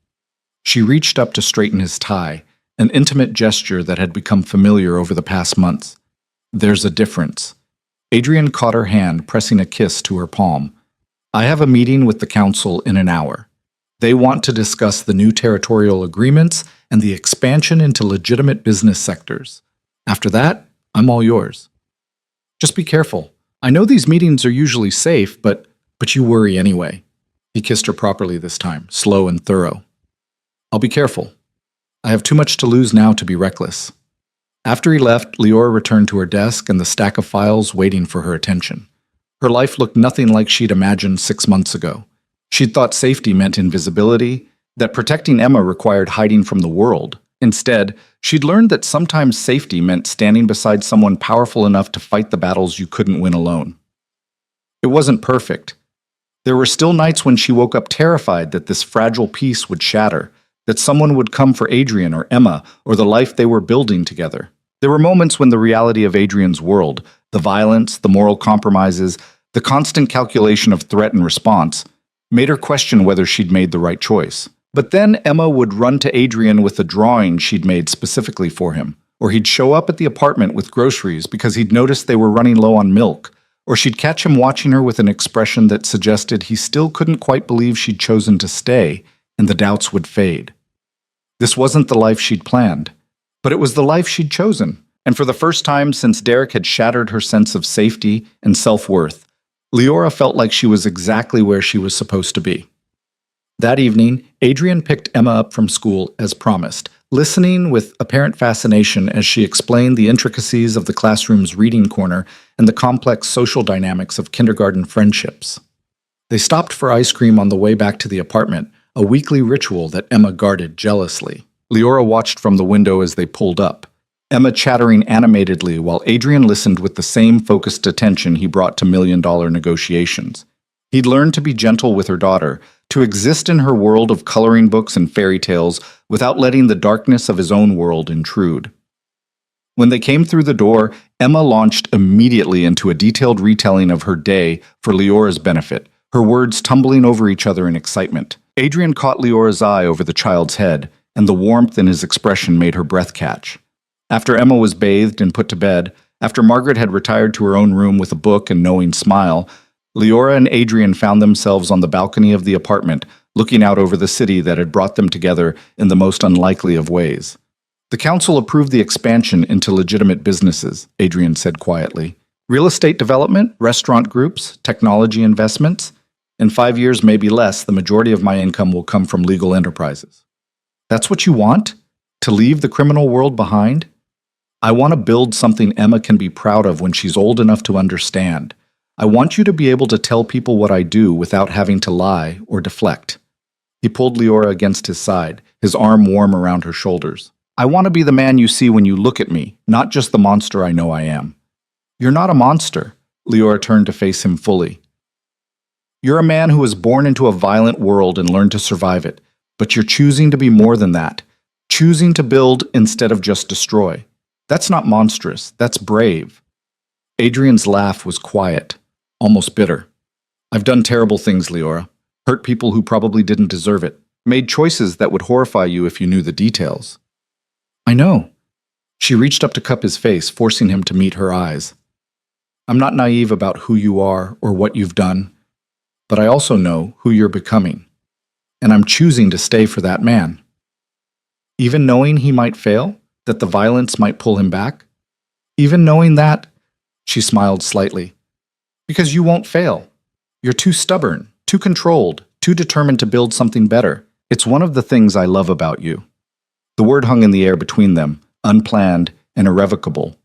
She reached up to straighten his tie, an intimate gesture that had become familiar over the past months. There's a difference. Adrian caught her hand, pressing a kiss to her palm. I have a meeting with the council in an hour. They want to discuss the new territorial agreements and the expansion into legitimate business sectors. After that, I'm all yours. Just be careful. I know these meetings are usually safe, but you worry anyway. He kissed her properly this time, slow and thorough. I'll be careful. I have too much to lose now to be reckless. After he left, Leora returned to her desk and the stack of files waiting for her attention. Her life looked nothing like she'd imagined 6 months ago. She'd thought safety meant invisibility, that protecting Emma required hiding from the world. Instead, she'd learned that sometimes safety meant standing beside someone powerful enough to fight the battles you couldn't win alone. It wasn't perfect. There were still nights when she woke up terrified that this fragile piece would shatter, that someone would come for Adrian or Emma or the life they were building together. There were moments when the reality of Adrian's world, the violence, the moral compromises, the constant calculation of threat and response, made her question whether she'd made the right choice. But then Emma would run to Adrian with a drawing she'd made specifically for him, or he'd show up at the apartment with groceries because he'd noticed they were running low on milk, or she'd catch him watching her with an expression that suggested he still couldn't quite believe she'd chosen to stay, and the doubts would fade. This wasn't the life she'd planned, but it was the life she'd chosen, and for the first time since Derek had shattered her sense of safety and self-worth, Leora felt like she was exactly where she was supposed to be. That evening, Adrian picked Emma up from school as promised, listening with apparent fascination as she explained the intricacies of the classroom's reading corner and the complex social dynamics of kindergarten friendships. They stopped for ice cream on the way back to the apartment, a weekly ritual that Emma guarded jealously. Leora watched from the window as they pulled up, Emma chattering animatedly while Adrian listened with the same focused attention he brought to million-dollar negotiations. He'd learned to be gentle with her daughter, to exist in her world of coloring books and fairy tales without letting the darkness of his own world intrude. When they came through the door, Emma launched immediately into a detailed retelling of her day for Leora's benefit, her words tumbling over each other in excitement. Adrian caught Leora's eye over the child's head, and the warmth in his expression made her breath catch. After Emma was bathed and put to bed, after Margaret had retired to her own room with a book and knowing smile, Leora and Adrian found themselves on the balcony of the apartment, looking out over the city that had brought them together in the most unlikely of ways. The council approved the expansion into legitimate businesses, Adrian said quietly. Real estate development, restaurant groups, technology investments. In 5 years, maybe less, the majority of my income will come from legal enterprises. That's what you want? To leave the criminal world behind? I want to build something Emma can be proud of when she's old enough to understand. I want you to be able to tell people what I do without having to lie or deflect. He pulled Leora against his side, his arm warm around her shoulders. I want to be the man you see when you look at me, not just the monster I know I am. You're not a monster. Leora turned to face him fully. You're a man who was born into a violent world and learned to survive it, but you're choosing to be more than that, choosing to build instead of just destroy. That's not monstrous, that's brave. Adrian's laugh was quiet, almost bitter. I've done terrible things, Leora. Hurt people who probably didn't deserve it. Made choices that would horrify you if you knew the details. I know. She reached up to cup his face, forcing him to meet her eyes. I'm not naive about who you are or what you've done, but I also know who you're becoming. And I'm choosing to stay for that man. Even knowing he might fail, that the violence might pull him back? Even knowing that, she smiled slightly. Because you won't fail. You're too stubborn, Too controlled, too determined to build something better. It's one of the things I love about you. The word hung in the air between them, unplanned and irrevocable.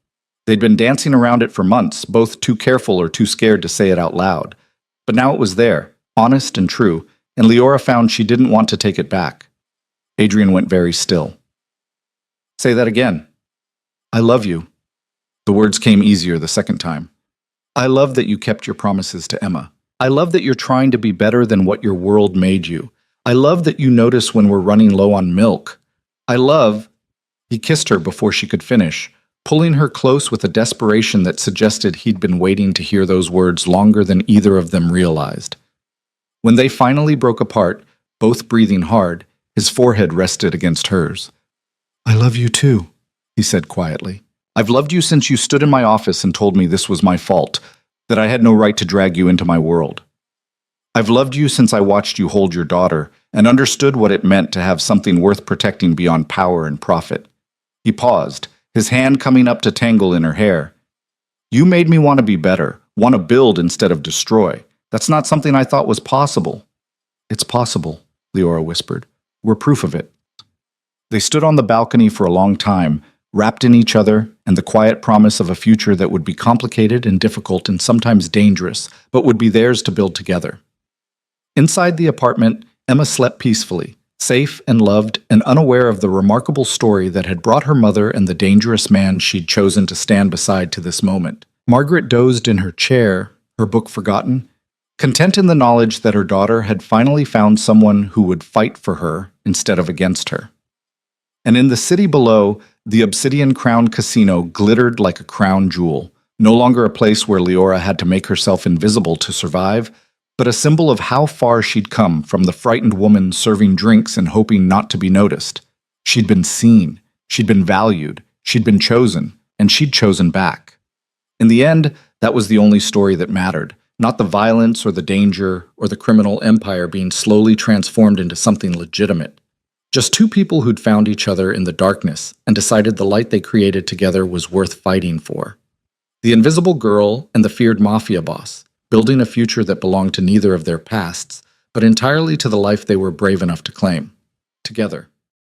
They'd been dancing around it for months, both too careful or too scared to say it out loud. But now it was there, honest and true, and Leora found she didn't want to take it back. Adrian went very still. Say that again. I love you. The words came easier the second time. I love that you kept your promises to Emma. I love that you're trying to be better than what your world made you. I love that you notice when we're running low on milk. I love... He kissed her before she could finish, pulling her close with a desperation that suggested he'd been waiting to hear those words longer than either of them realized. When they finally broke apart, both breathing hard, his forehead rested against hers. I love you too, he said quietly. I've loved you since you stood in my office and told me this was my fault, that I had no right to drag you into my world. I've loved you since I watched you hold your daughter and understood what it meant to have something worth protecting beyond power and profit. He paused, his hand coming up to tangle in her hair. You made me want to be better, want to build instead of destroy. That's not something I thought was possible. It's possible, Leora whispered. We're proof of it. They stood on the balcony for a long time, wrapped in each other and the quiet promise of a future that would be complicated and difficult and sometimes dangerous, but would be theirs to build together. Inside the apartment, Emma slept peacefully, safe and loved and unaware of the remarkable story that had brought her mother and the dangerous man she'd chosen to stand beside to this moment. Margaret dozed in her chair, her book forgotten, content in the knowledge that her daughter had finally found someone who would fight for her instead of against her. And in the city below, the Obsidian Crown Casino glittered like a crown jewel, no longer a place where Leora had to make herself invisible to survive, but a symbol of how far she'd come from the frightened woman serving drinks and hoping not to be noticed. She'd been seen, she'd been valued, she'd been chosen, and she'd chosen back. In the end, that was the only story that mattered, not the violence or the danger or the criminal empire being slowly transformed into something legitimate. Just two people who'd found each other in the darkness and decided the light they created together was worth fighting for. The invisible girl and the feared Mafia boss, building a future that belonged to neither of their pasts, but entirely to the life they were brave enough to claim, together.